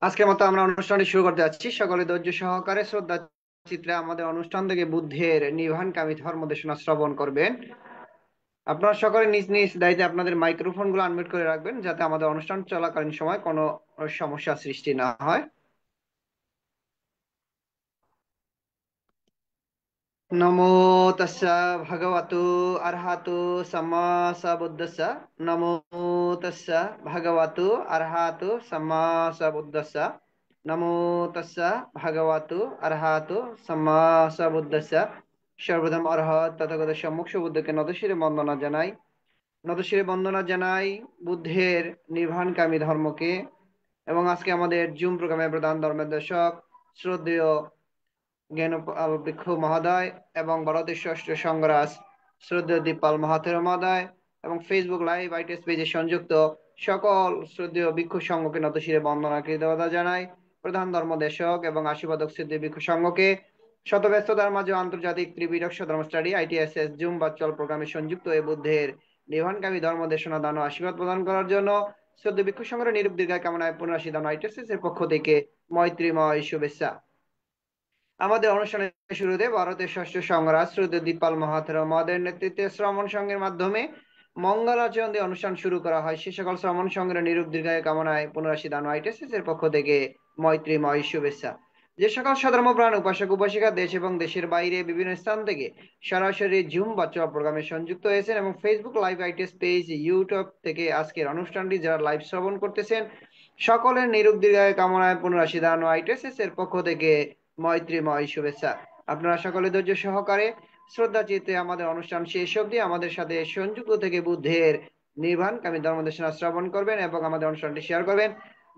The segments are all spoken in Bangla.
আজকের মতো আমরা অনুষ্ঠানটি শুরু করতে যাচ্ছি। সকলে ধৈর্য সহকারে শ্রদ্ধা চিত্রে আমাদের অনুষ্ঠান থেকে বুদ্ধের নির্বাণকামী ধর্মদেশনা শ্রবণ করবেন। আপনারা সকলে নিজ নিজ দায়িত্বে আপনাদের মাইক্রোফোন গুলো আনমিউট করে রাখবেন, যাতে আমাদের অনুষ্ঠান চলাকালীন সময় কোনো সমস্যা সৃষ্টি না হয়। নমো তস্যা ভগবতু আরহাতু সাম্মা সাবুদ্দস্য। নমো তস্যা ভগবতু আরহাতু সাম্মা সাবুদ্দস্য। নমো তস্যা ভগবতু আরহাতু সাম্মা সাবুদ্দস্য। সর্বধম অরহৎ তথাগত সম্মুখ বুদ্ধকে নতশিরে বন্দনা জানাই। নতশিরে বন্দনা জানাই বুদ্ধের নির্বাণকামী ধর্মকে। এবং আজকে আমাদের জুম প্রোগ্রামের প্রধান ধর্মোপদেশক শ্রদ্ধেয় জ্ঞানপাল ভিক্ষু মহোদয় এবং ভারতের ষষ্ঠ সংঘরাজ শ্রদ্ধেয় দীপাল মহাথের মহোদয় এবং ফেসবুক লাইভ আইটিএস পেজে সংযুক্ত সকল শ্রদ্ধেয় ভিক্ষু সংঘকে নতশিরে বন্দনা কৃতজ্ঞতা জানাই। প্রধান ধর্মদেশক এবং আশীর্বাদক শ্রদ্ধেয় ভিক্ষু সংঘকে শত ব্যস্ততার মাঝে আন্তর্জাতিক ত্রিপিটক ধর্ম স্টাডি আইটিএসএস জুম ভার্চুয়াল প্রোগ্রামে সংযুক্ত এই বুদ্ধের নির্বাণকামী ধর্ম দেশনা দান ও আশীর্বাদ প্রদান করার জন্য শ্রদ্ধেয় ভিক্ষু সংঘের নিরূপ দীর্ঘায় কামনায় পুনরাশি দান আইটিএসএস এর পক্ষ থেকে মৈত্রীময় শুভেচ্ছা। আমাদের অনুষ্ঠানের শুরুতে ভারতের ষষ্ঠ সংঘরাজ শ্রদ্ধেয় দীপাল মহাথের মহোদয়ের নেতৃত্বে শ্রমণ সংঘের মাধ্যমে মঙ্গলাচরণ দিয়ে অনুষ্ঠান শুরু করা হয়। সে সকল শ্রমণ সংঘের নিরূপ দীর্ঘায়ু কামনায় পুনরাশি দান আইটিএসএস এর পক্ষ থেকে মৈত্রীময় শুভেচ্ছা। যে সকল সধর্মপ্রাণ উপাসক উপাসিকা দেশ এবং দেশের বাইরে বিভিন্ন স্থান থেকে সরাসরি জুম ভার্চুয়াল প্রোগ্রামে সংযুক্ত হয়েছেন এবং Facebook live its page YouTube থেকে আজকের অনুষ্ঠানটি যারা লাইভ শ্রবণ করতেছেন, সকলের নিরূপ দীর্ঘায়ু কামনায় পুনরাশি দান আইটিএসএস এর পক্ষ থেকে মৈত্রীময় শুভেচ্ছা। আপনারা সকলে ধৈর্য সহকারে শ্রদ্ধা চিত্তে আমাদের অনুষ্ঠান শেষ অবধি আমাদের সাথে সংযুক্ত থেকে বুদ্ধের নির্বাণকামী ধর্মদেশনা শ্রবণ করবেন এবং আমাদের অনুষ্ঠানটি শেয়ার করবেন,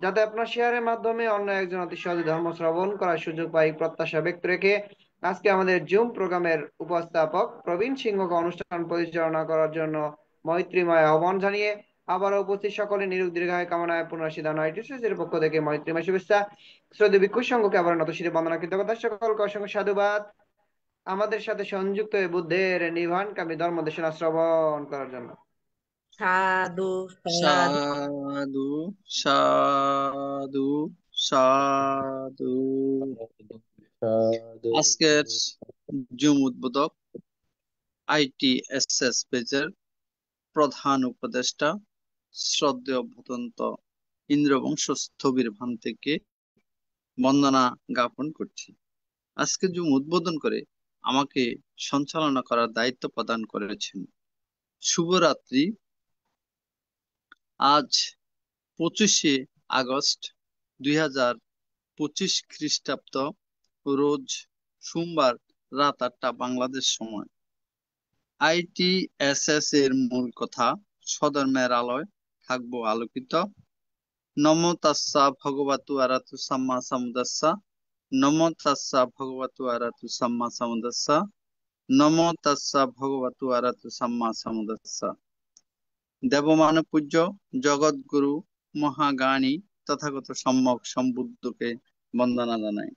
যাতে আপনার শেয়ারের মাধ্যমে অন্য একজন অতি সহজে ধর্ম শ্রবণ করার সুযোগ পাই প্রত্যাশা ব্যক্ত রেখে আজকে আমাদের জুম প্রোগ্রামের উপস্থাপক প্রবীণ সিংহকে অনুষ্ঠান পরিচালনা করার জন্য মৈত্রীময় আহ্বান জানিয়ে আবারও উপস্থিত সকলে নিরুক দীর্ঘায় কামনায় পুনরাশি দান আইটিএসএস এর পক্ষ থেকে মৈত্রীময় শুভেচ্ছা। শ্রদ্ধেয় ভিক্ষু সংঘকে আবার নতশিরে বন্দনা কৃতজ্ঞতা, সকলকে অসংখ্য সাধুবাদ আমাদের সাথে সংযুক্ত হয়ে বুদ্ধের নির্বাণকামী ধর্ম দেশনা শ্রবণ করার জন্য। সাধু সাধু সাধু সাধু সাধু। আজকের জুম উদ্বোধক আইটিএসএস পেজের প্রধান উপদেষ্টা শ্রদ্ধেয় ভূতন্ত ইন্দ্রবংশ স্থবির ভান থেকে বন্দনা জ্ঞাপন করছি। আজকে জুম উদ্বোধন করে আমাকে সঞ্চালনা করার দায়িত্ব প্রদান করেছেন। শুভরাত্রি। আজ 25শে আগস্ট 2025 খ্রিস্টাব্দ, রোজ সোমবার, রাত 8টা বাংলাদেশ সময়। আইটিএসএস এর মূল কথা, স্বধর্মের আলোয় থাকবো আলোকিত। নমো তাস্সা ভগবতু আরাতু সাম্মা সাম্বুদ্দাস্সা। নমো তাস্সা ভগবতু আরাতু সাম্মা সাম্বুদ্দাস্সা। নমো তাস্সা ভগবতু আরাতু সাম্মা সাম্বুদ্দাস্সা। দেবমান পূজ্য জগৎগুরু মহাজ্ঞানী তথাগত সম্যক সম্বুদ্ধকে বন্দনা জানাই।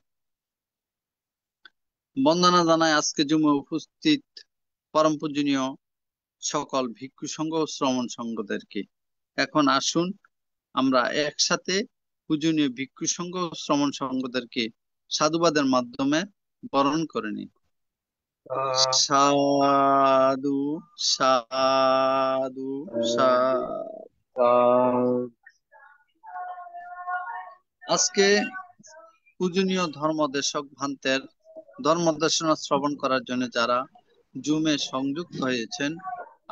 বন্দনা জানাই আজকে জুমে উপস্থিত পরম পূজনীয় সকল ভিক্ষু সংঘ ও শ্রমণ সংঘদেরকে। এখন আসুন আমরা একসাথে পূজনীয় ভিক্ষু সংঘ ও শ্রমণ সংঘদেরকে সাধুবাদের মাধ্যমে বরণ করে নিই। সাধু সাধু সাধু। আজকে পূজনীয় ধর্মদেশক ভান্তের ধর্মদেশনা শ্রবণ করার জন্য যারা জুমে সংযুক্ত হয়েছেন,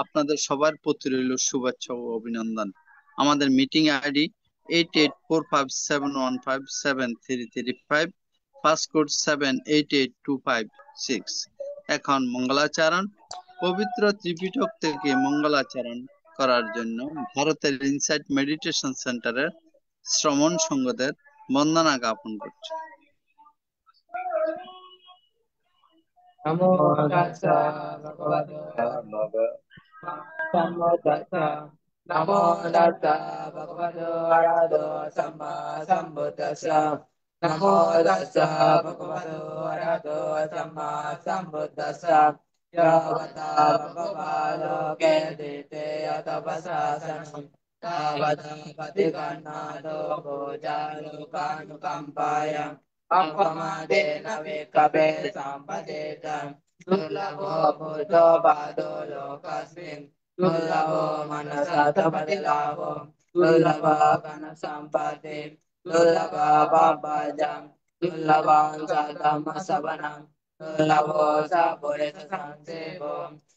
আপনাদের সবার প্রতি রইল শুভেচ্ছা ও অভিনন্দন। আমাদের মিটিং আইডি 884571573335, পাসকোড 788256। এখন মঙ্গলাচরণ। পবিত্র ত্রিপিটক থেকে মঙ্গলাচরণ করার জন্য ভারতের ইনসাইট মেডিটেশন সেন্টারের শ্রমণ সংঘদের বন্দনা জ্ঞাপন করছে। নমো তাস্সা ভগবতো সম্বুদ্ধাস্সা। নমো তাস্সা ভগবতো আরাহতো সাম্মা সম্বুদ্ধাস্সা। নমো তাস্সা ভগবতো আরাহতো সাম্মা সম্বুদ্ধাস্সা। যগতা ভগবা লোকে দিতেয় তপসা Sanam Sabada patikanado bojalo kanukampaya Appamadena vekabe sampadetam Dullabho bhuto bado lokasmin Dullabho manasata padilabho Dullabha kana sampati Dullabha babajam Dullabhan sadama savanam Dullabho sapurita sansevo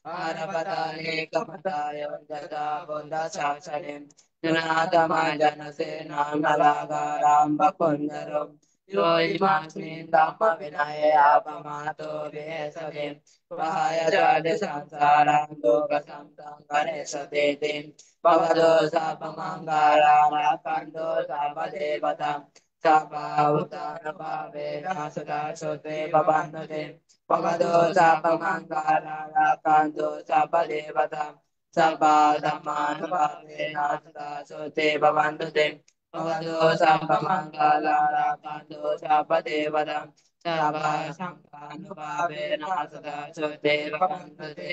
Arapatani kapatayo jata bodha sasarim Junatama janasena malagaram bakundaram Yo imasmin dhamma vinaya apamato vesavim Vahaya jade sansaram duka samtam ganesadetim Bhavado sapamangala rakanto sapadevatam Sapa utana bhave nasada sote babandate Bhavado sapamangala rakanto sapadevatam Sapa dhammana bhave nasada sote babandate Bhavado sapamangala rakanto sapadevatam Sapa sampana bhave nasada sote babandate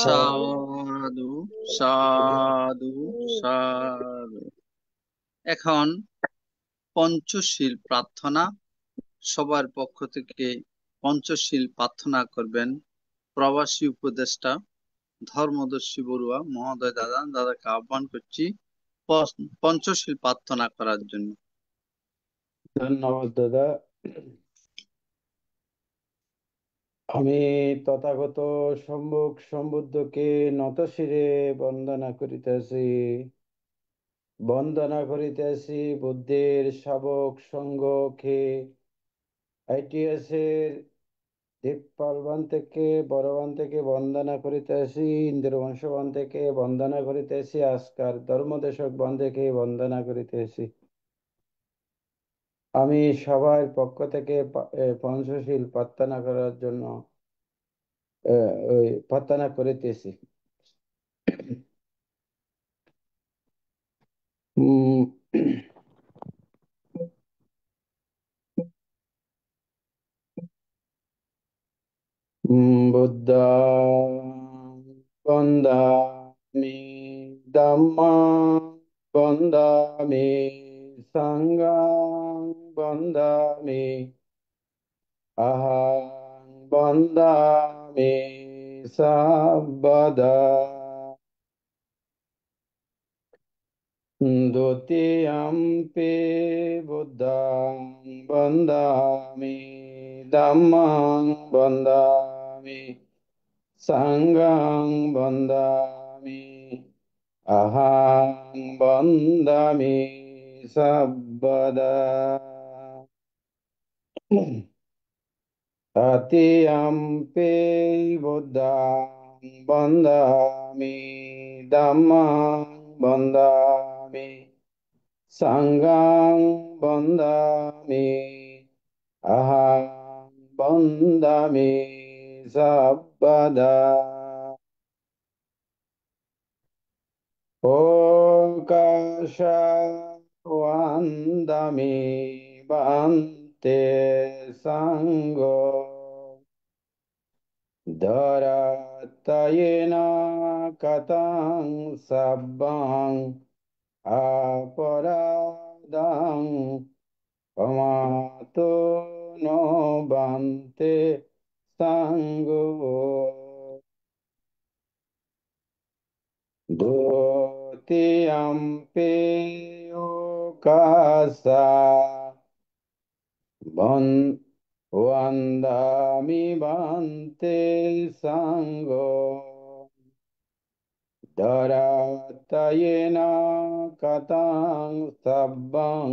সাধু সাধু সাধু। এখন পঞ্চশীল প্রার্থনা, সবার পক্ষ থেকে পঞ্চশীল প্রার্থনা করবেন প্রবাসী উপদেষ্টা ধর্মদর্শী বড়ুয়া মহোদয়। দাদাকে আহ্বান করছি পঞ্চশীল প্রার্থনা করার জন্য। ধন্যবাদ দাদা। আমি তথাগত সম্মুখ সম্বুদ্ধকে নতশিরে বন্দনা করিতেছি বুদ্ধের শাবক সঙ্গকে ITS এর দিকপালবান থেকে বড়বান থেকে বন্দনা করিতেছি, ইন্দ্রবংশবান থেকে বন্দনা করিতেছি, আজকার ধর্মদেশক বান থেকে বন্দনা করিতেছি। আমি সবার পক্ষ থেকে পঞ্চশীল প্রার্থনা করার জন্য প্রার্থনা করিতেছি। বুদ্ধাং বন্দামি ধম্মাং বন্দামি সংঘাং বন্দামি আহং বন্দামি সর্বদা। Dutiyampi buddhaṃ bandhāmi dhammāṃ bandhāmi saṅghāṃ bandhāmi ahāṃ bandhāmi sabbada. Tatiyampi buddhaṃ bandhāmi dhammāṃ bandhāmi saṅghāṃ bandhāmi ahāṃ bandhāmi sabbada. Okasha vandami bhante sangho dharatayena kataṃ sabbhaṃ aparadam pamato no bante sango. Dutiyampi okasa vandami bante sango dharatayena kataṃ sabbhaṃ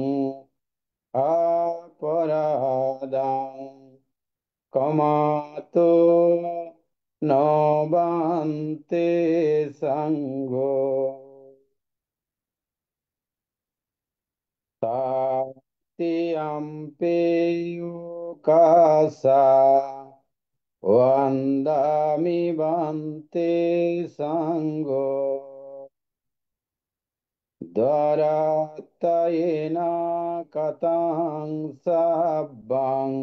aparadam kamato no bante sango. Tatiyampi okasa vandami bante sango dharatayena kataṃ sabbhaṃ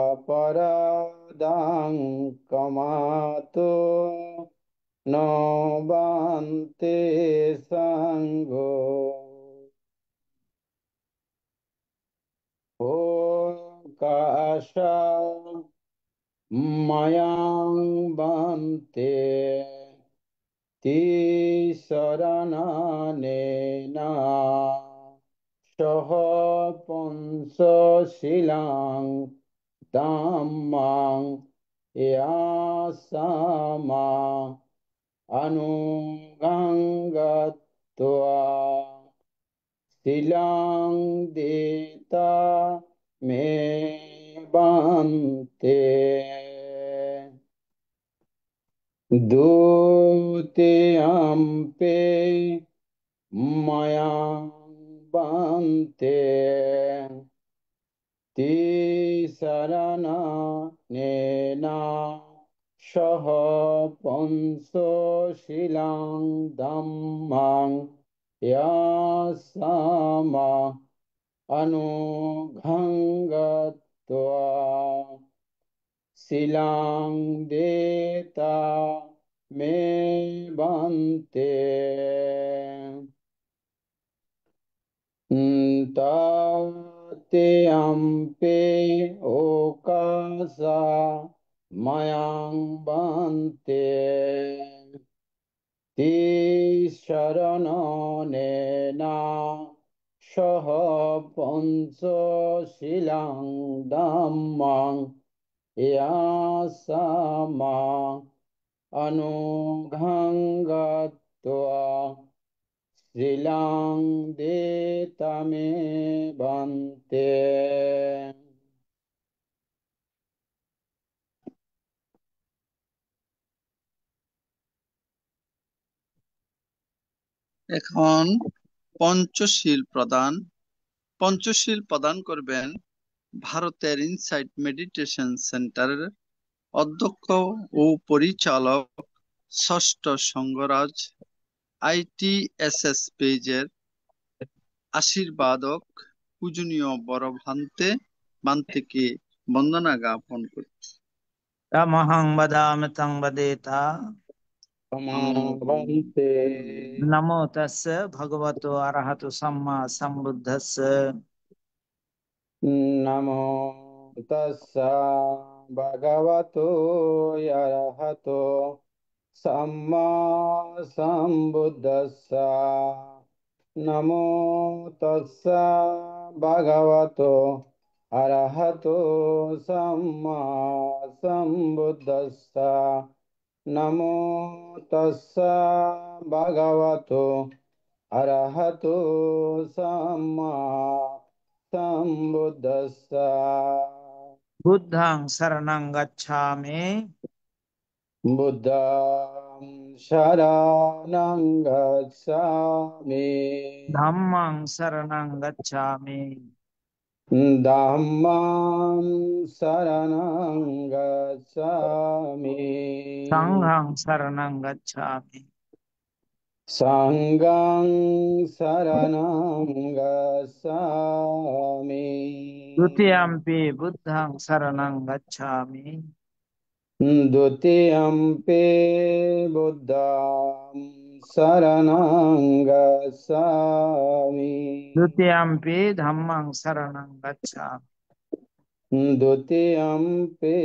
aparadam kamato নবান্তে সাঙ্গ ও কাশা মায়াং বান্তে তিসরণানে না সহ পঞ্চশীলাং ধাম্মাং ইয়াসামা আনুগাঙ্গাত্বা শিলাং দিতা মে বান্তে দ্বিতীয়াম্পে মায়াং বান্তে তিসরণানেনা সহ পঞ্চশীলাং ধাম্মাং ইয়াসামা অনুঘঙ্গত্বা শিলাং দেতা মে বান্তে তাতে আম্পে ওকাসা মায়াং বান্তে তিসরণনেনা সহ পঞ্চশীলাং ধাম্মাং ইয়াসামা অনুঘঙ্গত্বা শিলাং দেতামে বান্তে। এখন পঞ্চশীল প্রদান করবেন ভারতের ইনসাইট মেডিটেশন সেন্টারের অধ্যক্ষ ও পরিচালক ষষ্ঠ সঙ্গরাজ ITSS পেজের আশীর্বাদক পূজনীয় বড় বান্তেকে বন্দনা জ্ঞাপন করছি। তমহং বদামি তং বদেতা বান্তে নমো তস্য ভগবতো অরহতো সম্মা সম্বুদ্ধস্য নমো তস্সা ভগবতো অরহতো সম্মা সম্বুদ্ধস্সা নমো তস্সা ভগবতো অরহতো সম্মা সম্বুদ্ধস্সা নমো তস্সা ভগবতো অরহতো সম্মা সম্বুদ্ধস্সা। বুদ্ধং শরণং গচ্ছামি বুদ্ধং শরণং গচ্ছামি ধম্মং শরণং গচ্ছামি ধম্মং শরণং গচ্ছামি সংঘং শরণং গচ্ছামি সংঘং শরণং গচ্ছামি। द्वितीयम्पि बुद्धं शरणं गच्छामि द्वितीयम्पि बुद्धं शरणं गच्छामि द्वितीयम्पि धम्मं शरणं गच्छामि द्वितीयम्पि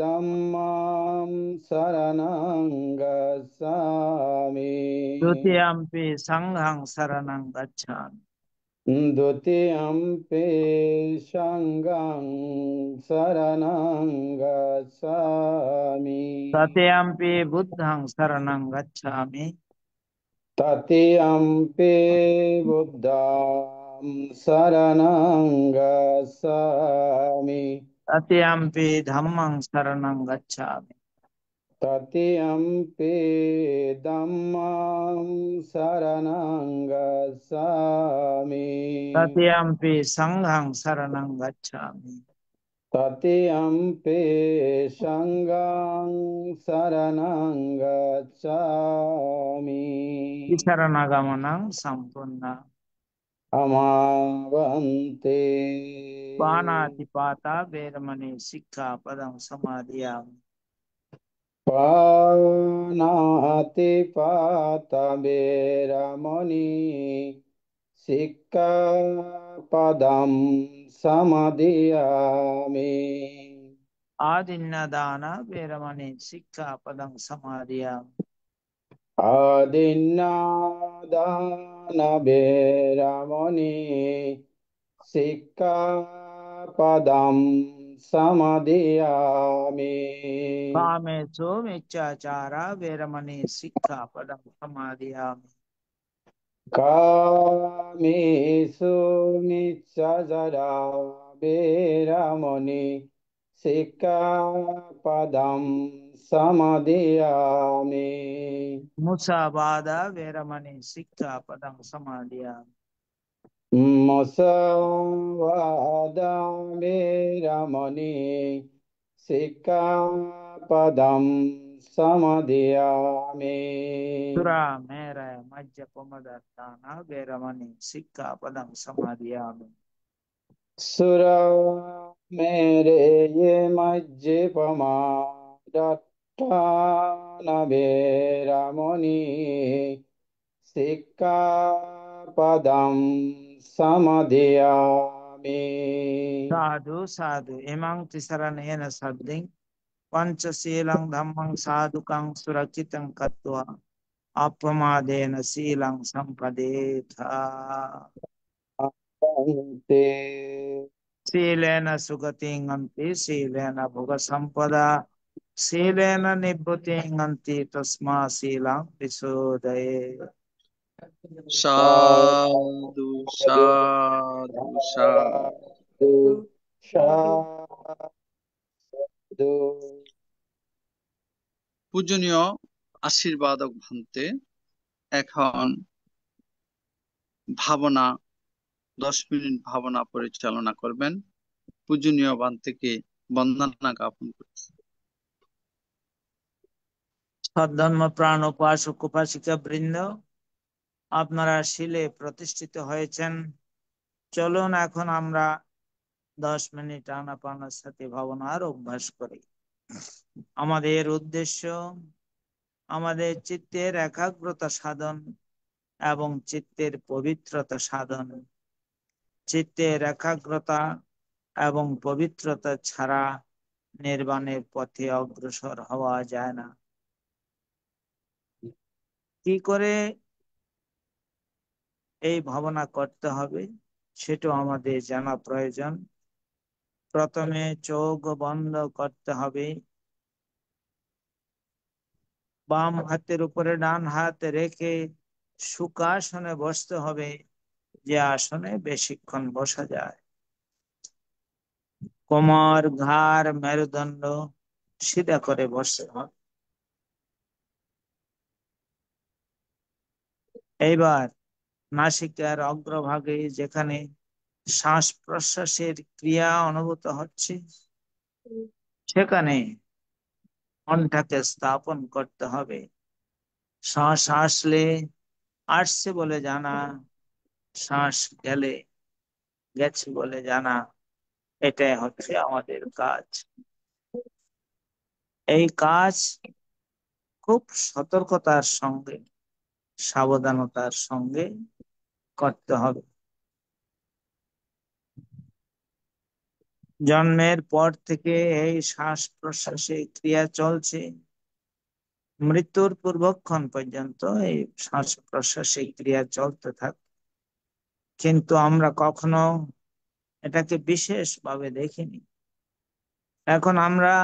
धम्मं शरणं गच्छामि द्वितीयम्पि संघं शरणं गच्छामि द्वितीयम्पि सङ्घं शरणं गच्छामि तृतीयम्पि बुद्धं शरणं गच्छामि तृतीयम्पि बुद्धं शरणं गच्छामि तृतीयम्पि धम्मं शरणं गच्छामि तृतीयम्पि धम्मं शरणं गच्छामि तृतीयम्पि संघं शरणं गच्छामि तृतीयम्पि सङ्घं शरणं गच्छामि शरणगमनं सम्पूर्ण अमावन्ते पाणातिपाता वेरमणि सिक्खापदं समादयामि পানাতিপাতা বেরামণি সিক্কাপদং সমাদিয়ামি। आदिन्नदाना वेरमणि सिक्खापदं समादियामि। আদিন্নাদানা বেরামণি সিক্কাপদং সমাদিয়ামি। कामेषु मिच्छाचारा वेरमणि सिक्खापदं समादियामि। কামেষু মিচ্ছাচারা বেরামণি সিক্কাপদং সমাদিয়ামি। मुसावादा वेरमणि सिक्खापदं समादियामि। মুসাওয়াদা বেরামণি সিক্কাপদং সমাদিয়ামি। सुरामेरय मज्जपमदत्ताना वेरमणि सिक्खापदं समादियामि। সুরামেরে মজ্জপমাদাত্থানা বেরামণি সিক্কাপদং সমাদিয়ামি। साधु साधु इमं तिसरणेन सद्दिं पंचशीलं धम्मं साधुकं सुरक्षितं कृत्वा अपमादेन शीलं सम्पदेथ। তে शीलेन सुगतिं गन्ति शीलेन भोगसम्पदा शीलेन निभृतिं गन्ति तस्मात् शीलं विशोधये। সাধু সাধু সাধু। সাধু। পূজনীয় আশীর্বাদক ভান্তে, এখন ভাবনা 10 মিনিট ভাবনা পরিচালনা করবেন। পূজনীয় ভান্তেকে বন্দনা জ্ঞাপন করছি। সদ্ধর্ম প্রাণ উপাসক উপাসিকা বৃন্দ, আপনারা শিলে প্রতিষ্ঠিত হয়েছেন। চলুন এখন আমরা 10 মিনিট আনাপানের সাথে ভাবনার অভ্যাস করি। আমাদের উদ্দেশ্য আমাদের চিত্তের একাগ্রতা সাধন এবং চিত্তের পবিত্রতা সাধন। চিত্তের একাগ্রতা এবং পবিত্রতা ছাড়া নির্বাণের পথে অগ্রসর হওয়া যায় না। কি করে এই ভাবনা করতে হবে সেটাও আমাদের জানা প্রয়োজন। প্রথমে চোখ বন্ধ করতে হবে, বাম হাতের উপরে ডান হাত রেখে সুখাসনে বসতে হবে, যে আসনে বেশিক্ষণ বসা যায়। কোমর, ঘাড়, মেরুদণ্ড সিধা করে বসতে হবে। এইবার নাসিকার অগ্রভাগে যেখানে শ্বাস প্রশ্বাসের ক্রিয়া অনুভূত হচ্ছে সেখানে মনটাকে স্থাপন করতে হবে। শ্বাস আসলে আসছে বলে জানা, শ্বাস গেলে গেছে বলে জানা, এটাই হচ্ছে আমাদের কাজ। এই কাজ খুব সতর্কতার সঙ্গে সাবধানতার সঙ্গে করতে হবে। জন্মের পর থেকে এই শ্বাস প্রশ্বাসের ক্রিয়া চলছে, মৃত্যুর পূর্বক্ষণ পর্যন্ত এই শ্বাস প্রশ্বাসের ক্রিয়া চলতে থাকে, কিন্তু আমরা কখনো এটাকে বিশেষভাবে দেখিনি। এখন আমরা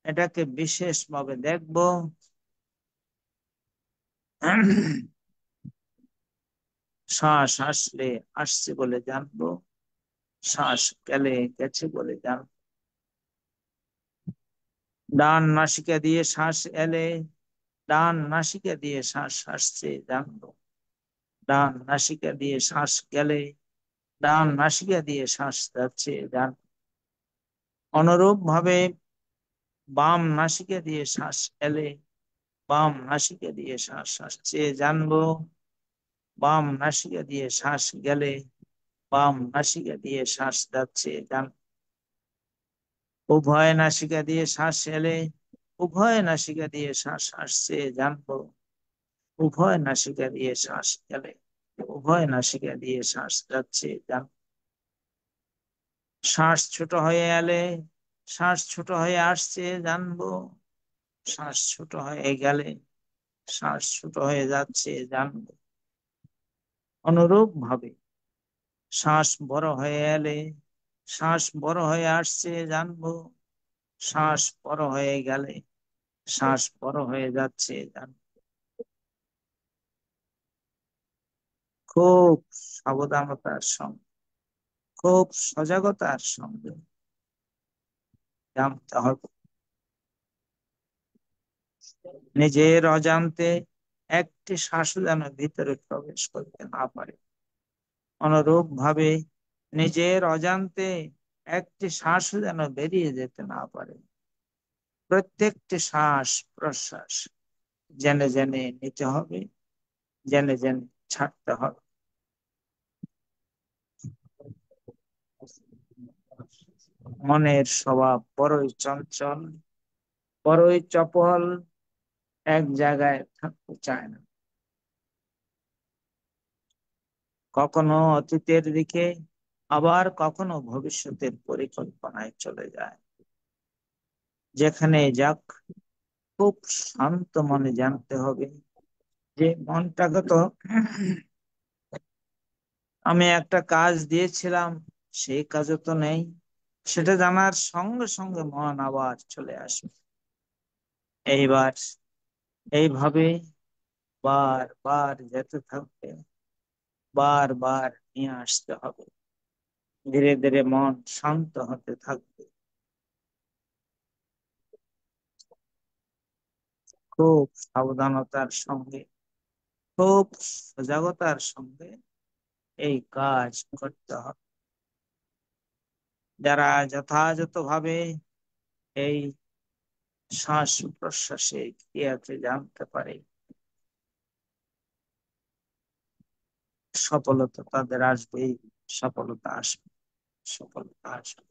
এটাকে বিশেষভাবে দেখব। শ্বাস আসলে আসছে বলে জানবো, শ্বাস গেলে গেছে বলে জানবো। ডান নাসিকা দিয়ে শ্বাস এলে ডান নাসিকা দিয়ে শ্বাস আসছে জানবো, ডান নাসিকা দিয়ে শ্বাস গেলে ডান নাসিকা দিয়ে শ্বাস যাচ্ছে জানবো। অনুরূপ ভাবে বাম নাসিকা দিয়ে শ্বাস এলে বাম নাসিকা দিয়ে শ্বাস আসছে জানবো, বাম নাসিকা দিয়ে শ্বাস গেলে বাম নাসিকা দিয়ে শ্বাস যাচ্ছে জানবো। উভয় নাসিকা দিয়ে শ্বাস এলে উভয় নাসিকা দিয়ে শ্বাস আসছে জানবো, উভয় নাসিকা দিয়ে শ্বাস গেলে উভয় নাসিকা দিয়ে শ্বাস যাচ্ছে জানবো। শ্বাস ছোট হয়ে এলে শ্বাস ছোট হয়ে আসছে জানবো, শ্বাস ছোট হয়ে গেলে শ্বাস ছোট হয়ে যাচ্ছে জানবো। অনুরূপ ভাবে শ্বাস বড় হয়ে এলে শ্বাস বড় হয়ে আসছে জানবো, শ্বাস বড় হয়ে গেলে শ্বাস বড় হয়ে যাচ্ছে জানবো। খুব সাবধানতার সঙ্গে, খুব সজাগতার সঙ্গে জানতে হবে। নিজের অজান্তে একটি শ্বাস যেন ভিতরে প্রবেশ করতে না পারে। অনুরূপ ভাবে নিজের অজান্তে একটি শ্বাস যেন বেরিয়ে যেতে না পারে। প্রত্যেকটি শ্বাস প্রশ্বাস জেনে জেনে নিতে হবে, জেনে জেনে ছাড়তে হবে। মনের স্বভাব বড়ই চঞ্চল, বড়ই চপল, এক জায়গায় থাকতে চায় না। কখনো অতীতের দিকে, আবার কখনো ভবিষ্যতের পরিকল্পনায় চলে যায়। যেখানে যাক, খুব শান্ত মনে জানতে হবে যে মনটাকে তো আমি একটা কাজ দিয়েছিলাম, সেই কাজও তো নেই। সেটা জানার সঙ্গে সঙ্গে মন আবার চলে আসবে। এইবার এইভাবে বার বার যেতে থাকবে, বার বার নিয়ে আসতে হবে। ধীরে ধীরে মন শান্ত হতে থাকবে। খুব সাবধানতার সঙ্গে, খুব সজাগতার সঙ্গে এই কাজ করতে হবে। যারা যথাযথভাবে এই শ্বাস প্রশ্বাসের ক্রিয়াকে জানতে পারে, সফলতা তাদের আসবেই, সফলতা আসবে, সফলতা আসবে।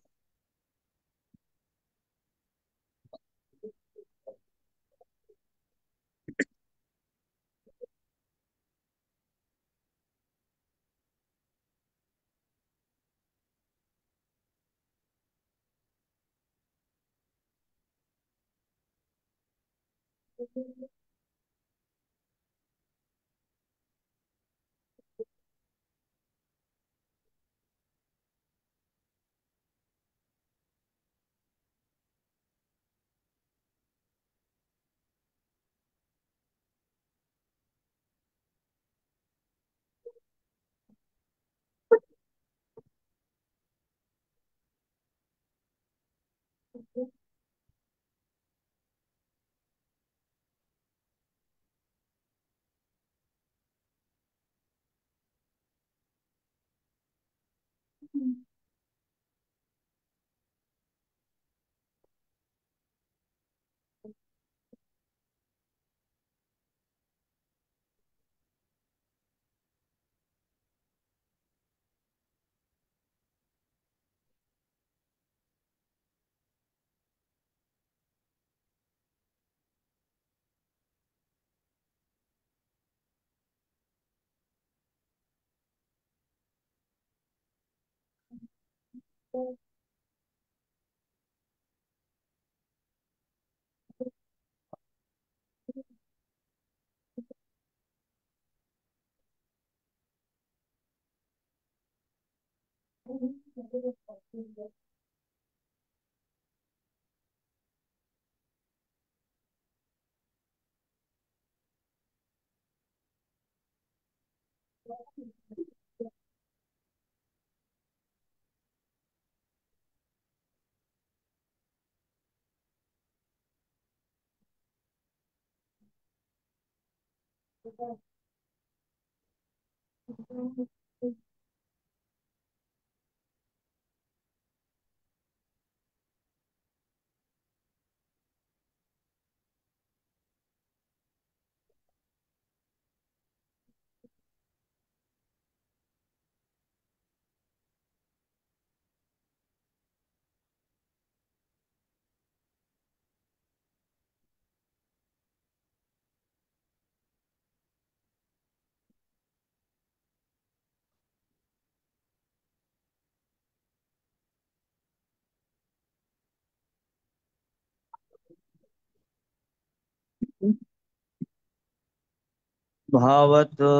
भवतु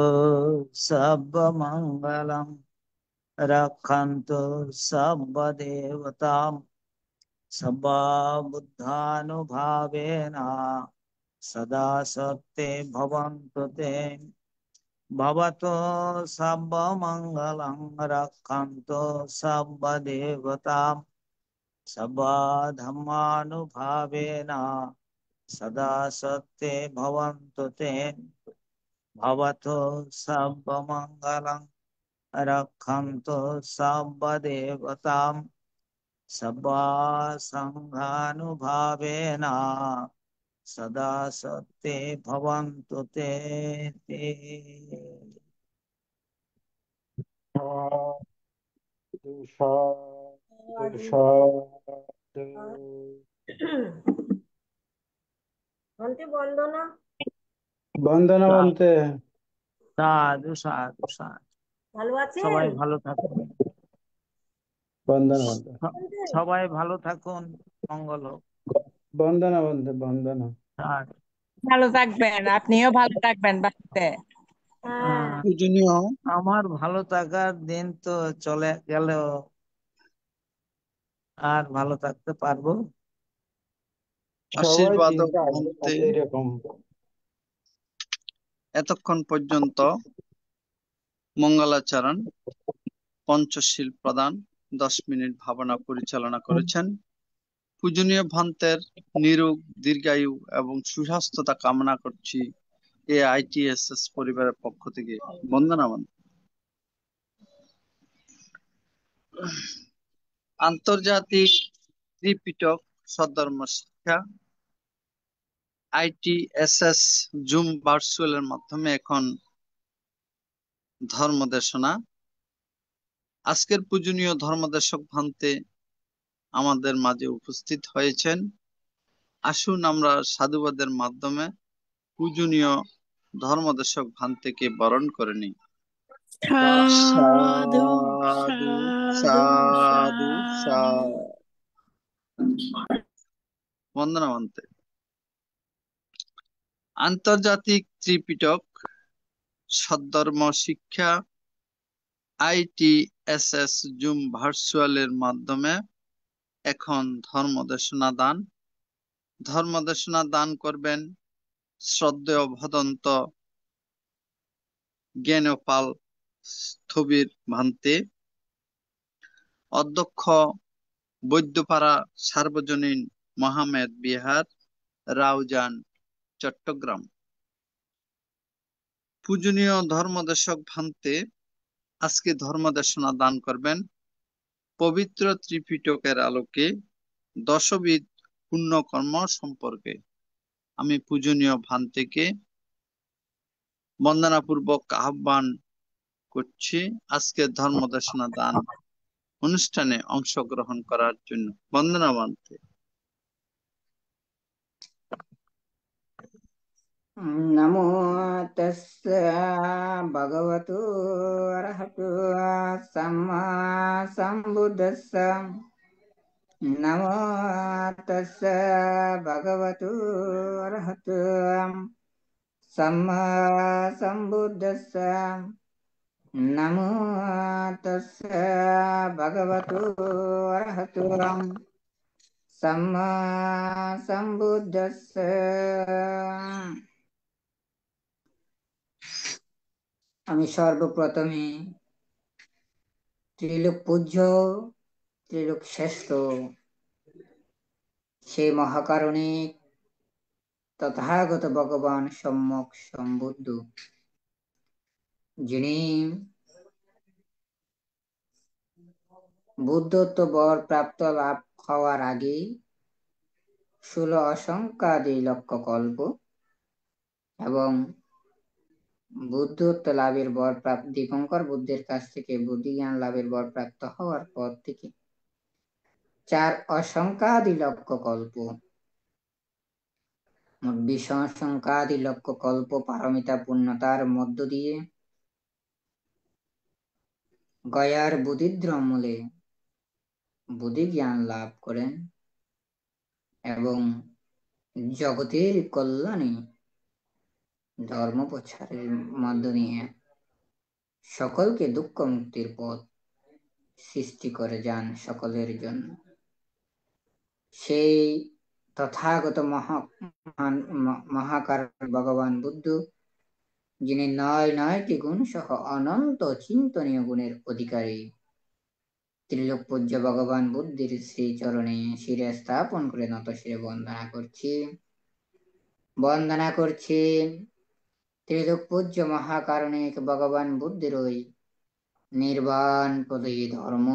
सर्वमङ्गलं रक्षन्तु सर्वदेवतां सर्वबुद्धानुभावेन सदा सत्ते भवन्तु ते भवतु सर्वमङ्गलं रक्षन्तु सर्वदेवतां सर्वधर्मानुभावेन सदा सत्ते भवन्तु ते भवतु सर्वमङ्गलं रक्षन्तु सर्वदेवतां सर्वसङ्घानुभावेन सदा सत्ते भवन्तु ते साधु साधु साधु। বন্টে বন্দনা। বন্দনা বন্তে। সাধু সাধু সাধু। ভালো আছেন? সবাই ভালো থাকুন। বন্দনা বন্দনা। সবাই ভালো থাকুন, মঙ্গল হোক। বন্দনা বন্দে বন্দনা। সাধু। ভালো থাকবেন, আপনিও ভালো থাকবেন বাড়িতে। হ্যাঁ পূজনীয় আমার ভালো থাকার দিন তো চলে গেল, আর ভালো থাকতে পারবো? সবাই আশীর্বাদ দিনটা বন্তে এরকম। এতক্ষণ পর্যন্ত মঙ্গলাচরণ, পঞ্চশীল প্রদান, 10 মিনিট ভাবনা পরিচালনা করেছেন। পূজনীয় ভান্তের নিরোগ, দীর্ঘায়ু এবং সুস্বাস্থ্যতা কামনা করছি AITSS পরিবারের পক্ষ থেকে। বন্দনা বন্দে। আন্তর্জাতিক ত্রিপিটক সদ্ধর্ম শিক্ষা ITSS জুম ভার্চুয়ালের মাধ্যমে এখন ধর্মদেশনা। আজকের পূজনীয় ধর্মদেশক ভান্তে আমাদের মাঝে উপস্থিত হয়েছেন। আসুন আমরা সাধুবাদের মাধ্যমে পূজনীয় ধর্মদেশক ভান্তেকে বরণ করে নিই। সাধু সাধু সাধু সাধু সাধু। বন্দনা ভান্তে। আন্তর্জাতিক ত্রিপিটক সদ্ধর্ম শিক্ষা ITSS জুম ভার্চুয়ালের মাধ্যমে এখন ধর্মদেশনা দান করবেন শ্রদ্ধেয় ভদন্ত জ্ঞানপাল স্থবির ভান্তে, অধ্যক্ষ বৈদ্যপাড়া সার্বজনীন মোহামেদ বিহার, রাউজান, চট্টগ্রাম। পূজনীয় ধর্মদেশক ভান্তে আজকে ধর্মদেশনা দান করবেন পবিত্র ত্রিপিটকের আলোকে দশবিধ পুণ্যকর্ম সম্পর্কে। আমি পূজনীয় ভান্তেকে বন্দনাপূর্বক আহ্বান করছি আজকে ধর্মদেশনা দান অনুষ্ঠানে অংশগ্রহণ করার জন্য। বন্দনা ভান্তে। नमो तस्स भगवतो अरहतो सम्मा सम्बुद्धस्स। नमो तस्स भगवतो अरहतो सम्मा सम्बुद्धस्स। नमो तस्स भगवतो अरहतो सम्मा सम्बुद्धस्स। আমি সর্বপ্রথমে ত্রিলোক পূজ্য, ত্রিলোক শ্রেষ্ঠ সেই মহাকারণিক তথাগত ভগবান সম্যক সম্বুদ্ধ, যিনি বুদ্ধত্ব বর প্রাপ্ত লাভ হওয়ার আগে 16 অসংখ্যাদি লক্ষ কল্প এবং বুদ্ধত্ব লাভের বর প্রাপ্ত দীপঙ্কর বুদ্ধের কাছ থেকে বুদ্ধি জ্ঞান লাভের বর প্রাপ্ত হওয়ার পর থেকে 4 অসংখ্যাদি লক্ষ কল্প, মোট 20 অসংখ্যাদি লক্ষ কল্প পারমিতা পূর্ণতার মধ্য দিয়ে গয়ার বোধিদ্রমূলে বুদ্ধি জ্ঞান লাভ করেন এবং জগতের কল্যাণে ধর্ম প্রচারের মধ্য দিয়ে সকলকে দুঃখ মুক্তির পথ সৃষ্টি করে যান সকলের জন্য। সেই তথাগত মহাকারণ ভগবান বুদ্ধ, যিনি ৯টি গুণ সহ অনন্ত চিন্তনীয় গুণের অধিকারী, ত্রিলোক পূজ্য ভগবান বুদ্ধের শ্রীচরণে শিরে স্থাপন করে নত শিরে বন্দনা করছি ত্রিলোক পূজ্য মহাকারণিক ভগবান বুদ্ধের ওই নির্বাণ পদী ধর্ম,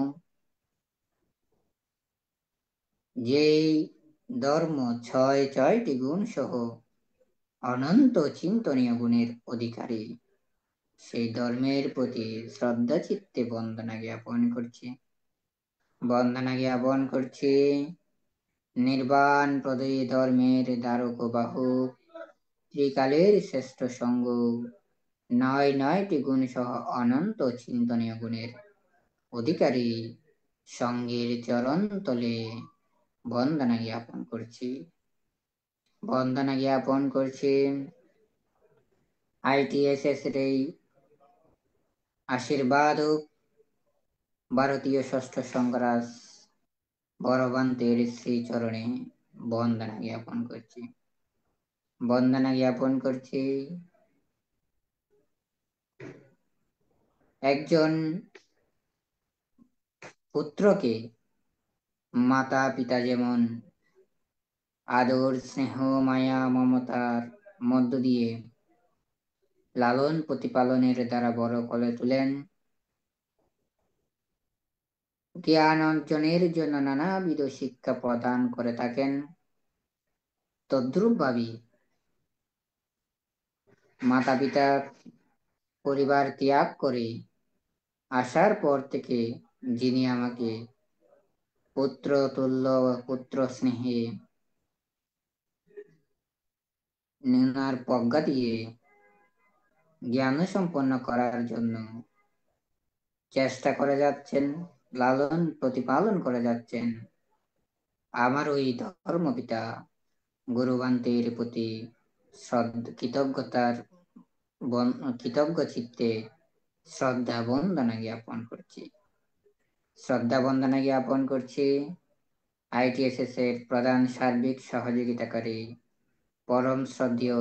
যেই ধর্ম ৬টি গুণ সহ অনন্ত চিন্তনীয় গুণের অধিকারী, সেই ধর্মের প্রতি শ্রদ্ধা চিত্তে বন্দনা জ্ঞাপন করছি নির্বাণ পদী ধর্মের দ্বারক বাহু, ত্রিকালের শ্রেষ্ঠ সঙ্গ, ৯টি গুণ সহ অনন্ত চিন্তনীয় গুণের অধিকারী সঙ্গের চরণ তলে বন্দনা জ্ঞাপন করছি ITSS এর এই আশীর্বাদ ভারতীয় ষষ্ঠ সংঘরাজ বড়বান্তের শ্রীচরণে বন্দনা জ্ঞাপন করছি একজন পুত্রকে মাতা পিতা যেমন আদর স্নেহ মায়া মমতার মধ্য দিয়ে লালন প্রতিপালনের দ্বারা বড় করে তোলেন, জ্ঞান অর্জনের জন্য নানাবিধ শিক্ষা প্রদান করে থাকেন, তদ্রূপভাবে মাতা পিতা পরিবার ত্যাগ করে আসার পর থেকে যিনি আমাকে পুত্র তুল্য পুত্র স্নেহে নানার প্রজ্ঞা দিয়ে জ্ঞান সম্পন্ন করার জন্য চেষ্টা করে যাচ্ছেন, লালন প্রতিপালন করে যাচ্ছেন, আমার ওই ধর্মপিতা গুরুবান্তের প্রতি কৃতজ্ঞ চিত্তে শ্রদ্ধা বন্দনা জ্ঞাপন করছি ITSS এর প্রধান সার্বিক সহযোগিতাকারী পরম শ্রদ্ধেয়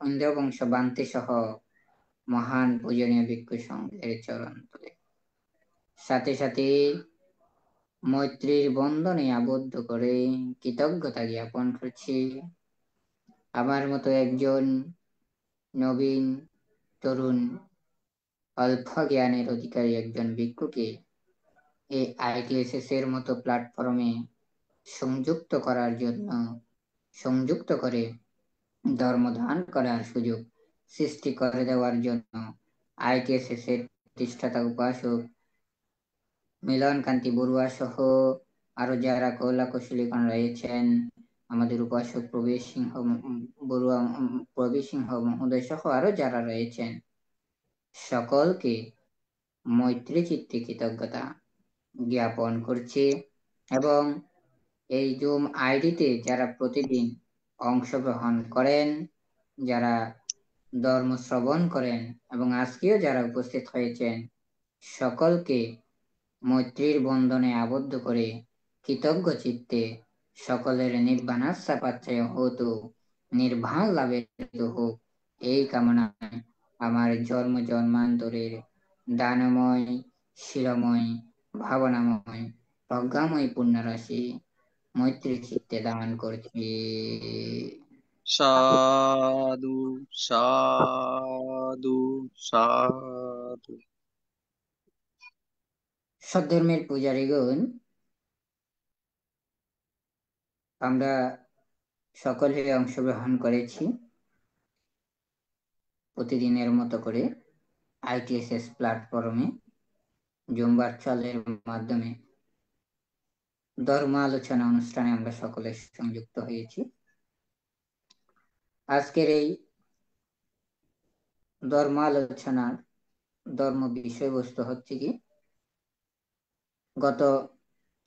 ইন্দ্রবংশ বান্তি সহ মহান পূজনীয় ভিক্ষু সংঘের চরণ তলে, সাথে সাথে মৈত্রীর বন্ধনে আবদ্ধ করে কৃতজ্ঞতা জ্ঞাপন করছি আমার মতো একজন নবীন তরুণ অল্প জ্ঞানের অধিকারী একজন ভিক্ষুকে এই ITSS এর মতো প্ল্যাটফর্মে সংযুক্ত করে ধর্মদান করার সুযোগ সৃষ্টি করে দেওয়ার জন্য ITSS এর প্রতিষ্ঠাতা উপাসক মিলন কান্তি বড়ুয়া সহ আরো যারা কৌলা কৌশলীগণ রয়েছেন, আমাদের উপাসক প্রবীর সিংহ মহোদয় সহ আরো যারা রয়েছেন, সকলকে মৈত্রী চিত্তে কৃতজ্ঞতা জ্ঞাপন করছি এবং এই জুম আইডিতে যারা প্রতিদিন অংশগ্রহণ করেন, যারা ধর্ম শ্রবণ করেন এবং আজকেও যারা উপস্থিত হয়েছেন, সকলকে মৈত্রীর বন্ধনে আবদ্ধ করে কৃতজ্ঞ চিত্তে সকলের নির্বাণাচ্ছা পাচ্ছায় হতো নির্বাণ লাভের হোক এই কামনায় আমার জন্মান্তরের দানময় শিরময় ভাবনাময় প্রজ্ঞাময় পুণ্যরাশি মৈত্রী চিত্তে দান করছি। সাধু সাধু সাধু। সদ্ধর্মের পূজারীগণ, আমরা সকলে অংশগ্রহণ করেছি প্রতিদিনের মতো করে ITSS প্ল্যাটফর্মে জুম ভার্চুয়ালের মাধ্যমে ধর্ম আলোচনা অনুষ্ঠানে আমরা সকলে সংযুক্ত হয়েছি। আজকের এই ধর্ম আলোচনার ধর্ম বিষয়বস্তু হচ্ছে কি, গত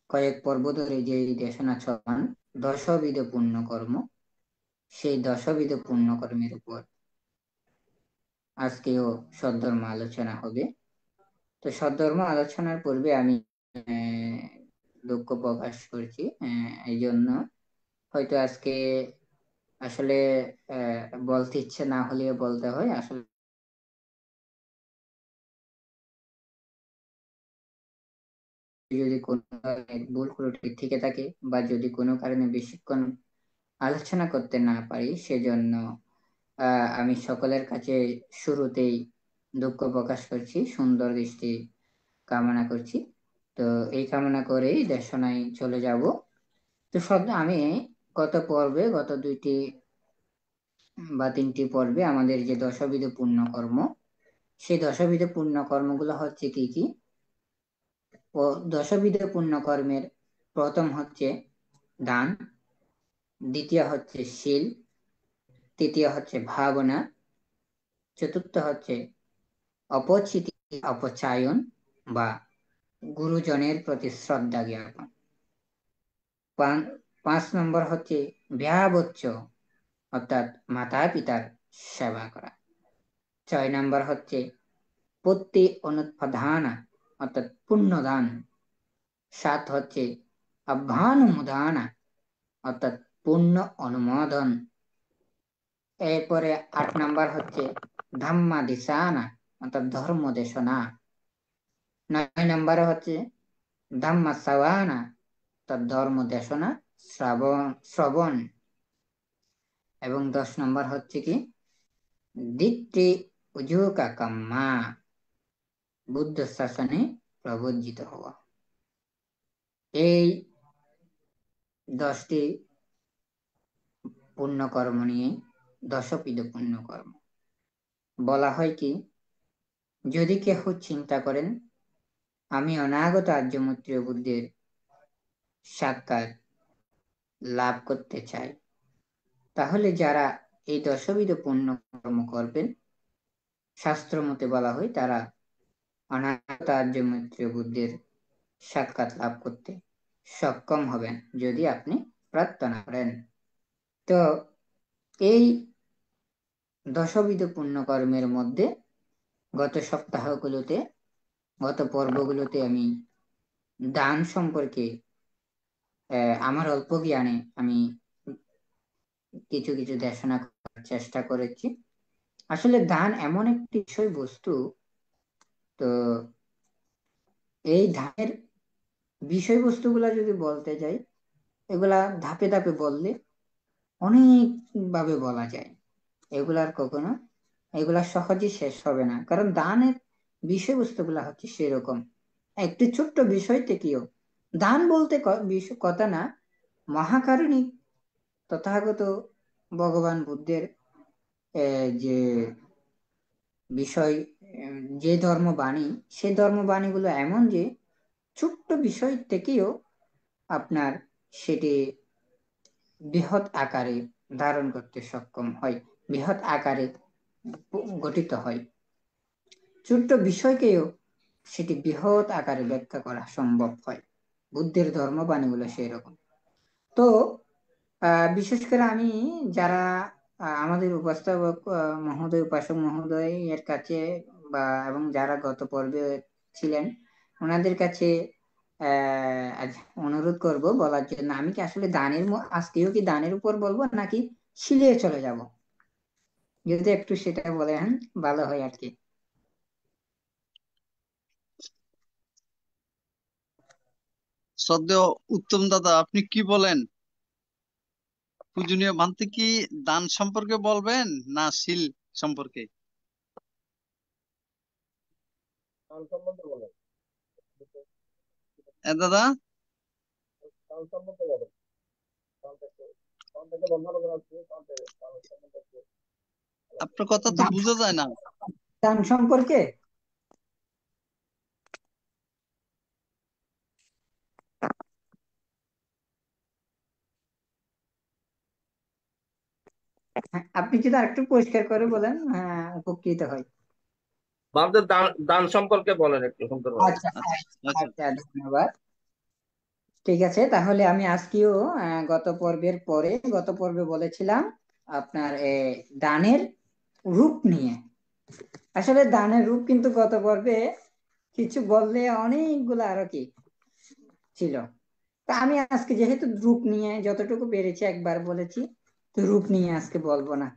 কয়েক পর্ব ধরে যে দেশনা চলমান দশবিধ পুণ্যকর্ম, সেই দশবিধ পুণ্যকর্মের উপর আজকেও সদ্ধর্ম আলোচনা হবে। তো সদ্ধর্ম আলোচনার পূর্বে আমি দুঃখ প্রকাশ করছি, এই জন্য হয়তো আজকে আসলে বলতে ইচ্ছে না হলেও বলতে হয়। আসলে যদি কোনো ভুল ত্রুটি থেকে থাকে বা যদি কোনো কারণে বেশিক্ষণ আলোচনা করতে না পারি, সেজন্য আমি সকলের কাছে শুরুতেই দুঃখ প্রকাশ করছি, সুন্দর দৃষ্টি কামনা করছি। তো এই কামনা করেই দেশনায় চলে যাব। তো আমি গত পর্বে, গত 2টি বা 3টি পর্বে আমাদের যে দশবিধ পুণ্যকর্ম, সেই দশবিধ পুণ্যকর্মগুলো হচ্ছে কি কি? ও দশবিধ পুণ্যকর্মের প্রথম হচ্ছে দান, দ্বিতীয় হচ্ছে শীল, তৃতীয় হচ্ছে ভাবনা, চতুর্থ হচ্ছে অপচিতি অপচায়ন বা গুরুজনের প্রতি শ্রদ্ধা জ্ঞাপন, 5 নম্বর হচ্ছে ব্যয়াবচ্চ অর্থাৎ মাতা পিতার সেবা করা, 6 নম্বর হচ্ছে পত্তি অনুৎপাদানা অর্থাৎ পুণ্যদান, 7 হচ্ছে আভ্যানুমোদানা অর্থাৎ পুণ্য অনুমোদন, এরপরে 8 নাম্বার হচ্ছে ধাম্মাদিসানা অর্থাৎ ধর্ম দেশনা, 9 নাম্বারে হচ্ছে ধাম্মাসাবানা অর্থাৎ ধর্ম দেশনা শ্রবণ, এবং 10 নম্বর হচ্ছে কি দিট্টি উজুকা কাম্মা বুদ্ধ শাসনে প্রবর্জিত হওয়া। এই 10টি পুণ্যকর্ম নিয়ে দশবিধ পুণ্যকর্ম বলা হয় কি, যদি কেহ চিন্তা করেন আমি অনাগত আর্যমৈত্রীয় বুদ্ধের সাক্ষাৎ লাভ করতে চাই, তাহলে যারা এই দশবিধ পুণ্যকর্ম করবেন, শাস্ত্র মতে বলা হয় তারা অনাগত আর্যমৈত্রীয় বুদ্ধের সাক্ষাৎ লাভ করতে সক্ষম হবেন যদি আপনি প্রার্থনা করেন। তো এই দশবিধ পুণ্যকর্মের মধ্যে গত সপ্তাহগুলোতে, গত পর্বগুলোতে আমি দান সম্পর্কে আমার অল্প জ্ঞানে আমি কিছু কিছু দেশনা করার চেষ্টা করেছি। আসলে দান এমন একটি বিষয়বস্তু, তো এই দানের বিষয়বস্তুগুলা যদি বলতে যাই, এগুলা ধাপে ধাপে বললে অনেক ভাবে বলা যায়, এগুলা সহজে শেষ হবে না, কারণ দানের বিষয়বস্তুগুলা হচ্ছে সেরকম। একটি ছোট্ট বিষয় থেকেও দান বলতে কথা না, মহাকারণিক তথাগত ভগবান বুদ্ধের যে বিষয়, যে ধর্মবাণী, সেই ধর্মবাণীগুলো এমন যে ছোট্ট বিষয় থেকেও আপনার সেটি বৃহৎ আকারে ধারণ করতে সক্ষম হয়, বৃহৎ আকারে গঠিত হয়। ছোট্ট বিষয়কেও সেটি বৃহৎ আকারে ব্যাখ্যা করা সম্ভব হয়। বুদ্ধের ধর্মবাণীগুলো সেই রকম। তো বিশেষ করে আমি যারা আমাদের উপস্থাপক মহোদয়, উপাসক মহোদয় এর কাছে বা এবং যারা গত পর্বে ছিলেন ওনাদের কাছে অনুরোধ করব বলার জন্য, আমি কি আসলে আজকেও কি দানের উপর বলবো নাকি শিলিয়ে চলে যাব? যদি একটু সেটা বলেন ভালো হয় আর কি। শ্রদ্ধেয় উত্তম দাদা, আপনি কি বলেন? পূজনীয় ভান্তে কি দান সম্পর্কে বলবেন না শীল সম্পর্কে? দাদা, আপনার কথা তো বোঝা যায় না। দান সম্পর্কে আপনি যদি আরেকটু পরিষ্কার করে বলেন উপকৃত হয়। বামদের দান দান সম্পর্কে বলেন একটু সুন্দরভাবে। আচ্ছা আচ্ছা আচ্ছা আচ্ছা, ধন্যবাদ। ঠিক আছে, তাহলে আমি আজকেও গত পর্বে বলেছিলাম আপনার দানের রূপ নিয়ে। আসলে দানের রূপ কিন্তু গত পর্বে কিছু বললে অনেকগুলো আরো কি ছিল। তা আমি আজকে যেহেতু রূপ নিয়ে যতটুকু পেরেছি একবার বলেছি, তো রূপ নিয়ে আজকে বলবো না।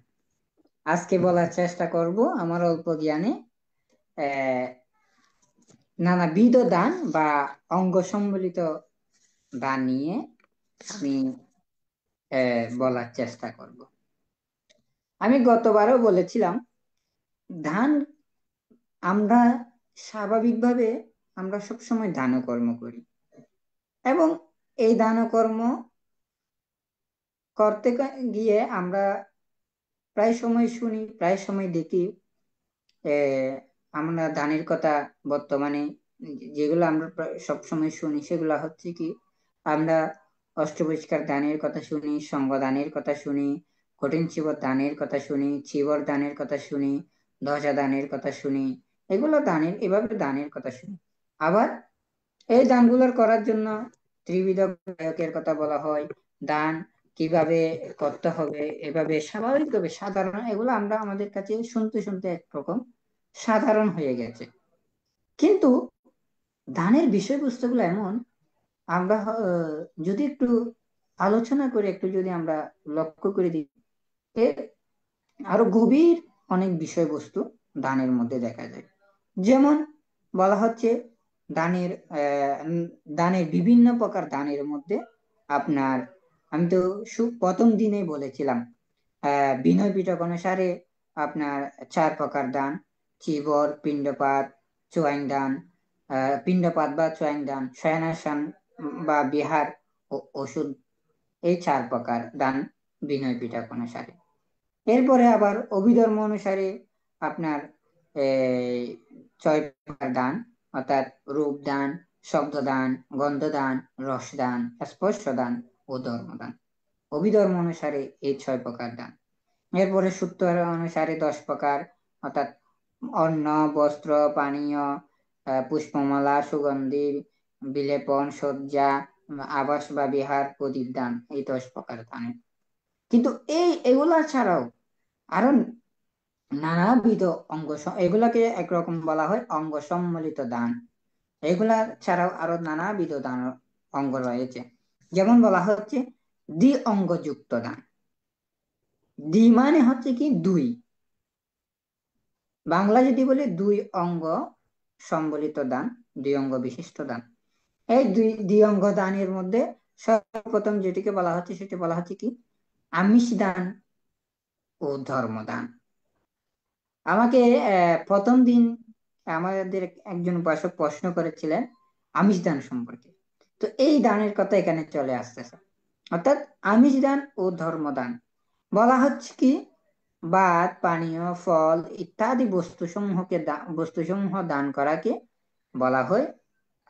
আজকে বলার চেষ্টা করব আমার অল্প জ্ঞানে নানাবিধ দান বা অঙ্গ সম্বলিত দান নিয়ে আমি বলার চেষ্টা করব। আমি গতবারও বলেছিলাম দান আমরা স্বাভাবিকভাবে আমরা সবসময় দান কর্ম করি, এবং এই দান কর্ম করতে গিয়ে আমরা প্রায় সময় শুনি, প্রায় সময় দেখি আমরা দানের কথা। বর্তমানে যেগুলো আমরা সবসময় শুনি সেগুলো হচ্ছে কি, আমরা অষ্টবৈষ্কার দানের কথা শুনি, সঙ্গ দানের কথা শুনি, কঠিন চিবর দানের কথা শুনি, চিবর দানের কথা শুনি, ধ্বজা দানের কথা শুনি। এগুলো দানের, এভাবে দানের কথা শুনি। আবার এই দানগুলোর করার জন্য ত্রিবিধ গায়কের কথা বলা হয়। দান কিভাবে করতে হবে এভাবে স্বাভাবিকভাবে সাধারণ, এগুলো আমরা আমাদের কাছে শুনতে শুনতে একরকম সাধারণ হয়ে গেছে। কিন্তু দানের বিষয়বস্তুগুলো এমন, আমরা যদি একটু আলোচনা করে একটু যদি আমরা লক্ষ্য করে দিই, এর আরো গভীর অনেক বিষয়বস্তু দানের মধ্যে দেখা যায়। যেমন বলা হচ্ছে দানের দানের বিভিন্ন প্রকার দানের মধ্যে আপনার, আমি তো প্রথম দিনেই বলেছিলাম বিনয় পিটক অনুসারে আপনার 4 প্রকার দান: চিবর, পিণ্ডপাত, চুয়াইন দান, পিণ্ডপাত বা চুয়াইন দান, শয়নাসন বা বিহার ও ওষুধ, এই 4 প্রকার দান বিনয় পিটক অনুসারে। এরপরে আবার অভিধর্ম অনুসারে আপনার এই 6 প্রকার দান, অর্থাৎ রূপ দান, শব্দ দান, গন্ধ দান, রস দান, স্পর্শ দান ও ধর্মদান। অভিধর্ম অনুসারে এই 6 প্রকার দান। এরপরে সূত্র অনুসারে 10 প্রকার, অর্থাৎ অন্ন, বস্ত্র, পানীয়, পুষ্পমালা, সুগন্ধি, বিলেপন, সজ্জা, আবাস বা বিহার, প্রদীপ দান, এই 10 প্রকার দান। কিন্তু এগুলা ছাড়াও আরো নানাবিধ এগুলাকে একরকম বলা হয় অঙ্গ সম্মিলিত দান। এগুলা ছাড়াও আরো নানাবিধ দান অঙ্গ রয়েছে। যেমন বলা হচ্ছে দ্বি অঙ্গযুক্ত দান। দ্বি মানে হচ্ছে কি 2, বাংলা যদি বলি 2 অঙ্গ সম্বলিত দান, 2 অঙ্গ বিশিষ্ট দান। এই দুই অঙ্গ দানের মধ্যে সর্বপ্রথম যেটিকে বলা হচ্ছে সেটি বলা হচ্ছে কি আমিষ দান ও ধর্মদান। আমাকে প্রথম দিন আমাদের একজন উপাসক প্রশ্ন করেছিলেন আমিষ দান সম্পর্কে। তো এই দানের কথা এখানে চলে আসতেছে, অর্থাৎ আমিষ দান ও ধর্মদান। বলা হচ্ছে কি ভাত, পানীয়, ফল ইত্যাদি বস্তুসমূহ দান করাকে বলা হয়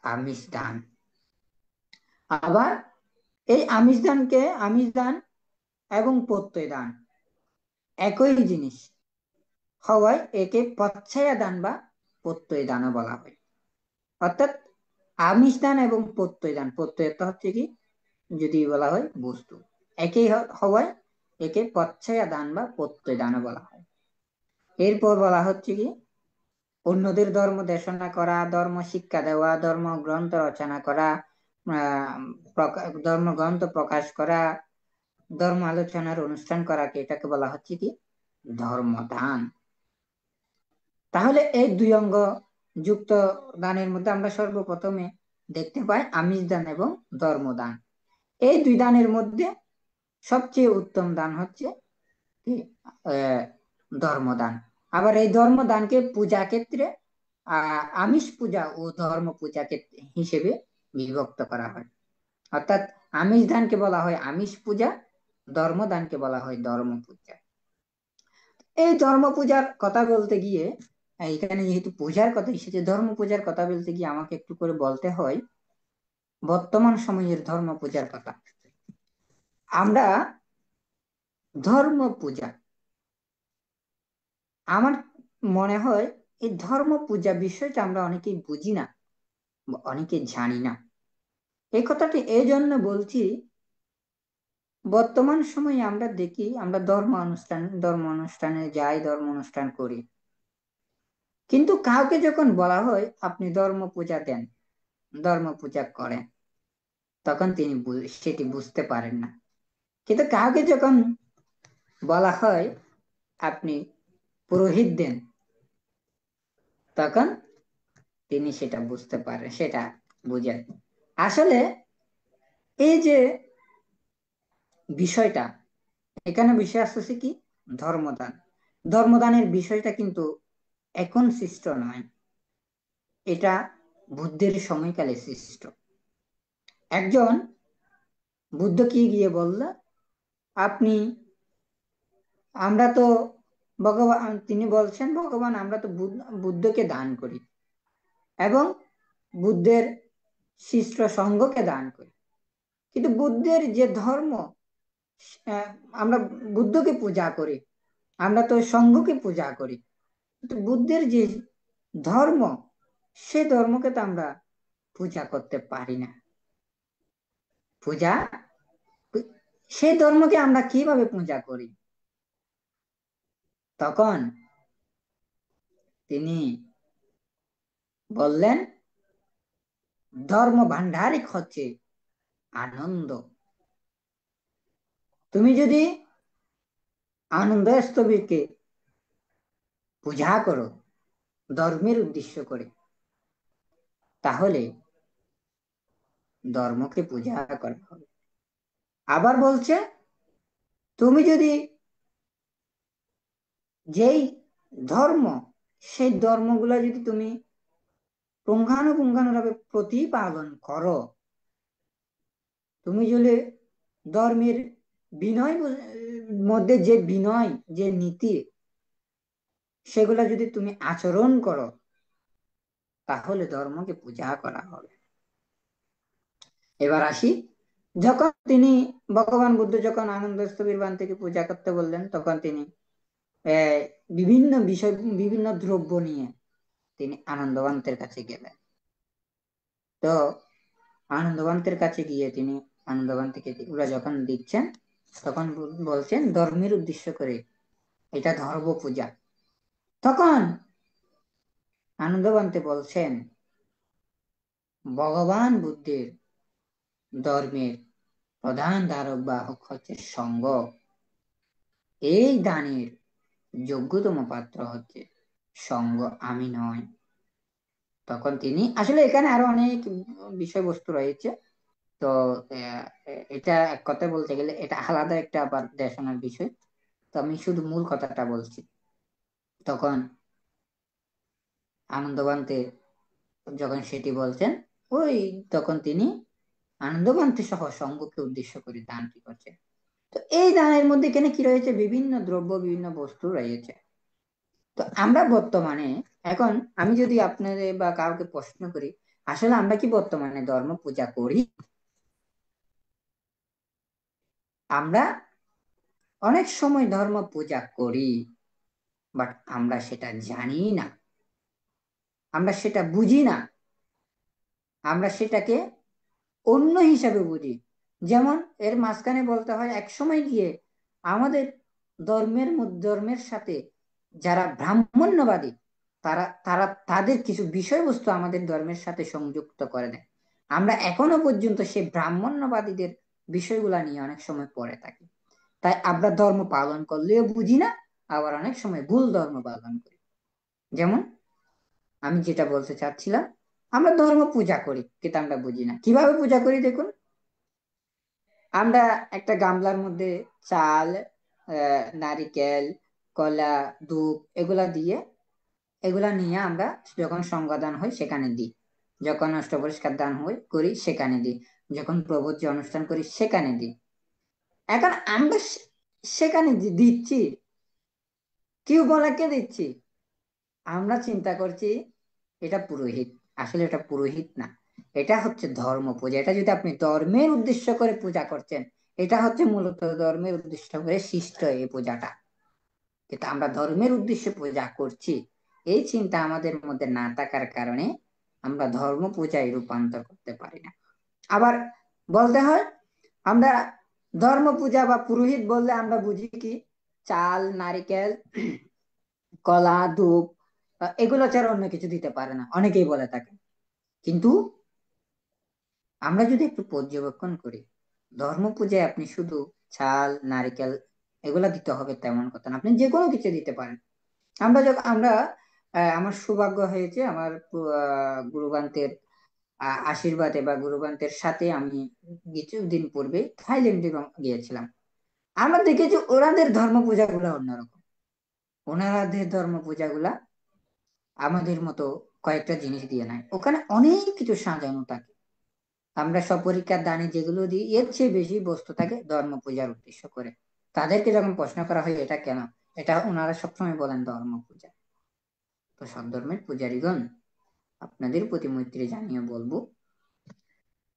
আমিষ দান। আবার এই আমিষ দান এবং প্রত্যয় দান একই জিনিস হওয়ায় একে পচ্ছায়া দান বা প্রত্যয় দানও বলা হয়। অর্থাৎ আমিষ দান এবং প্রত্যয় দান, প্রত্যয়টা হচ্ছে কি যদি বলা হয় বস্তু, একই হওয়ায় একে পচ্ছায়া দান বা প্রত্যয় দানও বলা হয়। এরপর বলা হচ্ছে কি অন্যদের ধর্ম দেশনা করা, ধর্ম শিক্ষা দেওয়া, ধর্ম গ্রন্থ রচনা করা, ধর্ম গ্রন্থ প্রকাশ করা, ধর্ম আলোচনার অনুষ্ঠান করাকে এটাকে বলা হচ্ছে কি ধর্মদান। তাহলে এই 2 অঙ্গ যুক্ত দানের মধ্যে আমরা সর্বপ্রথমে দেখতে পাই আমিষ দান এবং ধর্মদান। এই 2 দানের মধ্যে সবচেয়ে উত্তম দান হচ্ছে কি ধর্মদান। আবার এই ধর্মদানকে পূজা ক্ষেত্রে আমিষ পূজা ও ধর্ম পূজা হিসেবে বিভক্ত করা হয়। অর্থাৎ আমিষ দানকে বলা হয় আমিষ পূজা, ধর্মদানকে বলা হয় ধর্ম পূজা। এই ধর্ম পূজার কথা বলতে গিয়ে এখানে যেহেতু পূজার কথা এসেছে, ধর্ম পূজার কথা বলতে গিয়ে আমাকে একটু করে বলতে হয় বর্তমান সময়ের ধর্ম পূজার কথা। আমরা ধর্ম পূজা, আমার মনে হয় এই ধর্ম পূজা বিষয়টা আমরা অনেকেই বুঝি না, অনেকে জানি না। এই কথাটি এই জন্য বলছি, বর্তমান সময়ে আমরা দেখি, আমরা ধর্ম অনুষ্ঠানে যাই, ধর্ম অনুষ্ঠান করি, কিন্তু কাউকে যখন বলা হয় আপনি ধর্ম পূজা দেন, ধর্ম পূজা করেন, তখন তিনি সেটি বুঝতে পারেন না। কিন্তু কাউকে যখন বলা হয় আপনি পুরোহিত দেন, তখন তিনি সেটা বুঝতে পারেন, সেটা বুঝেন। আসলে এই যে বিষয়টা, এখানে বিষয় আসছে কি, ধর্মদান। ধর্মদানের বিষয়টা কিন্তু এখন সৃষ্ট নয়, এটা বুদ্ধের সময়কালে সৃষ্ট। একজন বুদ্ধকে গিয়ে বলল, আপনি, আমরা তো ভগবান, তিনি বলছেন ভগবান আমরা তো বুদ্ধকে দান করি এবং বুদ্ধের শিষ্য সঙ্ঘকে দান করি, কিন্তু বুদ্ধের যে ধর্ম, আমরা বুদ্ধকে পূজা করি, আমরা তো সঙ্ঘকে পূজা করি, কিন্তু বুদ্ধের যে ধর্ম, সে ধর্মকে তো আমরা পূজা করতে পারি না। পূজা, সেই ধর্মকে আমরা কিভাবে পূজা করি? তখন তিনি বললেন, ধর্ম ভান্ডারিক হচ্ছে আনন্দ। তুমি যদি আনন্দ স্তবীরকে পূজা করো ধর্মের উদ্দেশ্য করে, তাহলে ধর্মকে পূজা করা হবে। আবার বলছে, তুমি যদি যেই ধর্ম, সেই ধর্মগুলো যদি তুমি পুঙ্খানুপুঙ্খানুভাবে প্রতিপালন করো, তুমি যদি ধর্মের বিনয় মধ্যে যে বিনয়, যে নীতি, সেগুলো যদি তুমি আচরণ করো, তাহলে ধর্মকে পূজা করা হবে। এবার আসি, যখন তিনি ভগবান বুদ্ধ যখন আনন্দ স্থবির বান থেকে পূজা করতে বললেন, তখন তিনি বিভিন্ন বিষয়, বিভিন্ন দ্রব্য নিয়ে তিনি আনন্দবান্তের কাছে গেলেন। তো আনন্দবান্তের কাছে গিয়ে তিনি আনন্দবান্তিকে ওরা যখন দিচ্ছেন, তখন বলছেন ধর্মের উদ্দেশ্য করে এটা ধর্ম পূজা। তখন আনন্দবান্তে বলছেন, ভগবান বুদ্ধের ধর্মের প্রধান ধারক বাহক হচ্ছে সঙ্ঘ, এই দানের যোগ্যতম পাত্র হচ্ছে সঙ্ঘ, আমি নয়। তখন তিনি, আসলে এখানে আরো অনেক বিষয়বস্তু রয়েছে, তো এটা এক কথায় বলতে গেলে এটা আলাদা একটা আবার দেশনার বিষয়, তো আমি শুধু মূল কথাটা বলছি। তখন আনন্দবান্তে যখন সেটি বলছেন, ওই তখন তিনি আনন্দবান্তে সহ সঙ্ঘকে উদ্দেশ্য করে দানটি করছেন। তো এই দানের মধ্যে এখানে কি রয়েছে, বিভিন্ন দ্রব্য, বিভিন্ন বস্তু রয়েছে। তো আমরা বর্তমানে, এখন আমি যদি আপনাদের বা কাউকে প্রশ্ন করি, আসলে আমরা কি বর্তমানে ধর্ম পূজা করি? আমরা অনেক সময় ধর্ম পূজা করি, বাট আমরা সেটা জানি না, আমরা সেটা বুঝি না, আমরা সেটাকে অন্য হিসাবে বুঝি। যেমন এর মাঝখানে বলতে হয়, এক সময় গিয়ে আমাদের ধর্মের সাথে যারা ব্রাহ্মণ্যবাদী, তারা তারা তাদের কিছু বিষয়বস্তু আমাদের ধর্মের সাথে সংযুক্ত করে দেয়। আমরা এখনো পর্যন্ত সেই ব্রাহ্মণ্যবাদীদের বিষয়গুলা নিয়ে অনেক সময় পড়ে থাকি। তাই আমরা ধর্ম পালন করলেও বুঝি না, আবার অনেক সময় ভুল ধর্ম পালন করি। যেমন আমি যেটা বলতে চাচ্ছিলাম, আমরা ধর্ম পূজা করি কিন্তু আমরা বুঝি না কিভাবে পূজা করি। দেখুন, আমরা একটা গামলার মধ্যে চাল, নারিকেল, কলা, ধূপ এগুলা দিয়ে, এগুলা নিয়ে আমরা যখন সংজ্ঞাদান হয় সেখানে দিই, যখন অষ্টপরিষ্কার দান হয় করি সেখানে দিই, যখন প্রবচন অনুষ্ঠান করি সেখানে দিই। এখন আমরা সেখানে দিচ্ছি, কেউ বলাকে দিচ্ছি, আমরা চিন্তা করছি এটা পুরোহিত। আসলে এটা পুরোহিত না, এটা হচ্ছে ধর্ম পূজা। এটা যদি আপনি ধর্মের উদ্দেশ্য করে পূজা করছেন, এটা হচ্ছে মূলত ধর্মের উদ্দেশ্য করে সৃষ্ট এই পূজাটা। কিন্তু আমরা ধর্মের উদ্দেশ্যে পূজা করছি, এই চিন্তা আমাদের মধ্যে না থাকার কারণে আমরা ধর্ম পূজায় রূপান্তর করতে পারি না। আবার বলতে হয় আমরা ধর্ম পূজা বা পুরোহিত বললে আমরা বুঝি কি চাল, নারিকেল, কলা, ধূপ, এগুলো ছাড়া অন্য কিছু দিতে পারে না, অনেকেই বলে থাকে। কিন্তু আমরা যদি একটু পর্যবেক্ষণ করি, ধর্ম পূজায় আপনি শুধু চাল, নারিকেল এগুলা দিতে হবে তেমন কথা না, আপনি যে কোনো কিছু দিতে পারেন। আমরা আমার সৌভাগ্য হয়েছে আমার গুরুবান্তের আশীর্বাদে বা গুরুবান্তের সাথে আমি কিছুদিন পূর্বে থাইল্যান্ডে গিয়েছিলাম। আমরা দেখেছি ওনাদের ধর্ম পূজা গুলা অন্যরকম। ওনাদের ধর্ম পূজা গুলা আমাদের মতো কয়েকটা জিনিস দিয়ে নাই, ওখানে অনেক কিছু সাজানো থাকে। আমরা সপরিকার দানে যেগুলো দিই এর চেয়ে বেশি বস্তু থাকে ধর্ম পূজার উদ্দেশ্য করে। তাদেরকে যখন প্রশ্ন করা হয় এটা কেন, এটা ওনারা সবসময় বলেন ধর্ম পূজা। তো সব ধর্মের পূজারীগণ, আপনাদের প্রতি মৈত্রী জানিয়ে বলবো,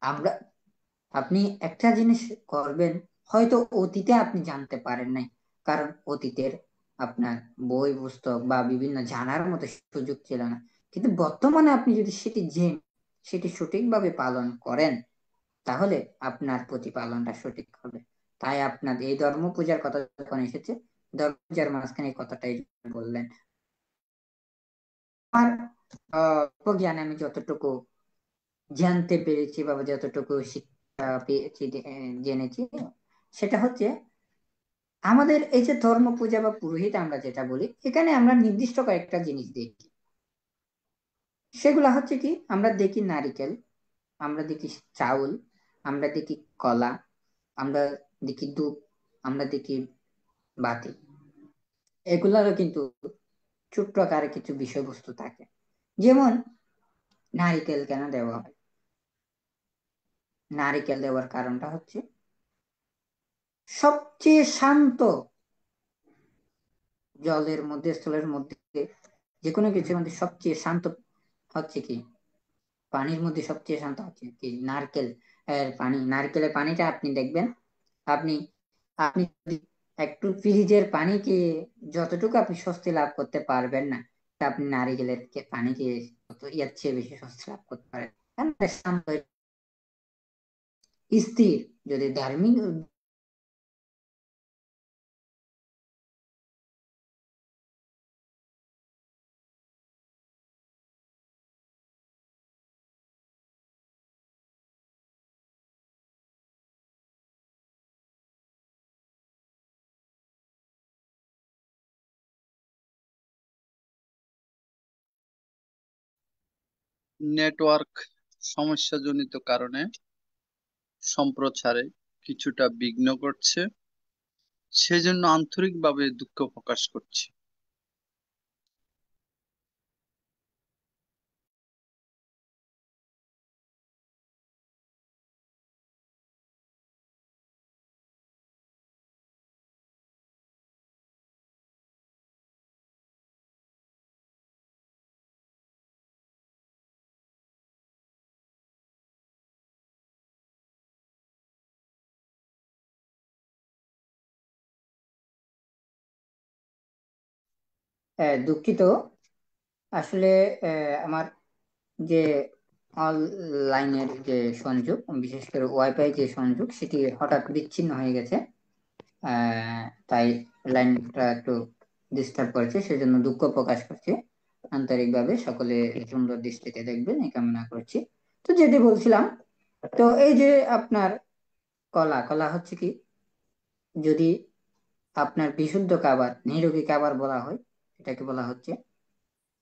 আমরা আপনি একটা জিনিস করবেন, হয়তো অতীতে আপনি জানতে পারেন নাই, কারণ অতীতের আপনার বই পুস্তক বা বিভিন্ন জানার মতো সুযোগ ছিল না। কিন্তু বর্তমানে আপনি যদি সেটি সঠিকভাবে পালন করেন, তাহলে আপনার প্রতিপালনটা সঠিক হবে। তাই আপনার এই ধর্ম পূজার কথা যখন এসেছে, ধর্ম পূজার মাঝখানে এই কথাটাই বললেন। আমার জ্ঞানে আমি যতটুকু জানতে পেরেছি বা যতটুকু শিক্ষা পেয়েছি, জেনেছি, সেটা হচ্ছে আমাদের এই যে ধর্ম পূজা বা পুরোহিত আমরা যেটা বলি, এখানে আমরা নির্দিষ্ট কয়েকটা জিনিস দেখি। সেগুলা হচ্ছে কি, আমরা দেখি নারিকেল, আমরা দেখি চাউল, আমরা দেখি কলা, আমরা দেখি দুধ, আমরা দেখি বাতি। এগুলারও কিন্তু ছোট্ট আকারে কিছু বিষয়বস্তু থাকে। যেমন নারিকেল কেন দেওয়া হয়? নারিকেল দেওয়ার কারণটা হচ্ছে সবচেয়ে শান্ত জলের মধ্যে, স্থলের মধ্যে, যে কোনো কিছুর মধ্যে সবচেয়ে শান্ত হচ্ছে কি, পানির মধ্যে সবচেয়ে শান্ত হচ্ছে কি নারকেল এর পানি। নারকেলের পানিটা আপনি দেখবেন, আপনি আপনি যদি একটু ফ্রিজের পানিকে যতটুকু আপনি স্বস্তি লাভ করতে পারবেন না, আপনি নারিকেলের পানিকে এর চেয়ে বেশি স্বস্তি লাভ করতে পারেন। শান্ত, স্থির। যদি ধার্মিক নেটওয়ার্ক সমস্যাজনিত কারণে সম্প্রচারে কিছুটা বিঘ্ন ঘটছে, সেজন্য আন্তরিকভাবে দুঃখ প্রকাশ করছি। দুঃখিত। আসলে আমার যে অনলাইনের যে সংযোগ, বিশেষ করে ওয়াইফাই যে সংযোগ, সেটি হঠাৎ বিচ্ছিন্ন হয়ে গেছে। তাই লাইনটা একটু ডিস্টার্ব করেছে, সেজন্য দুঃখ প্রকাশ করছি। আন্তরিকভাবে সকলে সুন্দর দৃষ্টিতে দেখবেন এই কামনা করছি। তো যেটি বলছিলাম, তো এই যে আপনার কলা, কলা হচ্ছে কি, যদি আপনার বিশুদ্ধ খাবার, নিরোগী খাবার বলা হয়, এটাকে বলা হচ্ছে,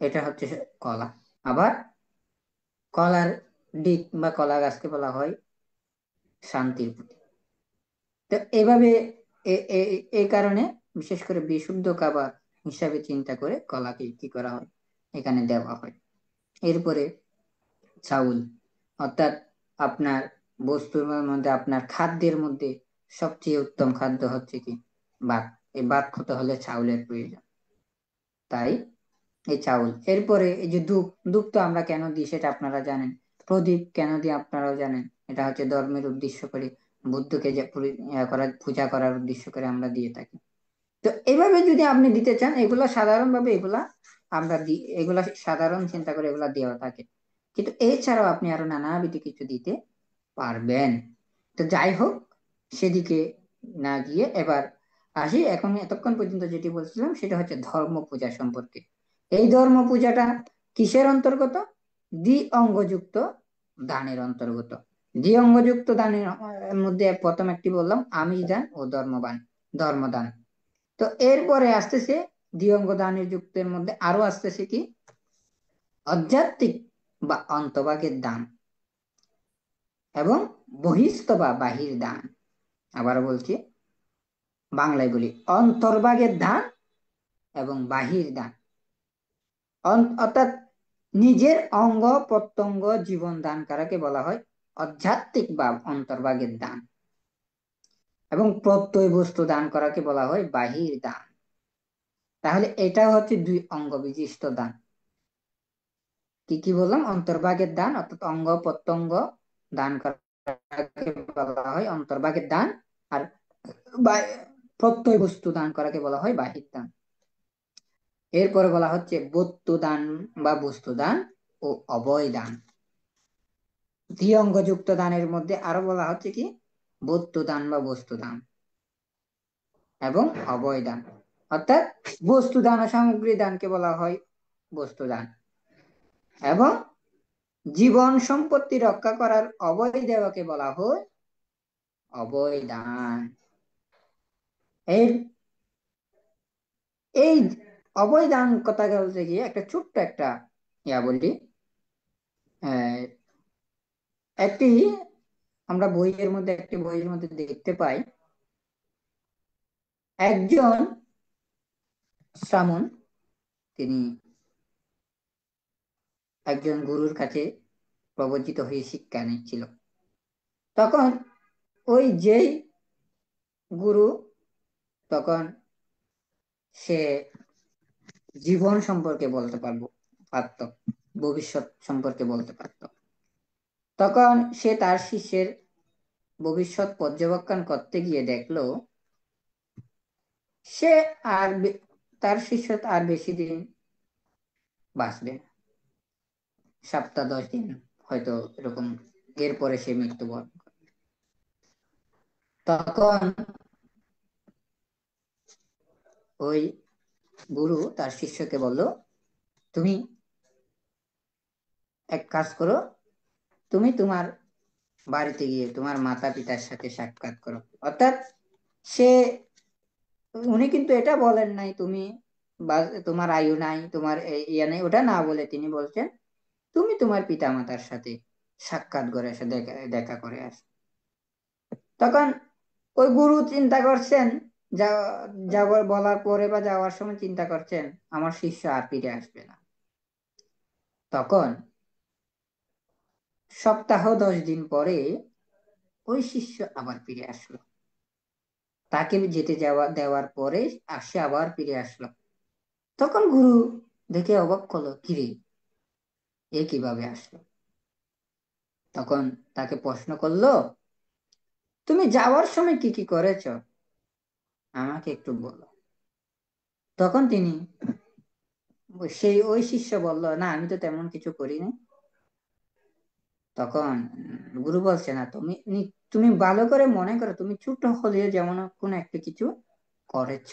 এটা হচ্ছে কলা। আবার কলার দিক বা কলা গাছকে বলা হয় শান্তির প্রতীক। তো এভাবে এই কারণে বিশেষ করে বিশুদ্ধ খাবার হিসাবে চিন্তা করে কলাকে কি করা হয়, এখানে দেওয়া হয়। এরপরে চাউল, অর্থাৎ আপনার বস্তুর মধ্যে, আপনার খাদ্যের মধ্যে সবচেয়ে উত্তম খাদ্য হচ্ছে কি ভাত। এই ভাত খেতে হলে চাউলের প্রয়োজন, তাই এই চাউল। এরপরে এই যে ধূপ, ধূপ তো আমরা কেন দিই সেটা আপনারা জানেন। প্রদীপ কেন দিই আপনারাও জানেন, এটা হচ্ছে ধর্মের উদ্দেশ্য করে, বুদ্ধকে যে পূজা করার উদ্দেশ্য করে আমরা দিয়ে থাকি। তো এইভাবে যদি আপনি দিতে চান, এগুলা সাধারণভাবে এগুলা আমরা দিই, এগুলা সাধারণ চিন্তা করে এগুলা দেওয়া থাকে। কিন্তু এছাড়াও আপনি আরো নানাবিধ কিছু দিতে পারবেন। তো যাই হোক, সেদিকে না গিয়ে এবার আসি। এখন এতক্ষণ পর্যন্ত যেটি বলছিলাম সেটা হচ্ছে ধর্ম পূজা সম্পর্কে। এই ধর্ম পূজাটা কিসের অন্তর্গত? দ্বি অঙ্গযুক্ত দানের অন্তর্গত। দ্বি অঙ্গযুক্ত দানের মধ্যে প্রথম একটি বললাম আমিষ দান ও ধর্মদান। তো এরপরে আসতেছে দ্বি অঙ্গ দানের যুক্তের মধ্যে আরো আসতেছে কি আধ্যাত্মিক বা অন্তভাগের দান এবং বহিস্থ বা বাহির দান। আবার বলছি, বাংলায় বলি, অন্তর্ভাগের দান এবং বাহির দান। অর্থাৎ নিজের অঙ্গ প্রত্যঙ্গ জীবন দান করাকে বলা হয় আধ্যাত্মিক বা অন্তর্ভাগের দান, এবং প্রত্যয় বস্তু দান করাকে বলা হয় বাহির দান। তাহলে এটা হচ্ছে দুই অঙ্গ বিশিষ্ট দান। কি কি বললাম? অন্তর্ভাগের দান অর্থাৎ অঙ্গ প্রত্যঙ্গ দান করাকে বলা হয় অন্তর্ভাগের দান, আর প্রত্যয় বস্তু দান করাকে বলা হয় বাহির দান। এরপরে বলা হচ্ছে বস্তু দান বা বস্তু দান ও অভয় দান। দ্বি অঙ্গযুক্ত দানের মধ্যে আরো বলা হচ্ছে কি বস্তু দান বা বস্তু দান এবং অভয় দান। অর্থাৎ বস্তু দান ও সামগ্রী দানকে বলা হয় বস্তু দান, এবং জীবন সম্পত্তি রক্ষা করার অভয় দেওয়াকে বলা হয় অভয় দান। এই অভয় দান কথা বলতে গিয়ে একটা ছোট্ট একটা বলি। একটি আমরা একটি বইয়ের মধ্যে দেখতে পাই, একজন শ্রামণ তিনি একজন গুরুর কাছে প্রবর্তিত হয়ে শিক্ষা নিচ্ছিল। তখন ওই যেই গুরু, তখন সে জীবন সম্পর্কে বলতে পারত, ভবিষ্যৎ সম্পর্কে বলতে পারত। তখন সে তার শিষ্যের ভবিষ্যৎ পর্যবেক্ষণ করতে গিয়ে দেখলো সে তার শিষ্য আর বেশি দিন বাঁচবে না, সপ্তাহ 10 দিন হয়তো এরকম, এরপরে সে মৃত্যুবরণ করবে। তখন ওই গুরু তার শিষ্যকে বলল, তুমি এক কাজ করো, তুমি তোমার বাড়িতে গিয়ে তোমার মাতা পিতার সাথে সাক্ষাৎ করো। অর্থাৎ উনি কিন্তু এটা বলেন নাই তুমি তোমার আয়ু নাই, তোমার ইয়ে নেই, ওটা না বলে তিনি বলছেন তুমি তোমার পিতা মাতার সাথে সাক্ষাৎ করে এসে দেখা করে আসো। তখন ওই গুরু চিন্তা করছেন, যাওয়ার বলার পরে বা যাওয়ার সময় চিন্তা করছেন আমার শিষ্য আর ফিরে আসবে না। তখন সপ্তাহ 10 দিন পরে ওই শিষ্য আবার ফিরে আসলো। তাকে যেতে দেওয়ার পরে সে আবার ফিরে আসলো। তখন গুরু দেখে অবাক হলো, কিরে এ কিভাবে আসলো? তখন তাকে প্রশ্ন করলো, তুমি যাওয়ার সময় কি কি করেছ আমাকে একটু বলো। তখন ওই শিষ্য বলল, না আমি তো তেমন কিছু করিনি। তখন গুরু বলছে, না তুমি ভালো করে মনে করো, তুমি ছোট হলেও যেমন কোন একটা কিছু করেছ।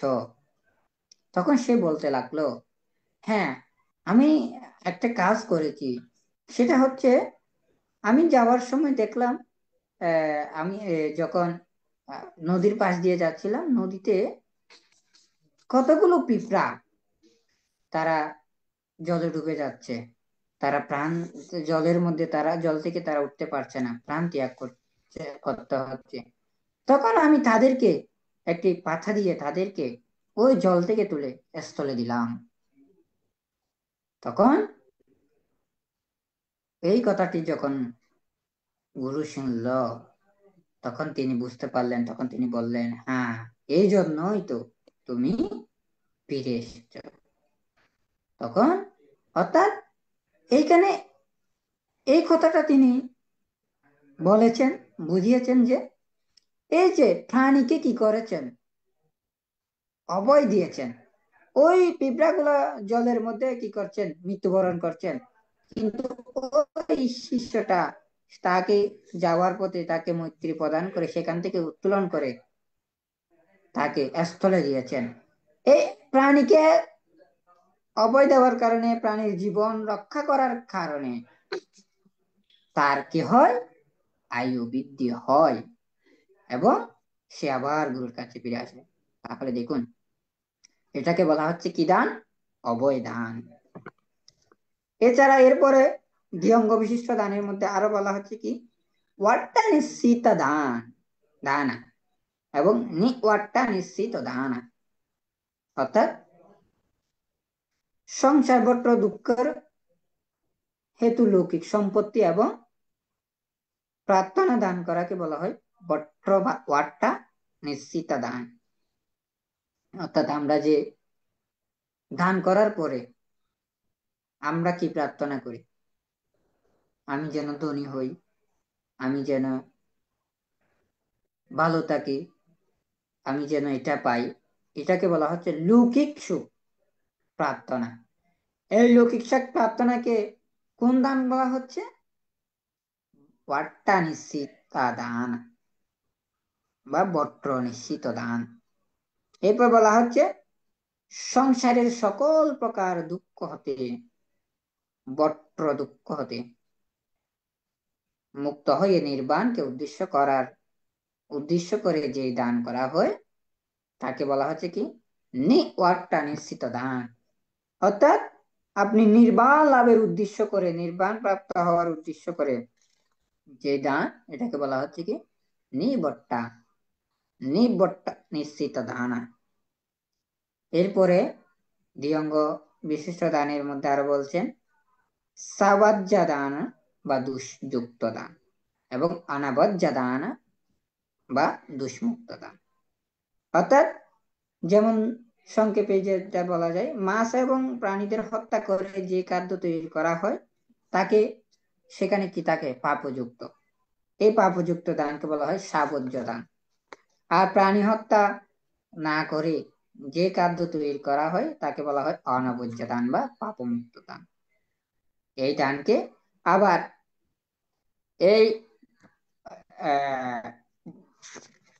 তখন সে বলতে লাগলো, হ্যাঁ আমি একটা কাজ করেছি, সেটা হচ্ছে আমি যাওয়ার সময় দেখলাম আমি যখন নদীর পাশ দিয়ে যাচ্ছিলাম, নদীতে কতগুলো পিঁপড়া তারা জলে ডুবে যাচ্ছে, তারা জলের মধ্যে, জল থেকে তারা উঠতে পারছে না, প্রাণ ত্যাগ করতে হচ্ছে। তখন আমি তাদেরকে একটি পাথা দিয়ে তাদেরকে ওই জল থেকে তুলে স্থলে দিলাম। তখন এই কথাটি যখন গুরু শুনল, তখন তিনি বুঝতে পারলেন, তখন তিনি বললেন, হ্যাঁ এই জন্যই তো তুমি ফিরে এসেছ। তখন অর্থাৎ এইখানে এই কথাটা তিনি বলেছেন, বুঝিয়েছেন যে এই যে প্রাণীকে কি করেছেন, অভয় দিয়েছেন। ওই পিঁপড়াগুলা জলের মধ্যে কি করছেন, মৃত্যুবরণ করছেন, কিন্তু ওই শিষ্যটা তাকে যাওয়ার পথে তাকে মৈত্রী প্রদান করে সেখান থেকে উত্তোলন করে তাকে স্থলে দিয়েছেন। এই প্রাণীকে অভয় দেওয়ার কারণে, প্রাণীর জীবন রক্ষা করার কারণে তার কি হয়? আয়ু বৃদ্ধি হয় এবং সে আবার গুরুর কাছে ফিরে আসে। তাহলে দেখুন, এটাকে বলা হচ্ছে কি দান? অভয় দান। এছাড়া এরপরে দ্বিঅঙ্গ বিশিষ্ট দানের মধ্যে আরো বলা হচ্ছে কি ওয়াট্টা নিশ্চিত দান দানা এবং নিওয়াট্টা নিশ্চিত দানা, অর্থাৎ সংসার বট্ট দুঃখের হেতু লৌকিক সম্পত্তি এবং প্রার্থনা দান করাকে বলা হয় বট্ট বা ওয়াট্টা নিশ্চিত দান। অর্থাৎ আমরা যে দান করার পরে আমরা কি প্রার্থনা করি? আমি যেন ধনী হই, আমি যেন ভালো থাকি, আমি যেন এটা পাই। এটাকে বলা হচ্ছে লৌকিক সুখ প্রার্থনা। এই লৌকিক সুখ প্রার্থনাকে কোন দান বলা হচ্ছে? ওয়াট্টা নিশ্চিত দান বা বট্ট নিশ্চিত দান। এরপর বলা হচ্ছে সংসারের সকল প্রকার দুঃখ হতে, বট্ট দুঃখ হতে মুক্ত হয়ে নির্বাণকে উদ্দেশ্য করে যে দান করা হয় তাকে বলা হচ্ছে কি নিওয়াট্টা নিশ্চিত দান। অর্থাৎ আপনি নির্বাণ লাভের উদ্দেশ্য করে, নির্বাণ প্রাপ্ত হওয়ার উদ্দেশ্য করে যে দান, এটাকে বলা হচ্ছে কি নিবট্টা নিশ্চিত দানা। এরপরে দ্বিঅঙ্গ বিশিষ্ট দানের মধ্যে আরো বলছেন সাবাজ্জা দান বা দুষ্যুক্ত দান এবং অনাবজ্জা দান বা দুষ্মুক্ত দান। অর্থাৎ যেমন সংক্ষেপে যেটা বলা যায়, মাছ এবং প্রাণীদের হত্যা করে যে খাদ্য তৈরি করা হয় তাকে সেখানে কি থাকে? পাপযুক্ত। এই পাপযুক্ত দানকে বলা হয় সাবজ্জ দান। আর প্রাণী হত্যা না করে যে খাদ্য তৈরি করা হয় তাকে বলা হয় অনাবজ্জ দান বা পাপমুক্ত দান। এই দানকে আবার এই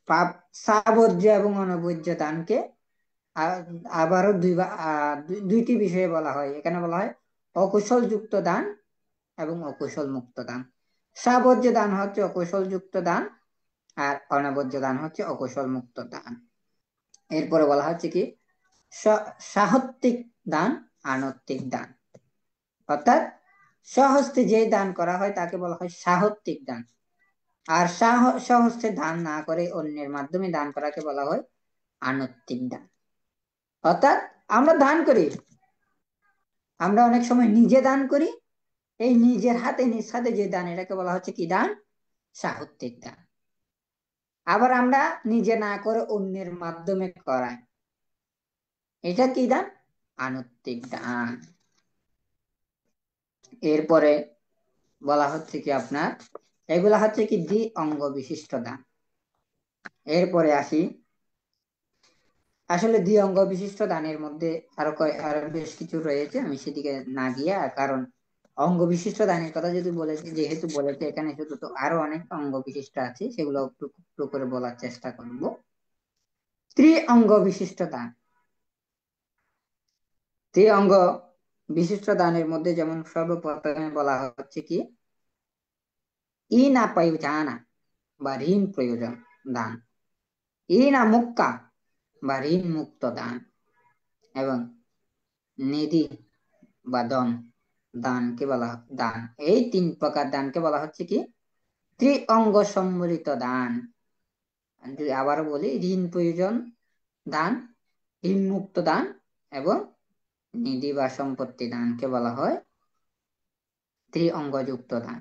পাপ সাবজ্জ এবং অনাবজ্জ দানকে আবারও দুইটি বিষয়ে বলা হয়। এখানে বলা হয় অকুশল যুক্ত দান এবং অকুশল মুক্ত দান। সাবজ্জ দান হচ্ছে অকুশল যুক্ত দান আর অনাবজ্জ দান হচ্ছে অকুশল মুক্ত দান। এরপরে বলা হচ্ছে কি সাহত্তিক দান, আনত্তিক দান। অর্থাৎ স্বহস্তে যে দান করা হয় তাকে বলা হয় সাহত্তিক দান, আর স্বহস্তে দান না করে অন্যের মাধ্যমে দান করাকে বলা হয় আনত্তিক দান। অর্থাৎ আমরা দান করি, আমরা অনেক সময় নিজে দান করি, এই নিজের হাতে নিজ হাতে যে দান এটাকে বলা হচ্ছে কি দান? সাহত্তিক দান। আবার আমরা নিজে না করে অন্যের মাধ্যমে করাই, এটা কি দান? আনত্তিক দান। এরপরে বলা হচ্ছে কি আপনার এগুলা হচ্ছে কি দ্বিঅঙ্গ বিশিষ্ট দান। এরপরে আসি, আসলে দ্বিঅঙ্গ বিশিষ্ট দানের মধ্যে আরো বেশ কিছু রয়েছে, আমি সেদিকে না গিয়ে, কারণ অঙ্গ বিশিষ্ট দানের কথা যদি যেহেতু বলেছে এখানে, শুধু তো আরো অনেক অঙ্গ বিশিষ্ট আছে, সেগুলো একটু করে বলার চেষ্টা করব। ত্রিঅঙ্গ বিশিষ্ট দান। ত্রিঅঙ্গ বিশিষ্ট দানের মধ্যে যেমন সর্বপ্রথমে বলা হচ্ছে কি ইনা পায়ুজানা বা ঋণ প্রয়োজন দান, ইনা মুক্কা বা ঋণ মুক্ত দান এবং নিধি বা দানকে বলা দান। এই তিন প্রকার দানকে বলা হচ্ছে কি ত্রিঅঙ্গ সম্মিলিত দান। যদি আবারও বলি, ঋণ প্রয়োজন দান, ঋণ মুক্ত দান এবং নিধি বা সম্পত্তি দানকে বলা হয় ত্রিঅঙ্গযুক্ত দান।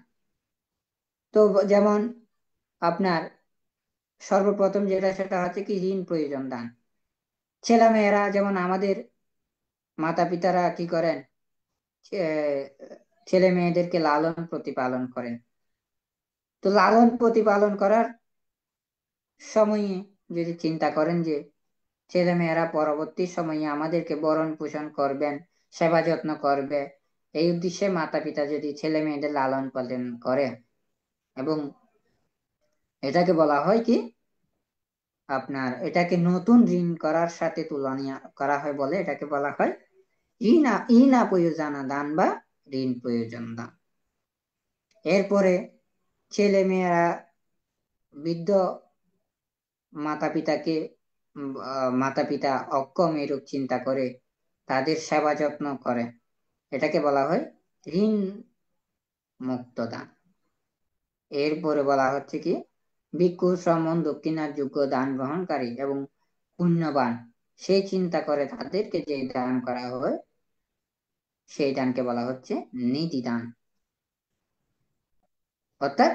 তো যেমন আপনার সর্বপ্রথম যেটা, সেটা হচ্ছে কি ঋণ প্রয়োজন দান। ছেলেমেয়েরা যেমন আমাদের মাতা পিতারা কি করেন? ছেলে মেয়েদেরকে লালন প্রতিপালন করেন। তো লালন প্রতিপালন করার সময়ে যদি চিন্তা করেন যে ছেলে মেয়েরা পরবর্তী সময়ে আমাদেরকে ভরণ পোষণ করবেন, সেবা যত্ন করবে, এই উদ্দেশ্যে মাতা পিতা যদি ছেলে মেয়েদের লালন পালন করে, এবং এটাকে বলা হয় কি আপনার এটাকে নতুন ঋণ করার সাথে তুলনা করা হয় বলে এটাকে বলা হয় ইনা প্রয়োজনা দান বা ঋণ প্রয়োজন দান। এরপরে ছেলে মেয়েরা বৃদ্ধ মাতা পিতা অক্ষম এরূপ চিন্তা করে তাদের সেবা যত্ন করে, এটাকে বলা হয় ঋণ মুক্ত দান। এরপরে বলা হচ্ছে কি ভিক্ষু শ্রমণ দক্ষিণার যোগ্য দান গ্রহণকারী এবং পুণ্যবান সেই চিন্তা করে তাদেরকে যে দান করা হয় সেই দানকে বলা হচ্ছে নিধি দান। অর্থাৎ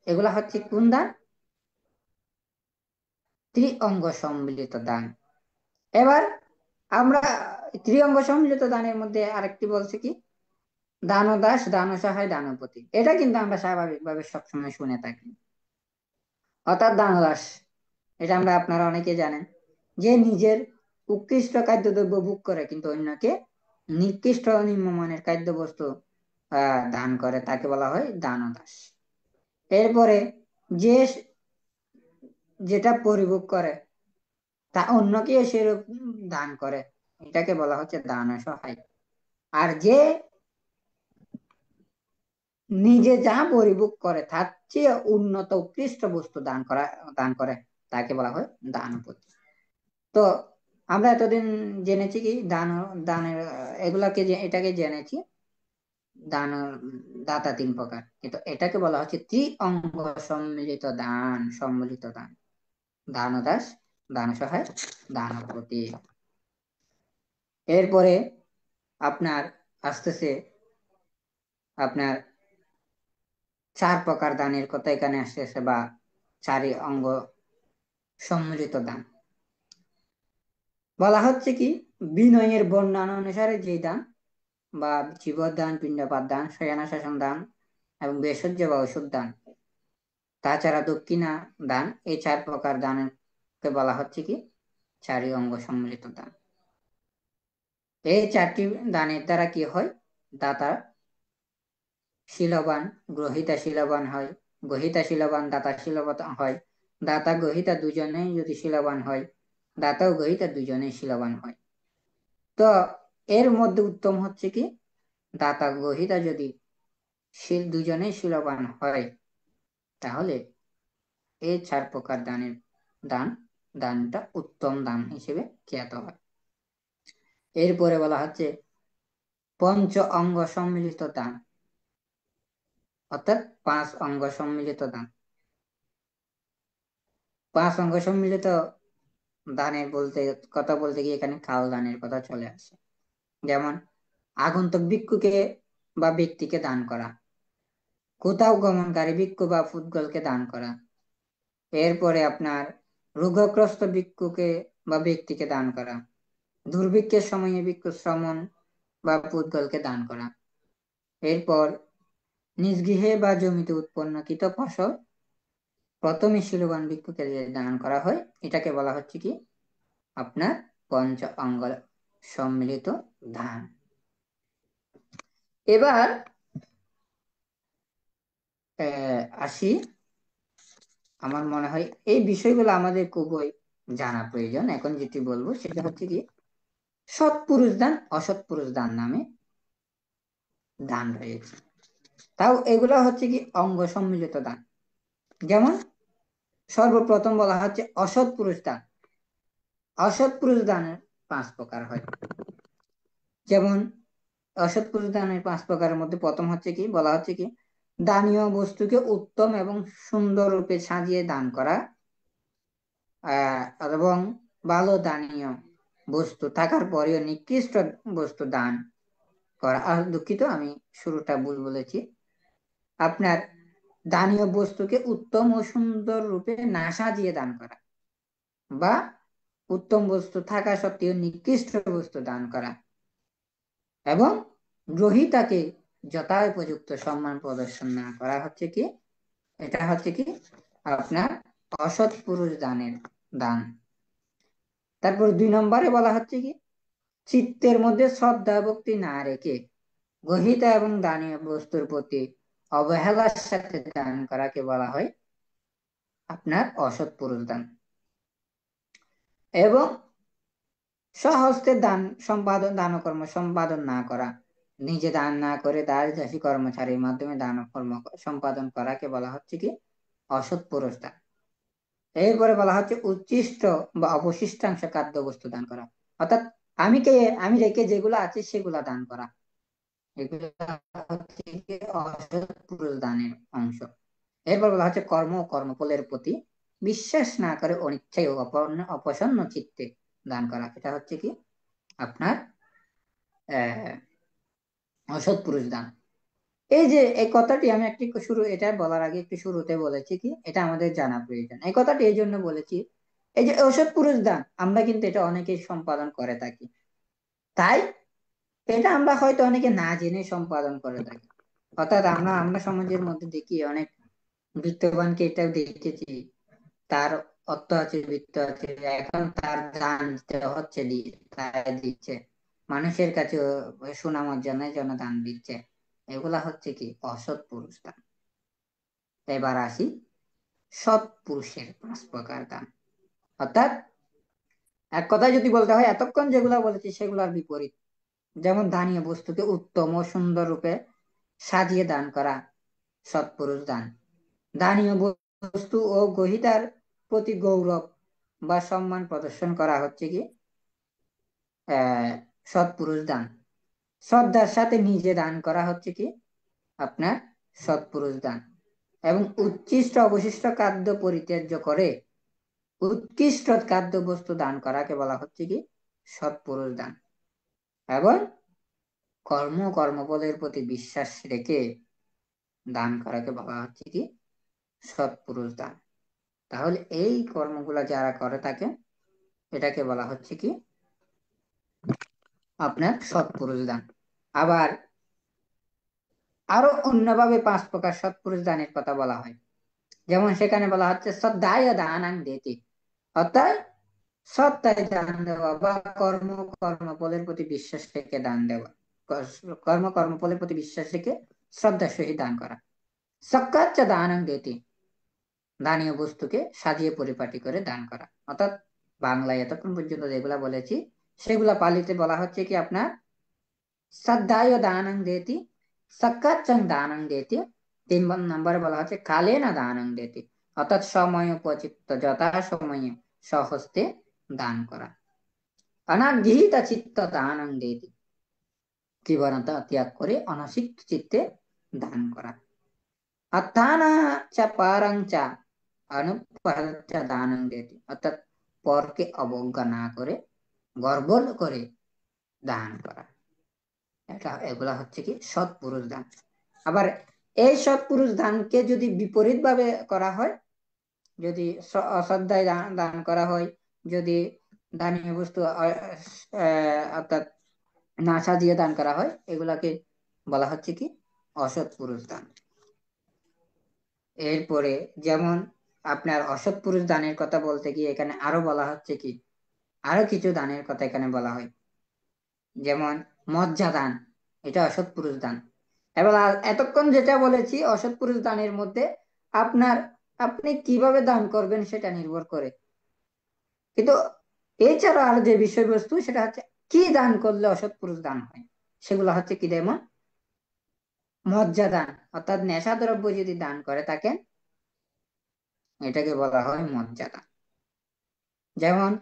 এগুলা হচ্ছে কোন দান? ত্রিঅঙ্গ সম্মিলিত দান। এবার আমরা ত্রিঅঙ্গ সম্মিলিত দানের মধ্যে আরেকটি বলছে কি দান দাস, দান সহায়, দানপতি। এটা কিন্তু আমরা স্বাভাবিকভাবে সবসময় শুনে থাকি। অর্থাৎ দান দাস, এটা আমরা আপনারা অনেকে জানেন যে নিজের উৎকৃষ্ট খাদ্যদ্রব্য ভোগ করে কিন্তু অন্যকে নিকৃষ্ট নিম্নমানের খাদ্যবস্তু দান করে, তাকে বলা হয় দান দাস। এরপরে যেটা পরিভোগ করে তা অন্যকে সেরকম দান করে, এটাকে বলা হচ্ছে দান সহায়। আর যে নিজে যা পরিভোগ করে তার চেয়ে উন্নত উৎকৃষ্ট বস্তু দান করে তাকে বলা হয় দানপতি। তো আমরা এতদিন জেনেছি কি দানের এটাকে জেনেছি দাতা 3 প্রকার, কিন্তু এটাকে বলা হচ্ছে ত্রিঅঙ্গ সম্মিলিত দান। দান দাস, দান সহায়, দানপতি। এরপরে আপনার আসতেছে আপনার 4 প্রকার দানের কথা এখানে আসতেছে, বা 4 অঙ্গ সম্মিলিত দান বলা হচ্ছে কি বিনয়ের বর্ণনা অনুসারে যে দান বা জীবদান, পিণ্ডপাত দান, শয়নাশাসন দান এবং ভেষজ বা ওষুধ দান, তাছাড়া দক্ষিণা দান, এই 4 প্রকার দানকে বলা হচ্ছে কি 4 অঙ্গ সম্মিলিত দান। এই 4টি দানের দ্বারা কি হয়? দাতা শীলবান, গ্রহিতা শীলবান হয়, গ্রহিতা শীলবান, দাতা শীলবান হয়, দাতা গ্রহিতা দুজনেই যদি শীলবান হয়, দাতা ও গ্রহিতা দুজনেই শীলবান হয়। তো এর মধ্যে উত্তম হচ্ছে কি দাতা গ্রহিতা যদি দুজনেই শীলবান হয় তাহলে এই 4 প্রকার দানটা উত্তম দান হিসেবে খ্যাত হয়। এরপরে বলা হচ্ছে পঞ্চ অঙ্গ সম্মিলিত দান, অর্থাৎ 5 অঙ্গ সম্মিলিত দান। 5 অঙ্গ সম্মিলিত দানের কথা বলতে গিয়ে এখানে কাল দানের কথা চলে আসে। যেমন আগন্তুক ভিক্ষুকে বা ব্যক্তিকে দান করা, কোথাও গমনকারী ভিক্ষু বা পুদ্গলকে দান করা, এরপরে আপনার রোগগ্রস্ত ভিক্ষুকে বা ব্যক্তিকে দান করা, দুর্ভিক্ষের সময়ে ভিক্ষু শ্রমণ বা পুদ্গলকে দান করা, এরপর নিজ গৃহে বা জমিতে উৎপন্নকৃত ফসল প্রথমে শীলবান ভিক্ষুকে দান করা হয়, এটাকে বলা হচ্ছে কি আপনার পঞ্চ অঙ্গ সম্মিলিত দান। এবার আসি, আমার মনে হয় এই বিষয়গুলো আমাদের খুবই জানা প্রয়োজন। এখন যেটি বলবো সেটা হচ্ছে কি সৎপুরুষ দান, অসৎ পুরুষ দান নামে দান রয়েছে। তাও এগুলো হচ্ছে কি অঙ্গ সম্মিলিত দান। যেমন সর্বপ্রথম বলা হচ্ছে অসৎ পুরুষ দান। অসৎ পুরুষ দানের 5 প্রকার হয়। যেমন অসৎ পুরুষ দানের 5 প্রকারের মধ্যে প্রথম হচ্ছে কি বলা হচ্ছে কি দানীয় বস্তুকে উত্তম এবং সুন্দর রূপে সাজিয়ে দান করা, এবং ভালো দানীয় বস্তু থাকার পরেও নিকৃষ্ট বস্তু দান করা। দুঃখিত, আমি শুরুটা ভুল বলেছি। আপনার দানীয় বস্তুকে উত্তম ও সুন্দর রূপে না সাজিয়ে দান করা, বা উত্তম বস্তু থাকা সত্ত্বেও নিকৃষ্ট বস্তু দান করা, এবং গ্রহীতাকে যথোপযুক্ত সম্মান প্রদর্শন না করা হচ্ছে কি এটা হচ্ছে কি আপনার অসৎ পুরুষ দানের দান। তারপর 2 নম্বরে বলা হচ্ছে কি চিত্তের মধ্যে শ্রদ্ধা ভক্তি না রেখে গ্রহীতা এবং দানীয় বস্তুর প্রতি অবহেলার সাথে দান করাকে বলা হয় আপনার অসৎ পুরুষ দান। এবং স্বহস্তে দান দানকর্ম সম্পাদন না করা, নিজে দান না করে দাস দাসী কর্মচারীর মাধ্যমে দান কর্ম সম্পাদন করাকে বলা হচ্ছে কি অসৎ পুরুষ দান। এরপরে বলা হচ্ছে উচ্ছিষ্ট বা অবশিষ্টাংশ খাদ্য বস্তু দান করা, অর্থাৎ আমি রেখে যেগুলো আছে সেগুলা দান করা, এগুলো হচ্ছে কি অসৎ পুরুষ দানের অংশ। এরপর বলা হচ্ছে কর্ম ও কর্মফলের প্রতি বিশ্বাস না করে অনিচ্ছায় ও অপসন্ন চিত্তে দান করা, এটা হচ্ছে কি আপনার অসৎ পুরুষ দান। এই যে এই কথাটি আমি এটা বলার আগে একটু শুরুতে বলেছি কি এটা আমাদের জানা প্রয়োজন। এই কথাটি এই জন্য বলেছি, এই যে অসৎ পুরুষ দান আমরা কিন্তু এটা অনেকেই সম্পাদন করে থাকি, তাই এটা আমরা হয়তো অনেকে না জেনে সম্পাদন করে থাকি। অর্থাৎ আমরা সমাজের মধ্যে দেখি অনেক বিত্তবানকে এটাও দেখেছি, তার অর্থ আছে, বিত্ত আছে, এখন তার দান দিতে হচ্ছে, তাই দিচ্ছে, মানুষের কাছে সুনাম অর্জনের জন্য দান দিচ্ছে, এগুলা হচ্ছে কি অসৎ পুরুষ দান। এবার আসি সৎ পুরুষের 5 প্রকার দান। অর্থাৎ এক কথায় যদি বলতে হয় এতক্ষণ যেগুলা বলেছি সেগুলার বিপরীত। যেমন দানীয় বস্তুকে উত্তম ও সুন্দর রূপে সাজিয়ে দান করা সৎ পুরুষ দান। দানীয় বস্তু ও গ্রহীতার প্রতি গৌরব বা সম্মান প্রদর্শন করা হচ্ছে কি সৎ পুরুষ দান। শ্রদ্ধার সাথে নিজে দান করা হচ্ছে কি আপনার সৎ পুরুষ দান। এবং উচ্ছিষ্ট অবশিষ্ট খাদ্য পরিত্যাজ্য করে উৎকৃষ্ট খাদ্য বস্তু দান করাকে বলা হচ্ছে কি সৎ পুরুষ দান। এবং কর্মফলের প্রতি বিশ্বাস রেখে দান করাকে বলা হচ্ছে কি সৎ পুরুষ দান। তাহলে এই কর্মগুলা যারা করে থাকে এটাকে বলা হচ্ছে কি আপনার সৎ পুরুষ দান। আবার আরো অন্যভাবে 5 প্রকার সৎ পুরুষ দানের কথা বলা হয়। যেমন সেখানে বলা হচ্ছে শ্রদ্ধায় দানাং দেতি, অর্থাৎ সৎতায় দান দেওয়া বা কর্মফলের প্রতি বিশ্বাস রেখে দান দেওয়া, কর্মফলের প্রতি বিশ্বাস রেখে শ্রদ্ধার সহিত দান করা। সক্কাচ্চ দানাং দেতি, দানীয় বস্তুকে সাজিয়ে পরিপাটি করে দান করা। অর্থাৎ বাংলায় এতক্ষণ পর্যন্ত যেগুলা বলেছি সেগুলা পালিতে বলা হচ্ছে কি আপনার শ্রদ্ধায় দানাং দেতি, সক্কাচ্চং দানাং দেতি। 3 নম্বরে বলা হচ্ছে কালে না দানাং দেতি, অর্থাৎ সময় উপচিত্ত যথা সময়ে স্বহস্তে দান করা। অনাগৃহীত চিত্ত দানাং দেতি, কৃপণতা ত্যাগ করে অনসিক্ত চিত্তে দান করা। অত্থানা চা পারং চা অনুপহরচ দানং দেতি, অর্থাৎ পরকে অবজ্ঞা না করে গর্ব করে দান করা। এগুলা হচ্ছে কি সৎ পুরুষ দান। আবার এই সৎ পুরুষ দানকে যদি বিপরীত ভাবে করা হয়, যদি অশ্রদ্ধায় দান করা হয়, যদি দানীয় বস্তু অর্থাৎ না সাজিয়ে দান করা হয়, এগুলাকে বলা হচ্ছে কি অসৎ পুরুষ দান। এরপরে যেমন আপনার অসৎ পুরুষ দানের কথা বলতে গিয়ে এখানে আরো বলা হচ্ছে কি আরো কিছু দানের কথা এখানে বলা হয়। যেমন মজ্জা দান, এটা অসৎ পুরুষ দান। এবার এতক্ষণ যেটা বলেছি অসৎ পুরুষ দানের মধ্যে আপনি কিভাবে দান করবেন সেটা নির্ভর করে, কিন্তু এছাড়া আর যে বিষয়বস্তু সেটা হচ্ছে কি দান করলে অসৎ পুরুষ দান হয়, সেগুলো হচ্ছে কি যেমন মজ্জা দান, অর্থাৎ নেশা দ্রব্য যদি দান করে থাকেন এটাকে বলা হয় মজ্জা দান। যেমন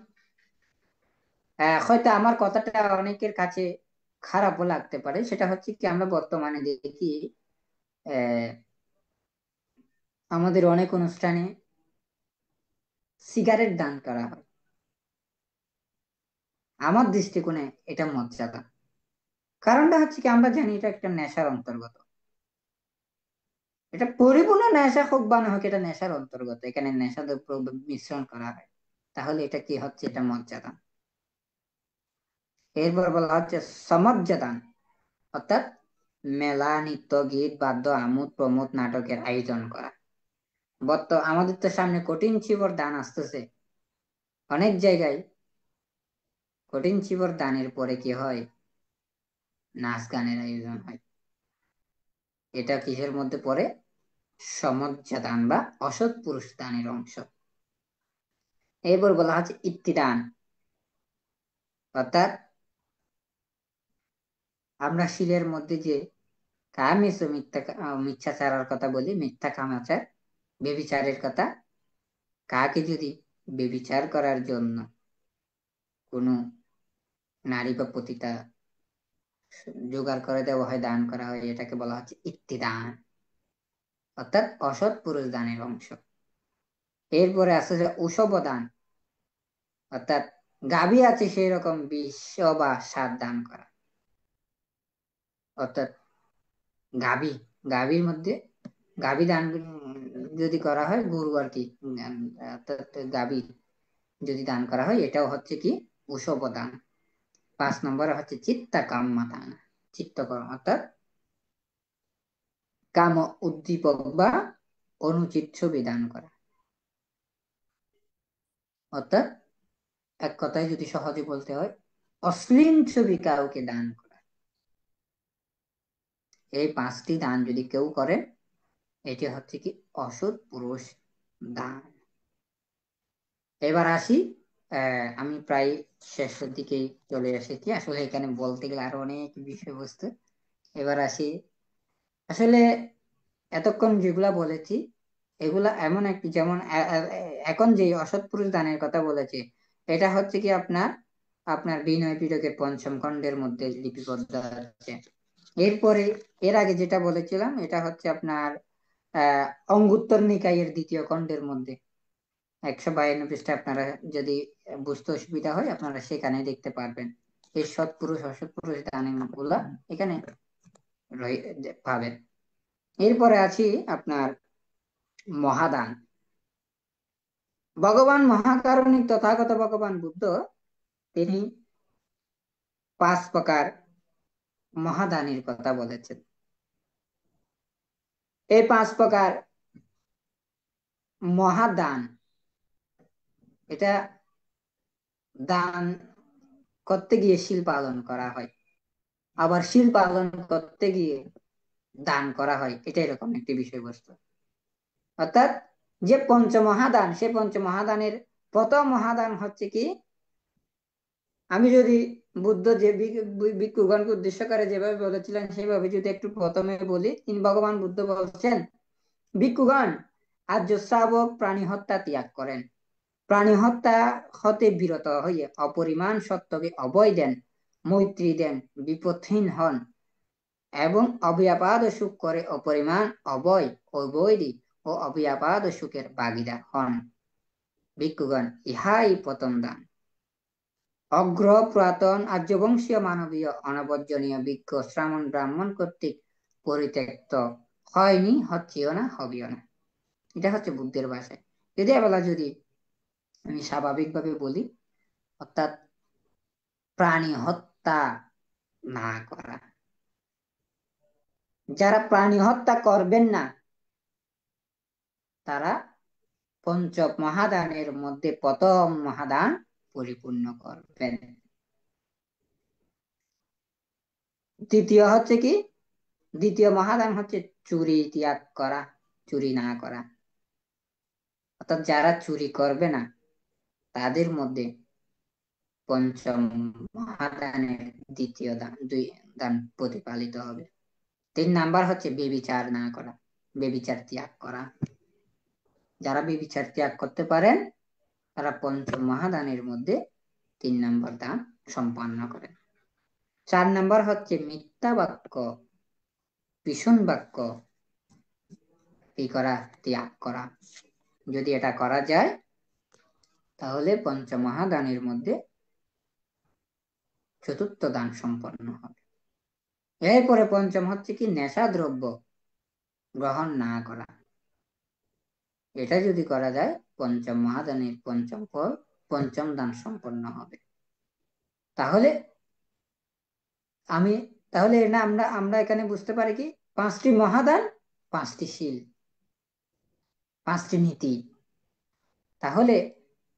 হয়তো আমার কথাটা অনেকের কাছে খারাপও লাগতে পারে, সেটা হচ্ছে কি আমরা বর্তমানে দেখি আমাদের অনেক অনুষ্ঠানে সিগারেট দান করা হয়। আমার দৃষ্টিকোণে এটা মজ্জা দান। কারণটা হচ্ছে কি আমরা জানি এটা একটা নেশার অন্তর্গত, এটা পরিপূর্ণ নেশা হোক বা না হোক এটা নেশার অন্তর্গত, এখানে নেশা দ্রব্য মিশ্রণ করা হয়, তাহলে এটা কি হচ্ছে এটা মজ্জা দান। এরপর বলা হচ্ছে সমজ্জা দান, অর্থাৎ মেলা, নৃত্য, গীত, বাদ্য, আমোদ প্রমোদ, নাটকের আয়োজন করা। আমাদের তো সামনে কঠিন শিবর দান আসতেছে, অনেক জায়গায় কঠিন শিবর দানের পরে কি হয় নাচ গানের আয়োজন হয়। এটা কিসের মধ্যে পড়ে? সমজ্জা দান বা অসৎ পুরুষ দানের অংশ। এরপর বলা হচ্ছে ইত্তিদান, অর্থাৎ আমরা শিলের মধ্যে যে কামিস ও মিথ্যাচারের কথা বলি, মিথ্যা কামাচার, বেবিচারের কথা, কাকে যদি বেবিচার করার জন্য কোনো নারী বা পতিতা জোগাড় করে দেওয়া হয়, দান করা হয়, এটাকে বলা হচ্ছে ইত্তিদান, অর্থাৎ অসৎ পুরুষ দানের অংশ। এরপরে আছে ঔষধ দান, অর্থাৎ গাভী আছে সেই রকম বিষ বা সার দান করা, অর্থাৎ গাভীর মধ্যে গাভী দান যদি করা হয়, গরু আর কি, অর্থাৎ গাভী যদি দান করা হয়, এটাও হচ্ছে কি ঔষধ দান। 5 নম্বরে হচ্ছে চিত্তা কাম্মা দান, চিত্তকর্ম, অর্থাৎ কাম উদ্দীপক বা অনুচিত ছবি দান করা, অর্থাৎ এক কথায় যদি সহজে বলতে হয়, অশ্লীল ছবি কাউকে দান করা। এই 5টি দান যদি কেউ করে, এটি হচ্ছে কি অসৎ পুরুষ দান। এবার আসি, আমি প্রায় শেষের দিকে চলে এসেছি, আসলে এখানে বলতে গেলে আরো অনেক বিষয়বস্তু। এবার আসি, আসলে এতক্ষণ যেগুলা বলেছি এগুলা এমন একটি, যেমন এখন যে অসৎ পুরুষ দানের কথা বলেছি, এটা হচ্ছে কি আপনার বিনয় পিটকের 5ম খণ্ডের মধ্যে লিপিবদ্ধ আছে। এরপরে এর আগে যেটা বলেছিলাম, এটা হচ্ছে আপনার অঙ্গুত্তর নিকায়ের 2য় খণ্ডের মধ্যে 152 পৃষ্ঠা। আপনারা যদি বুঝতে অসুবিধা হয়, আপনারা সেখানে দেখতে পারবেন। এই সৎপুরুষ অসৎ পুরুষ দানের গুলা এখানে পাবেন। এরপরে আছি আপনার মহাদান। ভগবান মহাকারণিক তথাগত ভগবান বুদ্ধ, তিনি 5 প্রকার মহাদানের কথা বলেছেন। এই 5 প্রকার মহাদান, এটা দান করতে গিয়ে শীল পালন করা হয়, আবার শীল পালন করতে গিয়ে দান করা হয়, এটা এরকম একটি বিষয়বস্তু। অর্থাৎ যে পঞ্চমহাদান, সে পঞ্চমহাদানের প্রথম মহাদান হচ্ছে কি, আমি যদি বুদ্ধ যে ভিক্ষুগণকে উদ্দেশ্য করে যেভাবে বলেছিলেন সেইভাবে যদি একটু প্রথমে বলি, তিনি ভগবান বুদ্ধ বলছেন, ভিক্ষুগণ, আর্য শ্রাবক প্রাণী হত্যা ত্যাগ করেন, প্রাণী হত্যা হতে বিরত হইয়ে অপরিমাণ সত্যকে অভয় দেন, মৈত্রী দেন, বিপদহীন হন এবং অব্যাপাদ সুখ করে অপরিমাণ অবৈধী ও অব্যাপাদ সুখের ভাগীদার হন। ভিক্ষুগণ, ইহাই প্রথম দান। অগ্র পুরাতন আর্যবংশীয় মানবীয় অনবর্জনীয় ভিক্ষু শ্রামণ ব্রাহ্মণ কর্তৃক পরিত্যক্ত হয়নি, হচ্ছেও না, হবেও না। এটা হচ্ছে বুদ্ধের ভাষায়। যদি যদি আমি স্বাভাবিকভাবে বলি, অর্থাৎ প্রাণী হত্যা না করা। যারা প্রাণী হত্যা করবেন না, তারা পঞ্চ মহাদানের মধ্যে প্রথম মহাদান পরিপূর্ণ করবেন। দ্বিতীয় হচ্ছে কি, দ্বিতীয় মহাদান হচ্ছে চুরি ত্যাগ করা, চুরি না করা। অর্থাৎ যারা চুরি করবে না, তাদের মধ্যে পঞ্চম মহাদানের দ্বিতীয় দান, 2 দান প্রতিপালিত হবে। 3 নাম্বার হচ্ছে বেবিচার না করা, বেবিচার ত্যাগ করা। যারা বেবিচার ত্যাগ করতে পারেন, তারা পঞ্চম মহাদানের মধ্যে 3 নম্বর দান সম্পন্ন করেন। 4 নম্বর হচ্ছে মিথ্যা বাক্য, ভীষণ বাক্য কি করা, ত্যাগ করা। যদি এটা করা যায়, তাহলে পঞ্চমহাদানের মধ্যে 4র্থ দান সম্পন্ন হবে। এরপরে পঞ্চম হচ্ছে কি, নেশা দ্রব্য গ্রহণ না করা। এটা যদি করা যায়, পঞ্চম মহাদানের পঞ্চম ফল, পঞ্চম দান সম্পন্ন হবে। তাহলে আমরা এখানে বুঝতে পারি কি, 5টি মহাদান, 5টি শীল, 5টি নীতি। তাহলে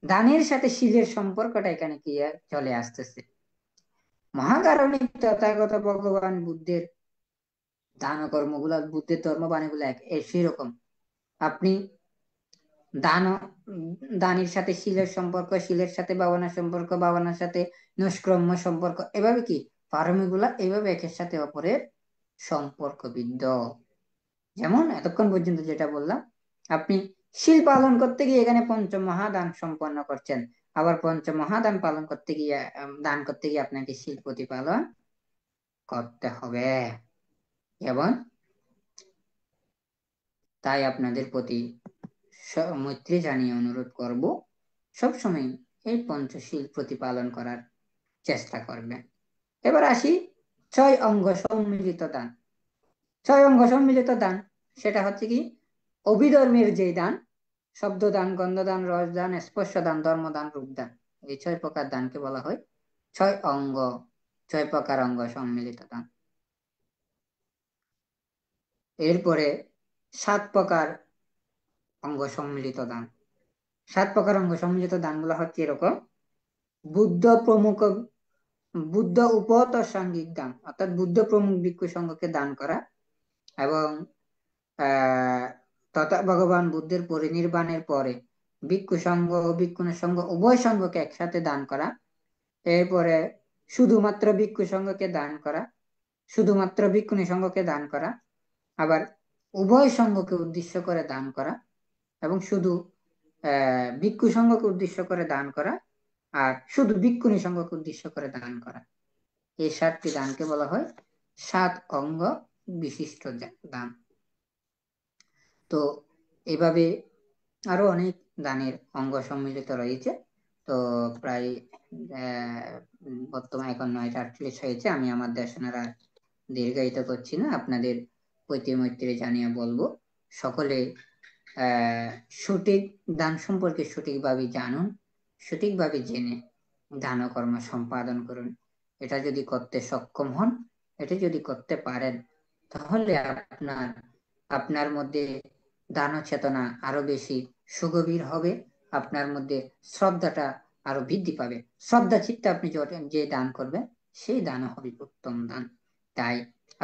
দানের সাথে শীলের সম্পর্কটা এখানে কি চলে আসতেছে। মহাকারণিক তথাগত ভগবান বুদ্ধের দান কর্মগুলা, বুদ্ধের ধর্মবাণীগুলো সেরকম। আপনি দানের সাথে শিলের সম্পর্ক, শিলের সাথে ভাবনার সম্পর্ক, ভাবনার সাথে নৈষ্ক্রম্য সম্পর্ক, এভাবে কি পারমিগুলা এইভাবে একের সাথে অপরের সম্পর্কবিদ্ধ। যেমন এতক্ষণ পর্যন্ত যেটা বললাম, আপনি শিল পালন করতে গিয়ে এখানে পঞ্চমহাদান সম্পন্ন করছেন, আবার পঞ্চমহাদান পালন করতে গিয়ে দান করতে গিয়ে আপনাকে শিল প্রতিপালন করতে হবে। এবং তাই আপনাদের প্রতি মৈত্রী জানিয়ে অনুরোধ করব, সবসময় এই পঞ্চশীল প্রতিপালন করার চেষ্টা করবেন। এবার আসি 6 অঙ্গ সম্মিলিত দান। 6 অঙ্গ সম্মিলিত দান সেটা হচ্ছে কি অভিধর্মের যে দান, শব্দ দান, গন্ধ দান, রস দান, স্পর্শ দান, ধর্মদান, রূপ দান, এই 6 প্রকার দানকে বলা হয় 6 প্রকার অঙ্গ সম্মিলিত দান। এরপরে 7 প্রকার অঙ্গ সম্মিলিত দান। 7 প্রকার অঙ্গ সম্মিলিত দানগুলো হচ্ছে এরকম: বুদ্ধ উপহত সাঙ্গিক দান, অর্থাৎ বুদ্ধ প্রমুখ ভিক্ষু সংঘকে দান করা, এবং তথা ভগবান বুদ্ধের পরিনির্বাণের পরে ভিক্ষু সংঘ ও ভিক্ষুণী সংঘ উভয় সংঘকে একসাথে দান করা। এরপরে শুধুমাত্র ভিক্ষু সংঘকে দান করা, শুধুমাত্র ভিক্ষুণী সংঘকে দান করা, আবার উভয় সংঘকে উদ্দেশ্য করে দান করা, এবং শুধু ভিক্ষু সংঘকে উদ্দেশ্য করে দান করা, আর শুধু ভিক্ষুণী সংঘকে উদ্দেশ্য করে দান করা। এই 7টি দানকে বলা হয় 7 অঙ্গ বিশিষ্ট দান। তো এভাবে আরো অনেক দানের অঙ্গ সম্মিলিত রয়েছে। তো প্রায় বর্তমানে এখন 9:48 হয়েছে। আমি আমার দেশনার আর দীর্ঘায়িত করছি না, আপনাদের প্রতি মৈত্রী জানিয়ে বলবো, সকলে সঠিক দান সম্পর্কে সঠিকভাবে জানুন, সঠিকভাবে জেনে দান কর্ম সম্পাদন করুন। এটা যদি করতে সক্ষম হন, এটা যদি করতে পারেন, তাহলে আপনার মধ্যে দান চেতনা আরো বেশি সুগভীর হবে, আপনার মধ্যে শ্রদ্ধাটা আরো বৃদ্ধি পাবে। শ্রদ্ধা চিত্তে আপনি যে দান করবেন, সেই দান হবে উত্তম দান। তাই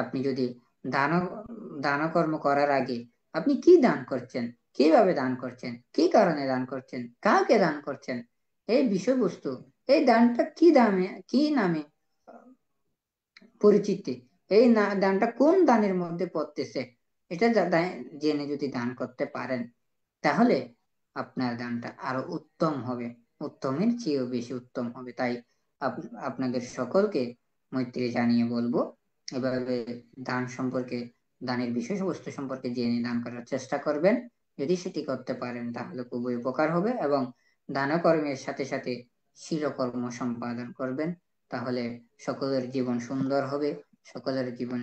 আপনি যদি দান কর্ম করার আগে আপনি কি দান করছেন, কিভাবে দান করছেন, কি কারণে দান করছেন, কাকে দান করছেন, এই বিষয়বস্তু, এই দানটা কি নামে পরিচিতি, এই দানটা কোন দানের মধ্যে পড়তেছে, এটা জেনে যদি দান করতে পারেন, তাহলে আপনার দানটা আরো উত্তম হবে, উত্তমের চেয়েও বেশি উত্তম হবে। তাই আপনাদের সকলকে মৈত্রী জানিয়ে বলবো, এভাবে দান সম্পর্কে, দানের বিষয়বস্তু সম্পর্কে জেনে দান করার চেষ্টা করবেন। যদি সেটি করতে পারেন তাহলে খুবই উপকার হবে, এবং দান কর্মের সাথে সাথে শিলকর্ম সম্পাদন করবেন, তাহলে সকলের জীবন সুন্দর হবে, সকলের জীবন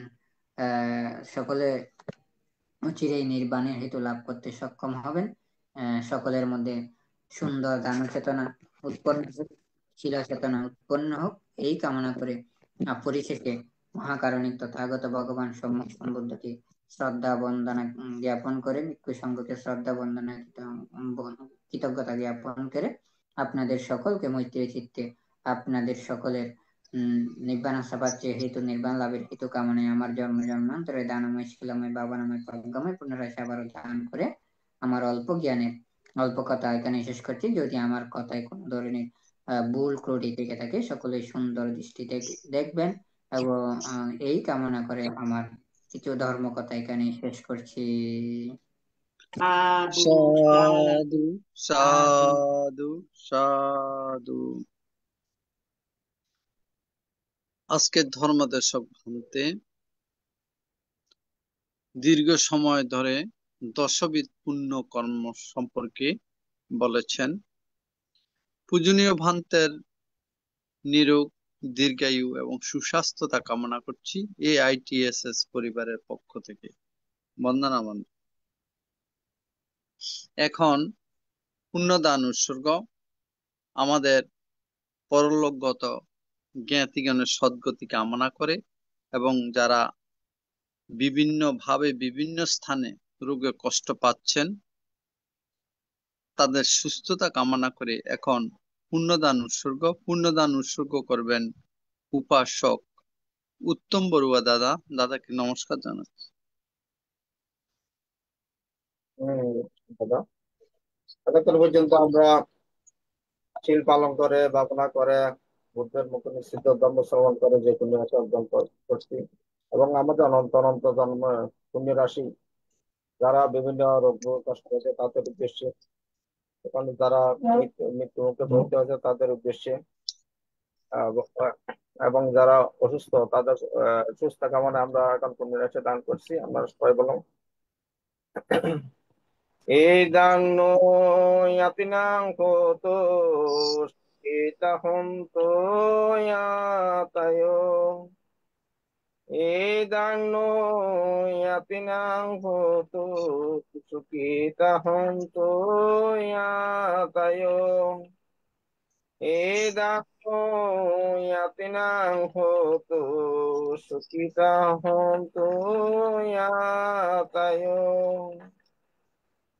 সকলে চিরেই নির্বাণের হেতু লাভ করতে সক্ষম হবেন। সকলের মধ্যে সুন্দর দান চেতনা উৎপন্ন হোক, শিল চেতনা উৎপন্ন হোক, এই কামনা করে পরিশেষে মহাকারণিক তথাগত ভগবান সম্যক সম্বুদ্ধকে শ্রদ্ধা বন্দনা জ্ঞাপন করে, ভিক্ষু সংঘকে শ্রদ্ধা বন্দনা কৃতজ্ঞতা জ্ঞাপন করে আপনাদের সকলকে মৈত্রী চিত্তে আপনাদের সকলের নির্বাণ আশা পাচ্ছে হেতু নির্বাণ লাভের হেতু কামনায় আমার জন্ম জন্মান্তরে দানময় শিলময় বাবানময় প্রজ্ঞাময় পুনরায় আবারও দান করে আমার অল্প জ্ঞানের অল্প কথা এখানে শেষ করছি। যদি আমার কথায় কোনো ধরনের ভুল ত্রুটি থেকে থাকে, সকলে সুন্দর দৃষ্টি দেখবেন, এবং এই কামনা করে আমার কিছু ধর্ম কথা এখানে শেষ করছি। সাধু সাধু সাধু। আজকের ধর্মদেশক ভান্তে দীর্ঘ সময় ধরে দশবিধ পুণ্য কর্ম সম্পর্কে বলেছেন। পূজনীয় ভান্তের নিরোগ, দীর্ঘায়ু এবং সুস্বাস্থ্যতা কামনা করছি AITSS পরিবারের পক্ষ থেকে। বন্দনা বন্দনা। এখন পুণ্যদান উৎসর্গ আমাদের পরলোকগত জ্ঞাতিগণের সদ্গতি কামনা করে, এবং যারা বিভিন্নভাবে বিভিন্ন স্থানে রোগে কষ্ট পাচ্ছেন তাদের সুস্থতা কামনা করে এখন পুণ্যদান উৎসর্গ করবেন উপাসক উত্তম বড়ুয়া দাদা, দাদাকে নমস্কার জানাচ্ছি। দাদা, এতক্ষণ পর্যন্ত আমরা শিল পালন করে, ভাবনা করে, বুদ্ধের মুখে নিষিদ্ধ ধর্ম শ্রবণ করে যে পুণ্য রাশি অর্জন করছি, এবং আমাদের অনন্ত অনন্ত জন্ম পুণ্য রাশি যারা বিভিন্ন রোগ কষ্ট হয়েছে তাদের উদ্দেশ্যে, এখানে যারা মৃত্যু মুখে পড়তে হয়েছে তাদের উদ্দেশ্যে, এবং যারা অসুস্থ তাদের সুস্থ কামনায় আমরা এখন পুণ্য রাশি দান করছি। আমরা সবাই বললাম Edang no yatinang koto itahon to yatayo. Edang no yatinang koto sukitahon to yatayo. Edang no yatinang koto sukitahon to yatayo.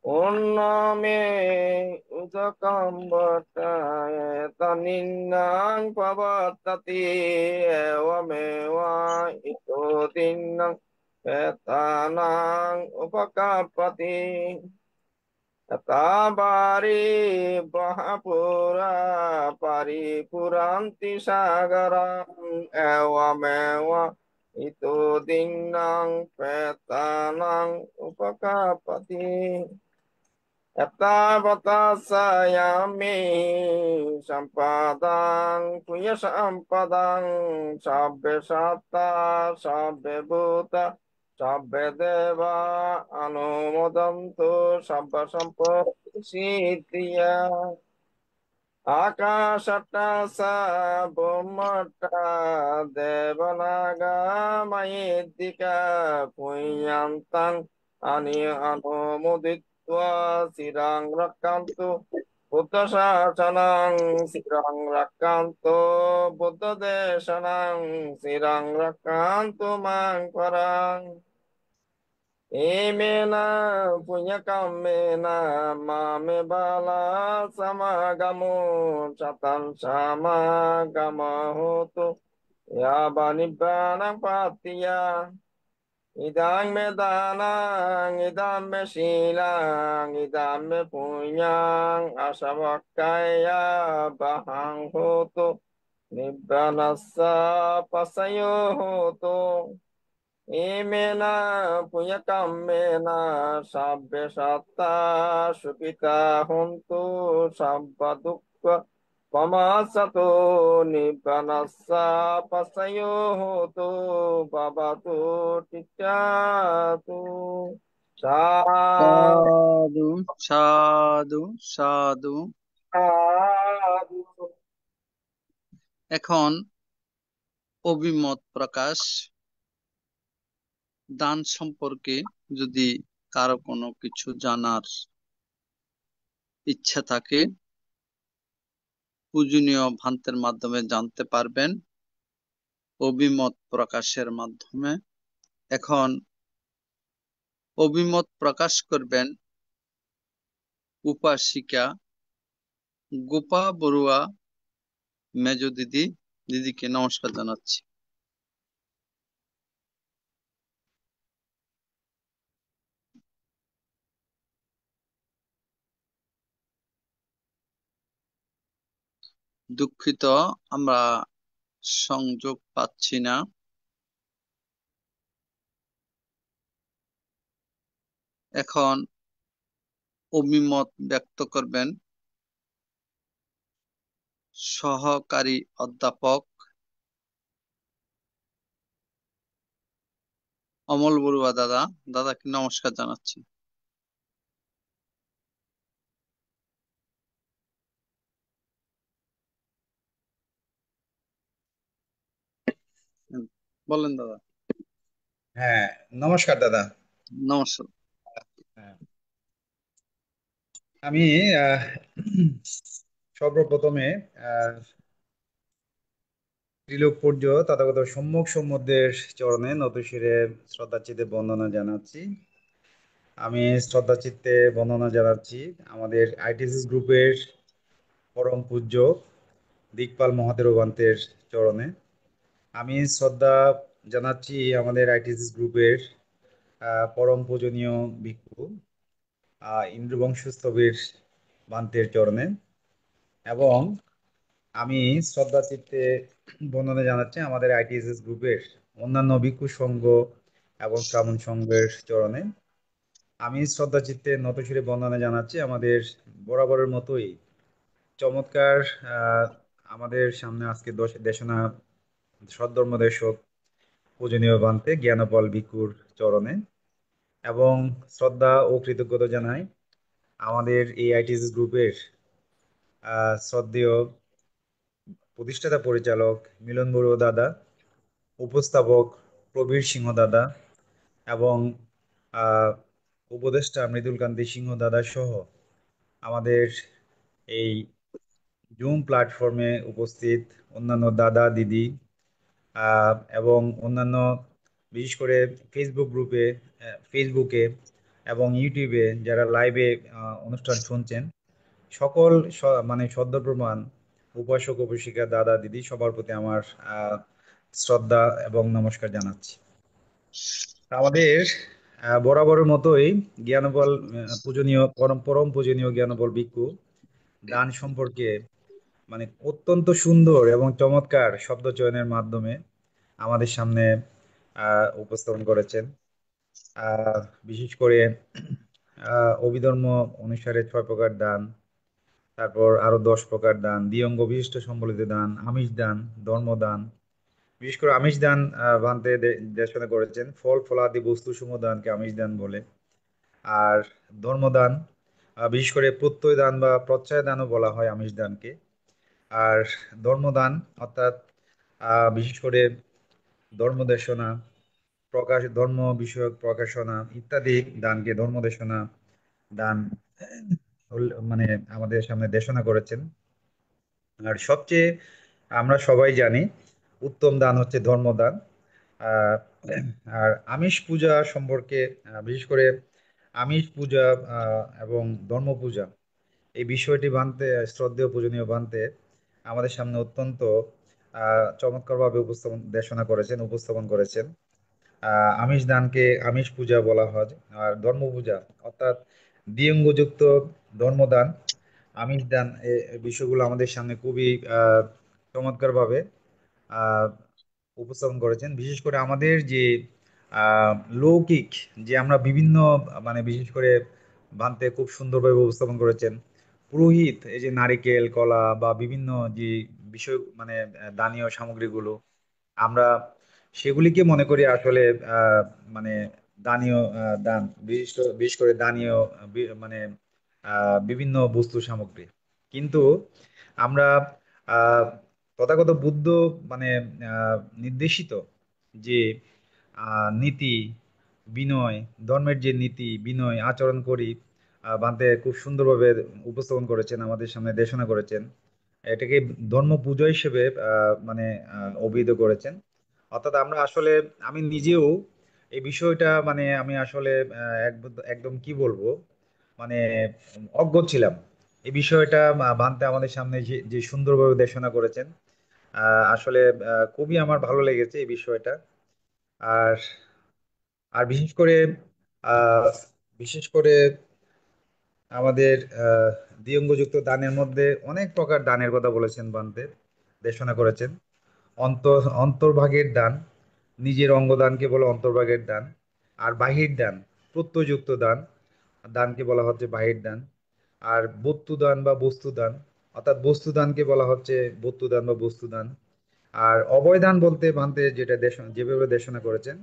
Onname udakambataya taninang pavatati evamewa ito dinang etanang upakapati Tabari bahapura paripuranti sagarang evamewa ito dinang petanang upakapati Yata sayami sampadang punya sampadang sabbe satta sabbe bhuta sabbe deva anumodantu sabba sampasiddhya akashata sabumata devanaga mayedika punyantang ani anumodit Sirang Rakanto Buddha Sasanang Sirang Rakanto Buddha Desanang Sirang Rakanto Mangparang Imena Punya Kamena Mame Bala Samagamu Satan Samagama Hoto Yabanibbanang Patiya Idang me danang, idang me silang, idang me punyang, asawakaya bahang hoto, nibbanasa pasayo hoto, imena punya kamena, sabbe satta, sukita hontu, sabba dukka, Pamasato nibbanasa pasayo to babatu tityatu সাধু সাধু সাধু। sadhu এখন অভিমত প্রকাশ। দান সম্পর্কে যদি কারো কোনো কিছু জানার ইচ্ছা থাকে পূজনীয় ভান্তের মাধ্যমে জানতে পারবেন, অভিমত প্রকাশের মাধ্যমে। এখন অভিমত প্রকাশ করবেন উপাসিকা গোপা বড়ুয়া মেজ দিদি। দিদিকে নমস্কার জানাচ্ছি। দুঃখিত, আমরা সংযোগ পাচ্ছি না। এখন অভিমত ব্যক্ত করবেন সহকারী অধ্যাপক অমল বড়ুয়া দাদা। দাদাকে নমস্কার জানাচ্ছি। বলেন দাদা। হ্যাঁ, নমস্কার দাদা। নমস্কার। আমি সর্বপ্রথমে ত্রিলোক পূজ্য তথাগত সম্মুখ সমুদ্রের চরণে নতশিরে শ্রদ্ধাচিত্তে বন্দনা জানাচ্ছি। আমি শ্রদ্ধাচিত্তে বন্দনা জানাচ্ছি আমাদের আইটিসিস গ্রুপের পরম পূজ্য দিকপাল মহাদেব ভন্তের চরণে। আমি শ্রদ্ধা জানাচ্ছি আমাদের আইটিসিস গ্রুপের পরম পূজনীয় ভিক্ষু ইন্দ্রবংশস্থবির বান্তের চরণে, এবং আমি শ্রদ্ধা চিত্তে বন্দনা জানাচ্ছি আমাদের আইটিএসএস গ্রুপের অন্যান্য ভিক্ষু সংঘ এবং শ্রাবণ সংঘের চরণে। আমি শ্রদ্ধা চিত্তে নতশিরে বন্দনা জানাচ্ছি আমাদের বরাবরের মতোই চমৎকার আমাদের সামনে আজকে দেশনা সদ্ধর্মদেশক পূজনীয় বান্তে জ্ঞানপাল ভিক্ষুর চরণে, এবং শ্রদ্ধা ও কৃতজ্ঞতা জানাই আমাদের এই আইটিএসএস গ্রুপের শ্রদ্ধেয় প্রতিষ্ঠাতা পরিচালক মিলন বড়ুয়া দাদা, উপস্থাপক প্রবীর সিংহ দাদা, এবং উপদেষ্টা মৃদুল কান্তি সিংহ দাদা সহ আমাদের এই জুম প্ল্যাটফর্মে উপস্থিত অন্যান্য দাদা দিদি এবং অন্যান্য বিশেষ করে ফেসবুকে এবং ইউটিউবে যারা লাইভে অনুষ্ঠান শুনছেন, সকল মানে সদ্যপ্রমাণ উপাসক উপাসিকা দাদা দিদি সবার প্রতি আমার শ্রদ্ধা এবং নমস্কার জানাচ্ছি। আমাদের বরাবরের মতোই জ্ঞানবল পূজনীয় পরম পূজনীয় জ্ঞানবল ভিক্ষু দান সম্পর্কে মানে অত্যন্ত সুন্দর এবং চমৎকার শব্দ চয়নের মাধ্যমে আমাদের সামনে উপস্থাপন করেছেন। বিশেষ করে অভিধর্ম অনুসারে 6 প্রকার দান, তারপর আরো 10 প্রকার দান, দ্বিঅঙ্গ বিশিষ্ট সম্বলিত দান, আমিষ দান, ধর্মদান। বিশেষ করে আমিষ দান বানতে দেশনা করেছেন। ফল ফলাদি বস্তু সমূহ দানকে আমিষ দান বলে। আর ধর্মদান বিশেষ করে প্রত্যয় দান বা প্রচ্ছয় দানও বলা হয় আমিষ দানকে। আর ধর্মদান অর্থাৎ বিশেষ করে ধর্মদেশনা, ধর্ম বিষয়ক প্রকাশনা ইত্যাদি দানকে ধর্মদেশনা দান মানে আমাদের সামনে দেশনা করেছেন। আর সবচেয়ে আমরা সবাই জানি উত্তম দান হচ্ছে ধর্মদান। আর আমিষ পূজা সম্পর্কে বিশেষ করে আমিষ পূজা এবং ধর্ম পূজা এই বিষয়টি বানতে শ্রদ্ধেয় পূজনীয় বানতে আমাদের সামনে অত্যন্ত চমৎকারভাবে উপস্থাপন করেছেন। আমিষ দানকে আমিষ পূজা বলা হয়, আর ধর্ম পূজা অর্থাৎ দ্বিঅঙ্গযুক্ত ধর্মদান, আমিষ দান এই বিষয়গুলো আমাদের সামনে খুবই চমৎকারভাবে উপস্থাপন করেছেন। বিশেষ করে আমাদের যে লৌকিক যে আমরা বিভিন্ন মানে বিশেষ করে বানতে খুব সুন্দরভাবে উপস্থাপন করেছেন। পুরোহিত এই যে নারিকেল কলা বা বিভিন্ন যে বিষয় মানে দানীয় সামগ্রীগুলো আমরা সেগুলিকে মনে করি আসলে মানে দানীয় দান, বিশেষ করে দানীয় মানে বিভিন্ন বস্তু সামগ্রী। কিন্তু আমরা আহ, তথাগত বুদ্ধ মানে নির্দেশিত যে নীতি বিনয়, ধর্মের যে নীতি বিনয় আচরণ করি বান্তে খুব সুন্দরভাবে উপস্থাপন করেছেন, আমাদের সামনে দেশনা করেছেন। এটাকে ধর্ম পূজা হিসেবে মানে অভিহিত করেছেন। অর্থাৎ আমরা আসলে আমি নিজেও এই বিষয়টা মানে আমি আসলে একদম কি বলবো মানে অজ্ঞ ছিলাম এই বিষয়টা বানতে আমাদের সামনে যে সুন্দরভাবে দেশনা করেছেন। আসলে খুবই আমার ভালো লেগেছে এই বিষয়টা। আর আর আহ বিশেষ করে আমাদের দ্বিঅঙ্গযুক্ত দানের মধ্যে অনেক প্রকার দানের কথা বলেছেন বানতে দেশনা করেছেন। অন্তর্ভাগের দান, নিজের অঙ্গদানকে বলে অন্তর্ভাগের দান। আর বাহির দান, প্রত্যয়যুক্ত দানকে বলা হচ্ছে বাহির দান। আর বস্তু দান বা বস্তু দান, অর্থাৎ বস্তু দানকে বলা হচ্ছে বস্তু দান বা বস্তু দান। আর অভয় দান বলতে ভান্তে যেভাবে দেশনা করেছেন,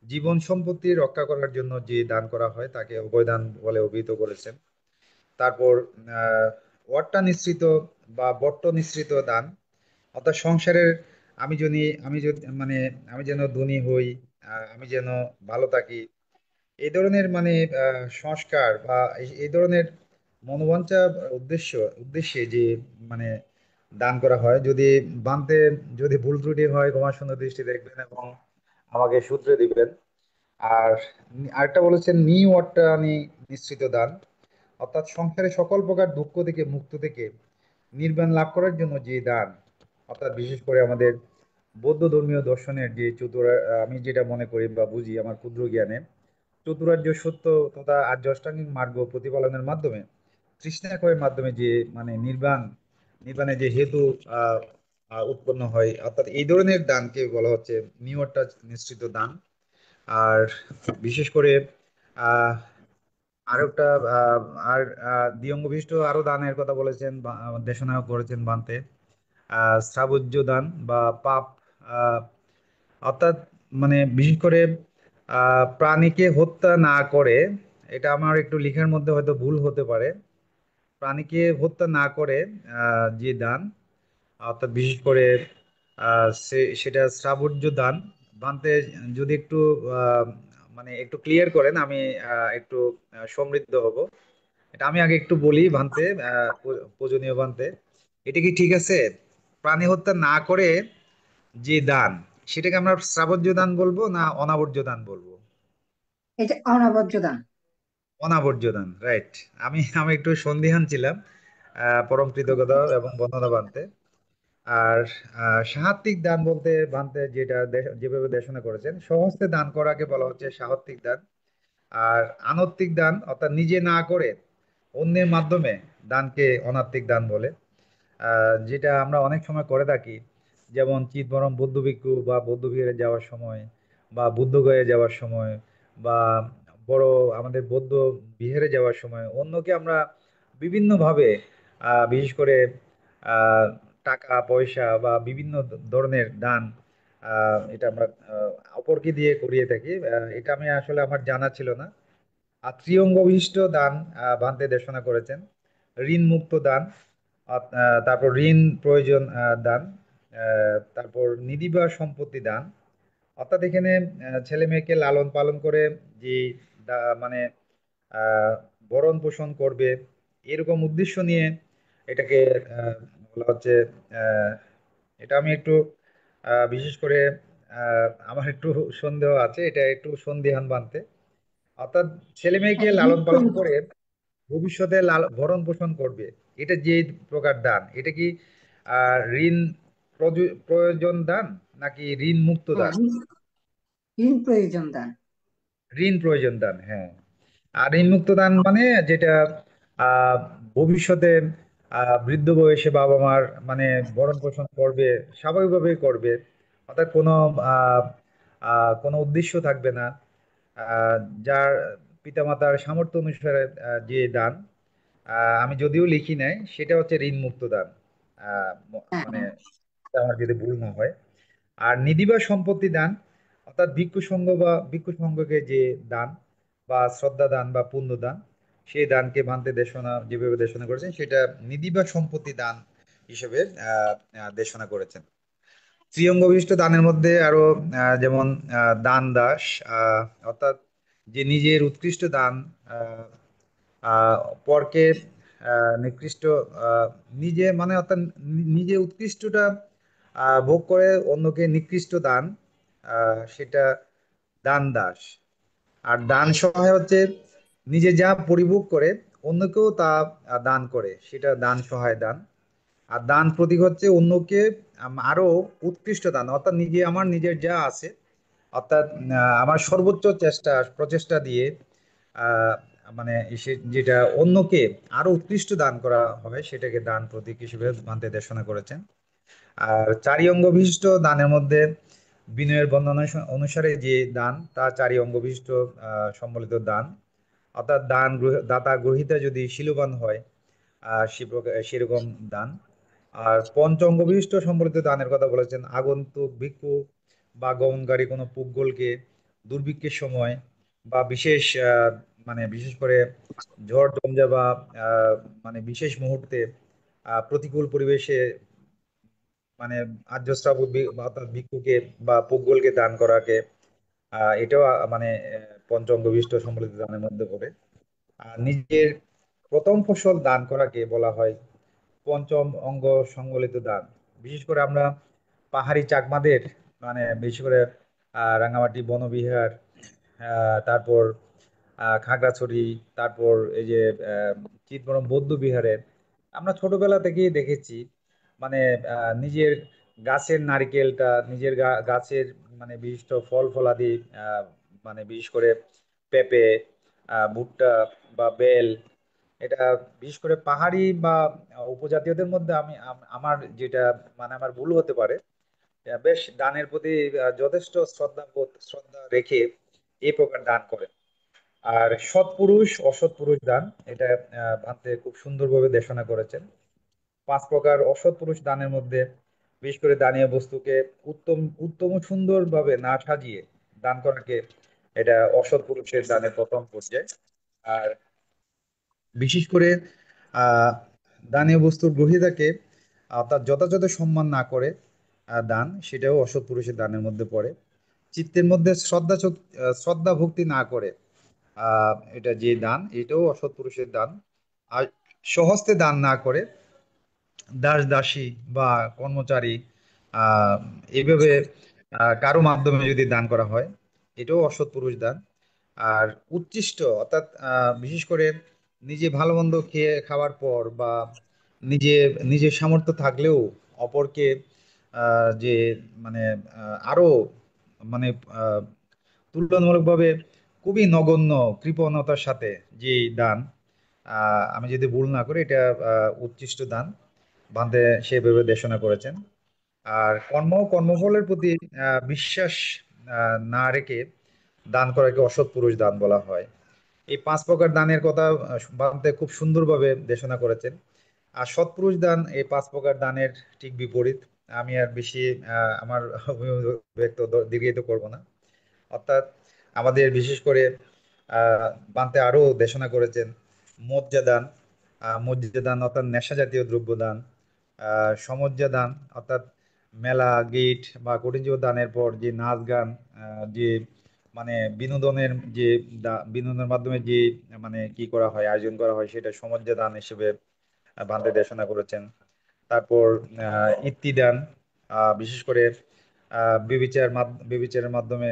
জীবন সম্পত্তি রক্ষা করার জন্য যে দান করা হয় তাকে অভয় দান বলে অভিহিত করেছেন। তারপর অট্টা নিঃসৃত বা বট্ট নিঃসৃত দান, অর্থাৎ সংসারের আমি যদি মানে আমি যেন ধনী হই, আমি যেন ভালো থাকি, এই ধরনের মানে সংস্কার বা এই ধরনের মনোবাঞ্ছা উদ্দেশ্যে যে মানে দান করা হয়। যদি ভুল ত্রুটি হয় ক্ষমা সুন্দর দৃষ্টি দেখবেন এবং আমাকে সূত্রে দিবেন। আর আরেকটা বলেছেন নিঃসৃত দান, অর্থাৎ সংসারে সকল প্রকার দুঃখ থেকে মুক্ত থেকে নির্বাণ লাভ করার জন্য যে দান, অর্থাৎ বিশেষ করে আমাদের বৌদ্ধ ধর্মীয় দর্শনের যে আমি যেটা মনে করি বা বুঝি আমার ক্ষুদ্র জ্ঞানে, চতুরার্য সত্য তথা আর্য অষ্টাঙ্গিক মার্গ প্রতিপালনের মাধ্যমে তৃষ্ণা ক্ষয়ের মাধ্যমে যে মানে নির্বাণে যে হেতু আহ উৎপন্ন হয়, অর্থাৎ এই ধরনের দানকে বলা হচ্ছে নিয়রটা নিশ্চিত দান। আর বিশেষ করে আহ আরেকটা আহ আর দ্বিঅঙ্গ বিশিষ্ট আরো দানের কথা বলেছেন দেশনা করেছেন বান্তে, শ্রাবজ্য দান বা পাপ, আহ, অর্থাৎ মানে বিশেষ করে প্রাণীকে হত্যা না করে, এটা আমার একটু লেখার মধ্যে হয়তো ভুল হতে পারে, প্রাণীকে হত্যা না করে যে দান, অর্থাৎ বিশেষ করে সেটা শ্রাবজ্য দান বানতে যদি একটু আহ, মানে একটু ক্লিয়ার করেন, আমি একটু সমৃদ্ধ হব। এটা আমি আগে একটু বলি ভান্তে, পূজনীয় ভান্তে, এটা কি ঠিক আছে? প্রাণী হত্যা না করে যে দান, সেটাকে আমরা শ্রাবজ্য দান বলবো না অনাবর্জ্য দান বলবো? এটা অনবদ্য দান। অনাবর্জ্য দান, রাইট। আমি আমি একটু সন্দিহান ছিলাম। পরম কৃতজ্ঞতা এবং বন্দনা বানতে। আর সাহাত্তিক দান বলতে বানতে যেটা যেভাবে দেশনা করেছেন, স্বহস্তে দান করাকে বলা হচ্ছে সাহাত্তিক দান। আর আনত্তিক দান অর্থাৎ নিজে না করে অন্যের মাধ্যমে দানকে অনাত্তিক দান বলে। যেটা আমরা অনেক সময় করে থাকি, যেমন চিদবরম বৌদ্ধ ভিক্ষু বা বৌদ্ধ বিহারে যাওয়ার সময়, বা বুদ্ধগয়া যাওয়ার সময়, বা বড় আমাদের বৌদ্ধ বিহারে যাওয়ার সময় অন্যকে আমরা বিভিন্নভাবে বিশেষ করে আহ, টাকা পয়সা বা বিভিন্ন ধরনের দান, এটা আমরা অপরকে দিয়ে করিয়ে থাকি। এটা আমি আসলে আমার জানা ছিল না। আর ত্রিঅঙ্গ বিশিষ্ট দান ভান্তে দেশনা করেছেন, ঋণ মুক্ত দান, তারপর ঋণ প্রয়োজন দান, তারপর নিধি বা সম্পত্তি দান, অর্থাৎ এখানে ছেলে মেয়েকে লালন পালন করে যে মানে আহ, ভরণ পোষণ করবে, এরকম উদ্দেশ্য নিয়ে এটাকে বলা হচ্ছে। আহ, এটা আমি একটু বিশেষ করে আমার একটু সন্দেহ আছে, এটা একটু সন্দিহান বানতে। অর্থাৎ ছেলে মেয়েকে হ্যাঁ, লালন পালন করে ভবিষ্যতে ভরণ পোষণ করবে, এটা যে প্রকার দান, এটা কি ঋণ প্রয়োজন দান নাকি ঋণ মুক্ত দান? ঋণ প্রয়োজন দান। ঋণ প্রয়োজন দান, হ্যাঁ। আর ঋণ মুক্ত দান মানে যেটা আহ ভবিষ্যতে বৃদ্ধ বয়সে বাবা মার মানে ভরণ পোষণ করবে, স্বাভাবিকভাবেই করবে, অর্থাৎ কোনো আহ কোনো উদ্দেশ্য থাকবে না। আহ যার পিতামাতার সামর্থ্য অনুসারে যে দান, আমি যদিও লিখি নাই, সেটা হচ্ছে ঋণ মুক্ত দান। হ্যাঁ, মানে আমার যদি ভুল না হয়। আর নিধি বা সম্পত্তি দান, অর্থাৎ ভিক্ষু সংঘকে যে দান বা শ্রদ্ধা দান বা পুণ্য দান, সেই দানকে ভান্তে দেশনা যেভাবে দেশনা করেছেন সেটা নিধি বা সম্পত্তি দান হিসেবে দেশনা করেছেন। ত্রিঅঙ্গ বিশিষ্ট দানের মধ্যে আরো যেমন দান দাস, অর্থাৎ যে নিজের উৎকৃষ্ট দান আহ, আহ, পরকে নিকৃষ্ট, নিজে মানে অর্থাৎ নিজে উৎকৃষ্টটা ভোগ করে অন্যকে নিকৃষ্ট দান, সেটা দান দাস। আর দান সহায় হচ্ছে নিজে যা পরিভোগ করে অন্যকেও তা দান করে, সেটা দান সহায় দান। আর দান প্রতীক হচ্ছে অন্যকে আরো উৎকৃষ্ট দান, অর্থাৎ আমার নিজের যা আছে, অর্থাৎ আমার সর্বোচ্চ প্রচেষ্টা দিয়ে আহ মানে যেটা অন্যকে আরো উৎকৃষ্ট দান করা হবে, সেটাকে দান প্রতীক হিসেবে ভান্তে দেশনা করেছেন। আর চারি অঙ্গ বিশিষ্ট দানের মধ্যে বিনয়ের বর্ণনা অনুসারে যে দান, তা চারি অঙ্গ বিশিষ্ট সম্বলিত দান, অর্থাৎ দাতা গ্রহীতা যদি শীলবান হয় সেরকম দান। আর পঞ্চঙ্গ বিশিষ্ট সম্বলিত দানের কথা বলেছেন, আগন্তুক ভিক্ষু বা গমনকারী কোনো পুদ্গলকে দুর্ভিক্ষের সময় বা বিশেষ মানে বিশেষ করে ঝড় ঝঞ্ঝা বা মানে বিশেষ মুহূর্তে প্রতিকূল পরিবেশে মানে আর্য শ্রাবক অর্থাৎ ভিক্ষুকে বা পুদ্গলকে দান করাকে এটাও মানে পঞ্চঙ্গ বিশিষ্ট সম্বলিত দানের মধ্যে পড়ে। আর নিজের প্রথম ফসল দান করাকে বলা হয় পঞ্চম অঙ্গ সংবলিত দান। বিশেষ করে আমরা পাহাড়ি চাকমাদের মানে বিশেষ করে রাঙামাটি বনবিহার, তারপর খাগড়াছড়ি, তারপর এই যে চিদবরম বৌদ্ধ বিহারে আমরা ছোটবেলা থেকেই দেখেছি, মানে নিজের গাছের নারকেলটা নিজের গাছের মানে বিশিষ্ট ফল ফলাদি, মানে বিশেষ করে পেঁপে, ভুট্টা বা বেল, এটা বিশেষ করে পাহাড়ি বা উপজাতীয়দের মধ্যে আমার যেটা মানে আমার ভুল হতে পারে, বেশ দানের প্রতি যথেষ্ট শ্রদ্ধা রেখে এই প্রকার দান করে। আর সৎপুরুষ অসৎ পুরুষ দান, এটা ভান্তে খুব সুন্দরভাবে দেশনা করেছেন। 5 প্রকার অসৎ পুরুষ দানের মধ্যে বিশেষ করে দানীয় বস্তুকে উত্তম উত্তম ও সুন্দরভাবে না সাজিয়ে দান করাকে এটা অসৎ পুরুষের দানের প্রথম পর্যায়ে। আর বিশেষ করে আহ দানীয় বস্তুর গ্রহীতাকে তার যথাযথ সম্মান না করে দান, সেটাও অসৎ পুরুষের দানের মধ্যে পড়ে। চিত্তের মধ্যে শ্রদ্ধা ভক্তি না করে এটা যে দান, এটাও অসৎ পুরুষের দান। আর স্বহস্তে দান না করে দাস দাসী বা কর্মচারী এইভাবে কারো মাধ্যমে যদি দান করা হয়, এটাও অসৎ পুরুষ দান। আর উচ্ছিষ্ট অর্থাৎ বিশেষ করে নিজে ভালো মন্দ খেয়ে খাওয়ার পর বা নিজে নিজের সামর্থ্য থাকলেও অপরকে যে মানে আরো মানে আহ, তুলনামূলকভাবে খুবই নগণ্য কৃপণতার সাথে যে দান, আমি যদি ভুল না করি এটা উচ্ছিষ্ট দান বান্ধে সেভাবে দেশনা করেছেন। আর কর্মফলের প্রতি বিশ্বাস না রেখে দান করাকে অসৎ পুরুষ দান বলা হয়। এই 5 প্রকার দানের কথা বান্ধে খুব সুন্দরভাবে দেশনা করেছেন। আর সৎপুরুষ দান এই 5 প্রকার দানের ঠিক বিপরীত। আমি আর বেশি আমার ব্যক্ত দীর্ঘায়িত করব না। অর্থাৎ আমাদের বিশেষ করে বান্তে আরো দেশনা করেছেন মজ্জা দান। মজ্জা দান অর্থাৎ নেশা জাতীয় দ্রব্য দান। সমজ্জা দান অর্থাৎ মেলা গেট বা কঠিনজীবী দানের পর যে নাচ গান, যে মানে বিনোদনের যে বিনোদনের মাধ্যমে যে মানে কি করা হয়, আয়োজন করা হয়, সেটা সমজ্জা দান হিসেবে বান্তে দেশনা করেছেন। তারপর ইত্তিদান, বিশেষ করে বেবিচারের মাধ্যমে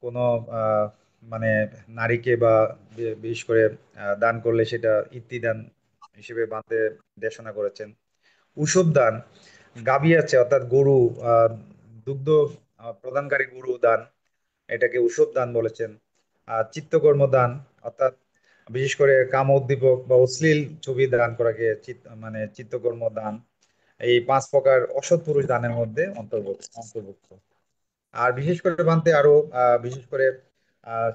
কোনো আহ, মানে নারীকে বা বিশেষ করে দান করলে সেটা ইত্তিদান হিসেবে বাঁধে দেশনা করেছেন। উসব দান, গাভী আছে অর্থাৎ গরু, দুগ্ধ প্রদানকারী গরু দান, এটাকে উসব দান বলেছেন। আর চিত্তকর্ম দান অর্থাৎ বিশেষ করে কাম উদ্দীপক বা অশ্লীল ছবি দান করাকে মানে চিত্তকর্ম দান। এই 5 প্রকার অসৎ পুরুষ দানের মধ্যে অন্তর্ভুক্ত। আর বিশেষ করে বানতে আরো বিশেষ করে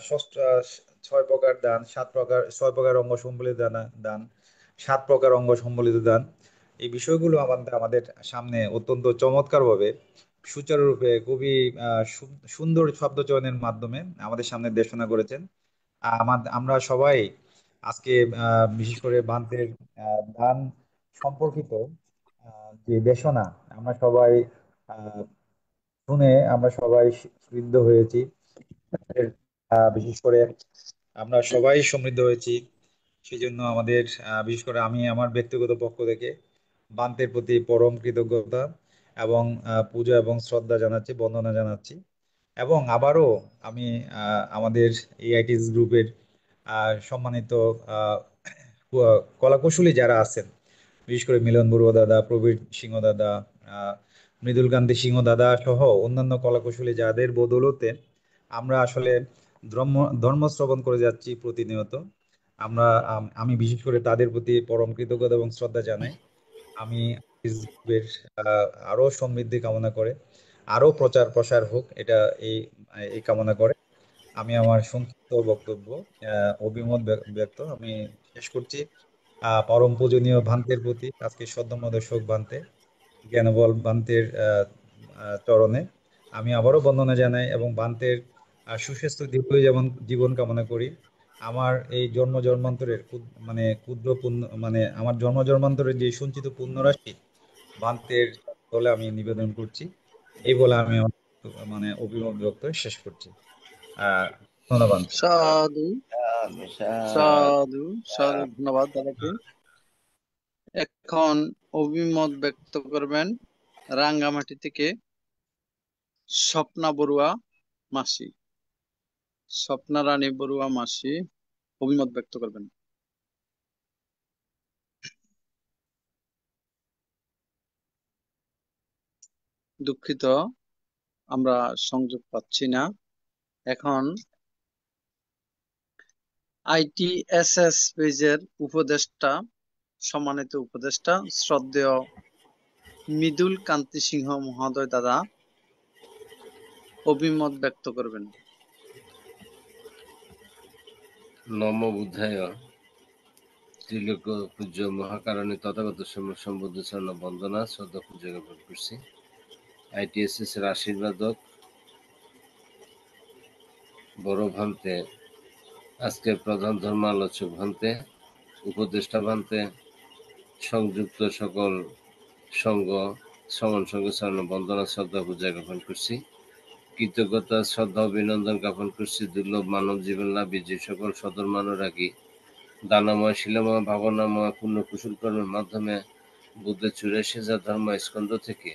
ষষ্ঠ 6 প্রকার দান, 7 প্রকার 6 প্রকার অঙ্গ সম্বলিত দান, 7 প্রকার অঙ্গ সম্বলিত দান, এই বিষয়গুলো আমাদের আমাদের সামনে অত্যন্ত চমৎকার ভাবে সুচারুরূপে খুবই সুন্দর শব্দ চয়নের মাধ্যমে আমাদের সামনে দেশনা করেছেন। আমরা সবাই আজকে বিশেষ করে বান্তের দান সম্পর্কিত যে দেশনা আমরা সবাই শুনে আমরা সবাই সমৃদ্ধ হয়েছি। এর, বিশেষ করে আমরা সবাই সমৃদ্ধ হয়েছি। সেই জন্য আমাদের বিশেষ করে আমি আমার ব্যক্তিগত পক্ষ থেকে বান্তের প্রতি পরম কৃতজ্ঞতা এবং পূজা এবং শ্রদ্ধা জানাচ্ছি, বন্দনা জানাচ্ছি। এবং আবারও আমি আমাদের এআইটিস গ্রুপের সম্মানিত আহ, কলাকুশলী যারা আছেন, বিশেষ করে মিলন বড়ুয়া দাদা, প্রবীর সিংহ দাদা, মৃদুল কান্তি সিংহ দাদা সহ অন্যান্য কলাকুশলী যাদের বদৌলতে আমরা আসলে ধর্ম ধর্ম শ্রবণ করে যাচ্ছি প্রতিনিয়ত। আমি বিশেষ করে তাদের প্রতি পরম কৃতজ্ঞতা এবং শ্রদ্ধা জানাই। আমি এর, আরো সমৃদ্ধি কামনা করে আরো প্রচার প্রসার হোক, এটা এই এই কামনা করে আমি আমার সংক্ষিপ্ত বক্তব্য অভিমত আমি শেষ করছি। পরম পূজনীয় ভান্তের প্রতি আজকে শ্রদ্ধাময় শোক ভান্তে, জ্ঞানবল ভান্তের চরণে আমি আবারও বন্দনা জানাই এবং ভান্তের সুস্বাস্থ্য দীর্ঘ যেমন জীবন কামনা করি। আমার এই জন্ম জন্মান্তরের মানে ক্ষুদ্র পুণ্য, মানে আমার জন্ম জন্মান্তরের যে সঞ্চিত পুণ্যরাশি ভান্তের বলে আমি নিবেদন করছি। এই বলে আমি আমার মানে অভিমত বক্তব্য শেষ করছি। ধন্যবাদ। সাধু সাধু সাধু সাধু, ধন্যবাদ দাদাকে। এখন অভিমত ব্যক্ত করবেন রাঙ্গামাটি থেকে স্বপ্না বড়ুয়া মাসি। স্বপ্না রানী বড়ুয়া মাসি অভিমত ব্যক্ত করবেন। দুঃখিত, আমরা সংযোগ পাচ্ছি না। এখন ITSS পেজের উপদেষ্টা, সম্মানিত উপদেষ্টা শ্রদ্ধেয় মৃদুল কান্তি সিংহ মহোদয় দাদা অভিমত ব্যক্ত করবেন। নমো বুদ্ধায়। ত্রিলোক পূজ্য মহাকারণে তথাগত সম্বুদ্ধ চরণ বন্দনা শ্রদ্ধা পূজা জ্ঞাপন করছি। ITSS এর আশীর্বাদক বড় ভান্তে, আজকের প্রধান ধর্ম আলোচক ভান্তে, উপদেষ্টা ভান্তে, সংযুক্ত সকল সংঘ শ্রমণ সংঘ চরণ বন্দনা শ্রদ্ধা পূজা জ্ঞাপন করছি। কৃতজ্ঞতা শ্রদ্ধা অভিনন্দন জ্ঞাপন করছি। দুর্লভ মানব জীবন লাভে যে সকল সধর্মানুরাগী দানময় শিলাময় ভাবনাময় পূর্ণ কুশল কর্মের মাধ্যমে বুদ্ধের 84,000 ধর্ম স্কন্ধ থেকে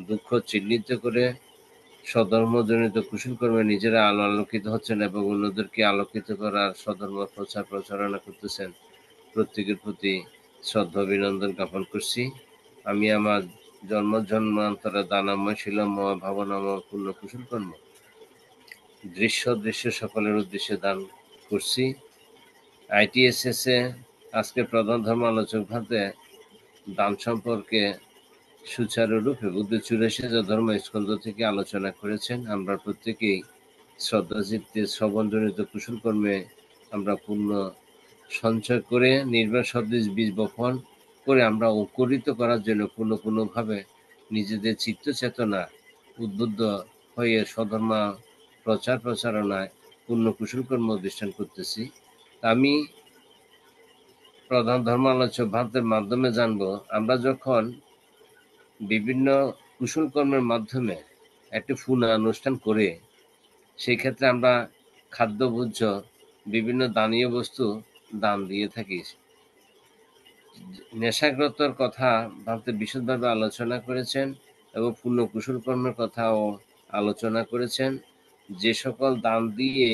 দুঃখ চিহ্নিত করে স্বধর্মজনিত কুশল কর্মে নিজেরা আলোকিত হচ্ছেন এবং অন্যদেরকে আলোকিত করার স্বধর্ম প্রচার প্রচারণা করতেছেন, প্রত্যেকের প্রতি শ্রদ্ধা অভিনন্দন জ্ঞাপন করছি। আমি আমার জন্মান্তরে দানাময় শিলাময় ভাবনাময় পূর্ণ কুশল কর্ম দৃশ্য সকলের উদ্দেশ্যে দান করছি। ITSS এ আজকে প্রধান ধর্ম আলোচক ভাতে দান সম্পর্কে সুচারুরূপে বুদ্ধ 84,000 ধর্ম স্কন্ধ থেকে আলোচনা করেছেন। আমরা প্রত্যেকেই শ্রদ্ধাচিত্তে শ্রবণজনিত কুশল কর্মে আমরা পূর্ণ সঞ্চয় করে নির্বাণ সদৃশ বীজ বপন করে আমরা অঙ্কুরিত করার জন্য পুনঃভাবে নিজেদের চিত্ত চেতনা উদ্বুদ্ধ হয়ে স্বধর্ম প্রচার প্রচারণায় পূর্ণ কুশল কর্ম অনুষ্ঠান করতেছি। আমি প্রধান ধর্ম আলোচক ভান্তের মাধ্যমে জানবো, আমরা যখন বিভিন্ন কুশল কর্মের মাধ্যমে একটি পূর্ণ অনুষ্ঠান করে সেই ক্ষেত্রে আমরা খাদ্যভোজ্য বিভিন্ন দানীয় বস্তু দান দিয়ে থাকি। নেশাগ্রস্তর কথা ভাবতে বিশদভাবে আলোচনা করেছেন এবং পূর্ণ কুশল কর্মের কথাও আলোচনা করেছেন। যে সকল দান দিয়ে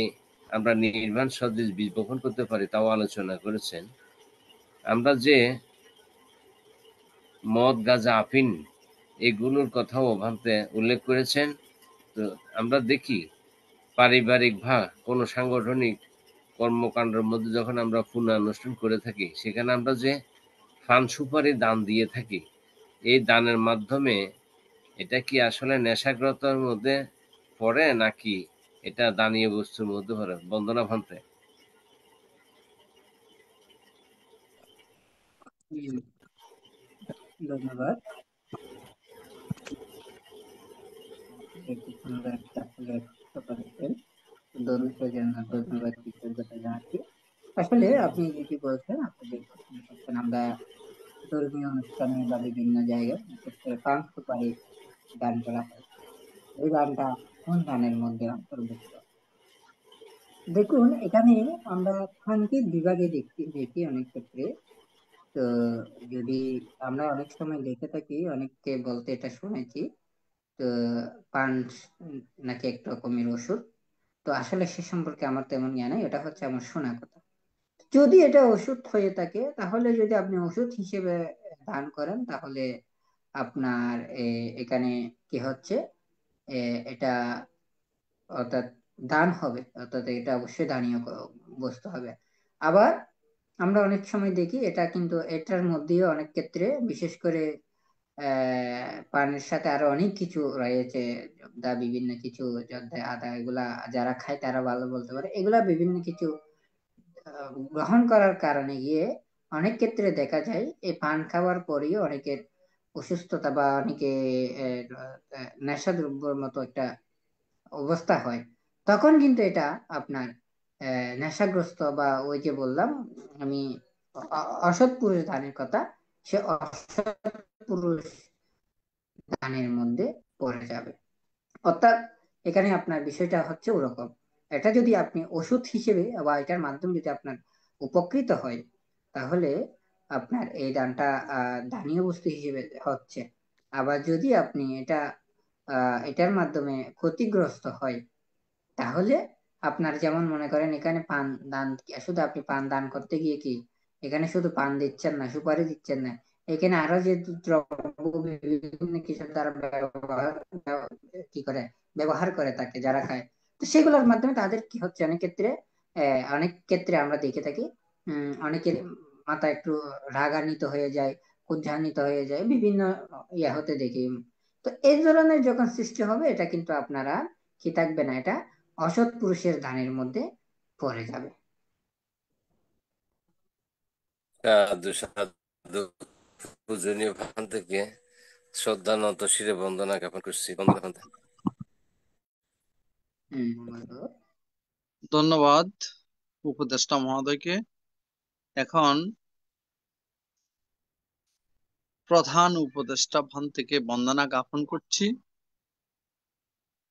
আমরা নির্বাণ সদৃশ বীজ বপন করতে পারি তাও আলোচনা করেছেন। আমরা যে মদ গাঁজা আফিন এগুলোর কথাও ভাবতে উল্লেখ করেছেন। তো আমরা দেখি পারিবারিক বা কোনো সাংগঠনিক কর্মকাণ্ডের মধ্যে যখন আমরা পুনরানুষ্ঠান করে থাকি সেখানে আমরা যে পান সুপারি দান দিয়ে থাকি, এই দানের মাধ্যমে এটা কি আসলে নেশাগ্রস্তর মধ্যে পড়ে নাকি এটা দানীয় বস্তুর মধ্যে পড়ে? বন্দনা ভান্তে। ধন্যবাদ। একটি সুন্দর একটা আসলে করেছেন, দরুদের জন্য ধন্যবাদ, কৃতজ্ঞতা জানাচ্ছি। আসলে আপনি যেটি বলছেন, আপনি যে প্রশ্ন করছেন, আমরা ধর্মীয় অনুষ্ঠানে বা বিভিন্ন জায়গায় বিশেষ করে পান সুপারি দান করা হয়, এই দানটা কোন দানের মধ্যে অন্তর্ভুক্ত? দেখুন, এখানে আমরা খানকির বিভাগে দেখি অনেক ক্ষেত্রে। তো যদি আমরা অনেক সময় দেখে থাকি, অনেককে বলতে এটা শুনেছি, তো পান নাকি এক রকমের ওষুধ। তো আসলে সে সম্পর্কে আমার তেমন জ্ঞান নেই, এটা হচ্ছে আমার শোনা কথা। যদি এটা ওষুধ হয়ে থাকে তাহলে যদি আপনি ওষুধ হিসেবে দান করেন তাহলে আপনার এখানে কি হচ্ছে, এটা অর্থাৎ দান হবে, অর্থাৎ এটা অবশ্যই দানীয় বস্তু হবে। আবার আমরা অনেক সময় দেখি এটা কিন্তু এটার মধ্যেও অনেক ক্ষেত্রে বিশেষ করে পানের সাথে আরো অনেক কিছু রয়েছে, বিভিন্ন কিছু যোদ্ধা আদা, এগুলা যারা খায় তারা ভালো বলতে পারে, এগুলা বিভিন্ন কিছু গ্রহণ করার কারণে গিয়ে অনেক ক্ষেত্রে দেখা যায় এই পান খাওয়ার পরেও অনেকের অসুস্থতা বা অনেকে নেশা দ্রব্যের মতো একটা অবস্থা হয়। তখন কিন্তু এটা আপনার নেশাগ্রস্ত বা ওই যে বললাম আমি অসৎ পুরুষ দানের কথা, সে অসৎ পুরুষ দানের মধ্যে পড়ে যাবে। অর্থাৎ এখানে আপনার বিষয়টা হচ্ছে ওরকম, এটা যদি আপনি ওষুধ হিসেবে বা এটার মাধ্যমে যদি আপনার উপকৃত হয় তাহলে আপনার এই দানটা দানীয় বস্তু হিসেবে হচ্ছে। আবার যদি আপনি এটার মাধ্যমে ক্ষতিগ্রস্ত হয় তাহলে আপনার যেমন মনে করেন এখানে পান দান, শুধু আপনি পান দান করতে গিয়ে কি এখানে শুধু পান দিচ্ছেন না, সুপারি দিচ্ছেন না, এখানে আরো যে দ্রব্য বিভিন্ন কিছু তারা ব্যবহার করে থাকে যারা খায়, তো সেগুলোর মাধ্যমে তাদের কি হচ্ছে, অনেক ক্ষেত্রে আমরা দেখে থাকি অনেকের মাথা একটু রাগান্বিত হয়ে যায়, ক্রোধান্বিত হয়ে যায়, বিভিন্ন হতে দেখি। তো এই ধরনের যখন সৃষ্টি হবে, এটা কিন্তু আপনারা কি থাকবে না, এটা অসৎ পুরুষের দানের মধ্যে পড়ে যাবে। সাধু সাধু। পূজনীয় ভান থেকে শ্রদ্ধা নত শিরে বন্দনা জ্ঞাপন করছি। বন্দনা ভান থেকে। ধন্যবাদ উপদেষ্টা মহোদয়কে। এখন প্রধান উপদেষ্টা ভান থেকে বন্দনা জ্ঞাপন করছি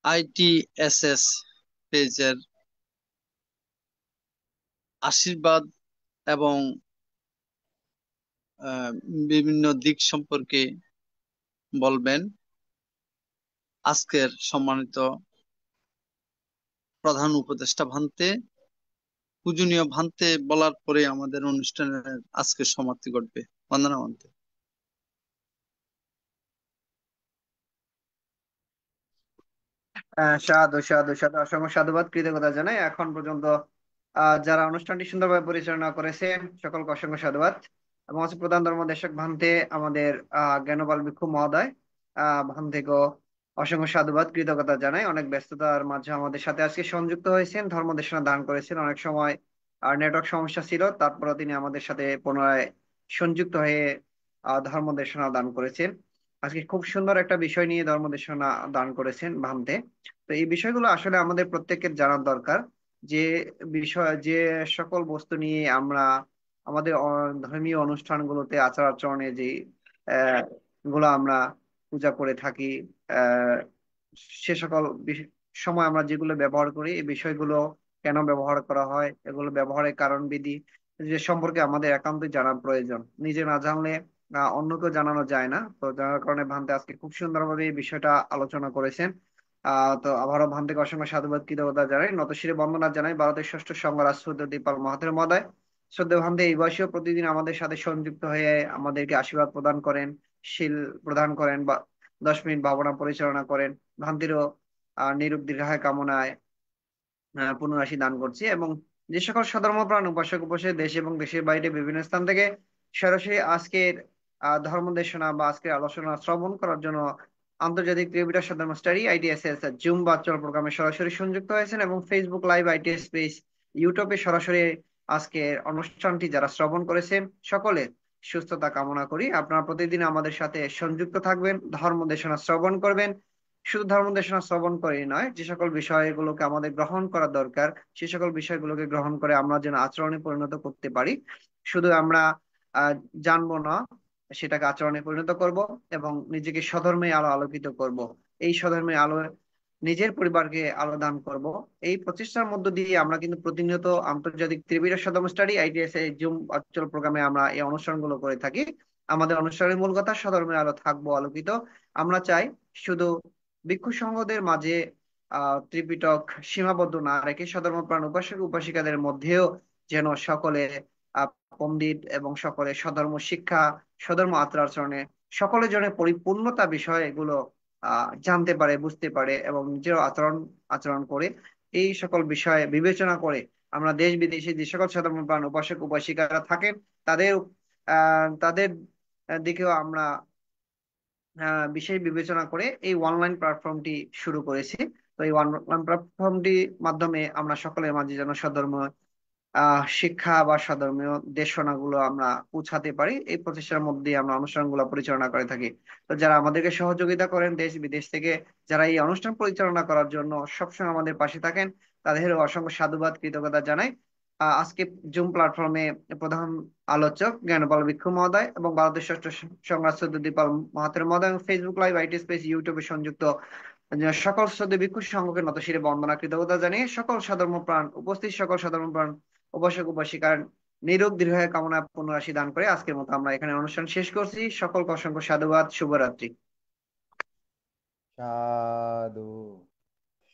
ITSS পেজের আশীর্বাদ এবং বিভিন্ন দিক সম্পর্কে বলবেন আজকের সম্মানিত প্রধান উপদেষ্টা ভান্তে। পূজনীয় ভান্তে বলার পরে আমাদের অনুষ্ঠানের আজকের সমাপ্তি ঘটবে। বন্দনা ভান্তে। সাধু সাধু সাধু, অসংখ্য সাধুবাদ, কৃতজ্ঞতা জানাই এখন পর্যন্ত যারা অনুষ্ঠানটি সুন্দরভাবে পরিচালনা করেছেন সকলকে অসংখ্য সাধুবাদ। এবং হচ্ছে প্রধান ধর্মদেশক ভান্তে আমাদের জ্ঞানপাল ভিক্ষু মহোদয় ভান্তেকেও অসংখ্য সাধুবাদ, কৃতজ্ঞতা জানাই। অনেক ব্যস্ততার মাঝে আমাদের সাথে আজকে সংযুক্ত হয়েছেন, ধর্মদেশনা দান করেছেন। অনেক সময় নেটওয়ার্ক সমস্যা ছিল, তারপরে তিনি আমাদের সাথে পুনরায় সংযুক্ত হয়ে ধর্মদেশনা দান করেছেন। আজকে খুব সুন্দর একটা বিষয় নিয়ে ধর্মদেশনা দান করেছেন ভান্তে। তো এই বিষয়গুলো আসলে আমাদের প্রত্যেকের জানার দরকার, যে যে সকল বস্তু নিয়ে আমরা আমাদের ধর্মীয় অনুষ্ঠানগুলোতে আচার আচরণে যে আহ, গুলো আমরা পূজা করে থাকি, আহ সে সকল সময় আমরা যেগুলো ব্যবহার করি, এই বিষয়গুলো কেন ব্যবহার করা হয়, এগুলো ব্যবহারের কারণ বিধি যে সম্পর্কে আমাদের একান্তই জানার প্রয়োজন। নিজে না জানলে অন্যকেও জানানো যায় না। তো যার কারণে ভান্তে আজকে খুব সুন্দরভাবে এই বিষয়টা আলোচনা করেছেন। তো আবারও ভান্তিকে অসংখ্য সাধুবাদ, কৃতজ্ঞতা জানাই, নতশিরে বন্দনা জানাই ভারতের ষষ্ঠ সংঘরাজ শ্রদ্ধেয় দীপাল মাহাতের মহোদয়। শ্রদ্ধেয় ভান্তে এই বয়সেও প্রতিদিন আমাদের সাথে সংযুক্ত হয়ে আমাদেরকে আশীর্বাদ প্রদান করেন, শীল প্রদান করেন, বা 10 মিনিট ভাবনা পরিচালনা করেন। ভান্তিরও নিরূপ দীর্ঘায় কামনায় পুনরাশি দান করছি। এবং যে সকল সধর্মপ্রাণ উপাসক উপাসক দেশ এবং দেশের বাইরে বিভিন্ন স্থান থেকে সরাসরি আজকের ধর্মদেশনা বা আজকের আলোচনা শ্রবণ করার জন্য আন্তর্জাতিক Tripitaka Saddharma study ITSS Zoom virtual প্রোগ্রামে সরাসরি সংযুক্ত হয়েছেন, এবং ফেসবুক লাইভ ITS পেজ, ইউটিউবে সরাসরি আজকের অনুষ্ঠানটি যারা শ্রবণ করেছেন, সকলে সুস্থতা কামনা করি। আপনারা প্রতিদিন আমাদের সাথে সংযুক্ত থাকবেন, ধর্মদেশনা শ্রবণ করবেন। শুধু ধর্ম দেশনা শ্রবণ করেই নয়, যে সকল বিষয়গুলোকে আমাদের গ্রহণ করা দরকার, সে সকল বিষয়গুলোকে গ্রহণ করে আমরা যেন আচরণে পরিণত করতে পারি। শুধু আমরা আহ জানবো না, সেটাকে আচরণে পরিণত করব এবং নিজেকে স্বধর্মে আলো আলোকিত করব। এই স্বধর্মে আলো নিজের পরিবারকে আলো দান করব। এই প্রচেষ্টার মধ্য দিয়ে আমরা কিন্তু প্রতিনিয়ত আন্তর্জাতিক Tripitaka Saddharma study ITS Zoom virtual প্রোগ্রামে আমরা এই অনুষ্ঠানগুলো করে থাকি। আমাদের অনুষ্ঠানের মূল কথা স্বধর্মের আলো থাকবো আলোকিত। আমরা চাই শুধু ভিক্ষু সংঘদের মাঝে ত্রিপিটক সীমাবদ্ধ না রেখে সধর্মপ্রাণ উপাসক উপাসিকাদের মধ্যেও যেন সকলে পণ্ডিত এবং সকলে সধর্ম শিক্ষা, সধর্ম আচার আচরণে সকলে যেন পরিপূর্ণতা বিষয় এগুলো জানতে পারে, বুঝতে পারে এবং নিজের আচরণ করে। এই সকল বিষয়ে বিবেচনা করে আমরা দেশ বিদেশে যে সকল সধর্মপ্রাণ উপাসক উপাসিকারা থাকেন, তাদের তাদের দিকেও আমরা বিশেষ বিবেচনা করে এই অনলাইন প্ল্যাটফর্মটি শুরু করেছি। তো এই অনলাইন প্ল্যাটফর্মটি মাধ্যমে আমরা সকলের মাঝে যেন সধর্ম শিক্ষা বা সধর্মীয় দেশনাগুলো আমরা পৌঁছাতে পারি, এই প্রচেষ্টার মধ্যে আমরা অনুষ্ঠানগুলো পরিচালনা করে থাকি। তো যারা আমাদেরকে সহযোগিতা করেন দেশ বিদেশ থেকে, যারা এই অনুষ্ঠান পরিচালনা করার জন্য সবসময় আমাদের পাশে থাকেন, তাদের অসংখ্য সাধুবাদ, কৃতজ্ঞতা জানাই। আজকে জুম প্ল্যাটফর্মে প্রধান আলোচক জ্ঞানপাল ভিক্ষু মহোদয় এবং ভারতের ষষ্ঠ সংঘরাজ শ্রদ্ধেয় দীপাল মাহাতের মহোদয়, এবং ফেসবুক লাইভ IT স্পেস ইউটিউবে সংযুক্ত সকল শ্রদ্ধেয় ভিক্ষু সংঘকে নতশিরে বন্দনা, কৃতজ্ঞতা জানিয়ে সকল সাধর্মপ্রাণ উপস্থিত সকল সাধর্মপ্রাণ উপাসক উপাসিকার নিরোগ দীর্ঘায়ু কামনা পুনরাশি দান করে আজকের মতো আমরা এখানে অনুষ্ঠান শেষ করছি। সকলকে অসংখ্য সাধুবাদ, শুভরাত্রি। সাধু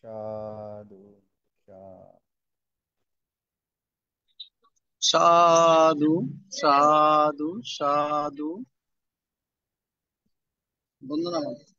সাধু সাধু সাধু সাধু। বন্ধুরা আমাদের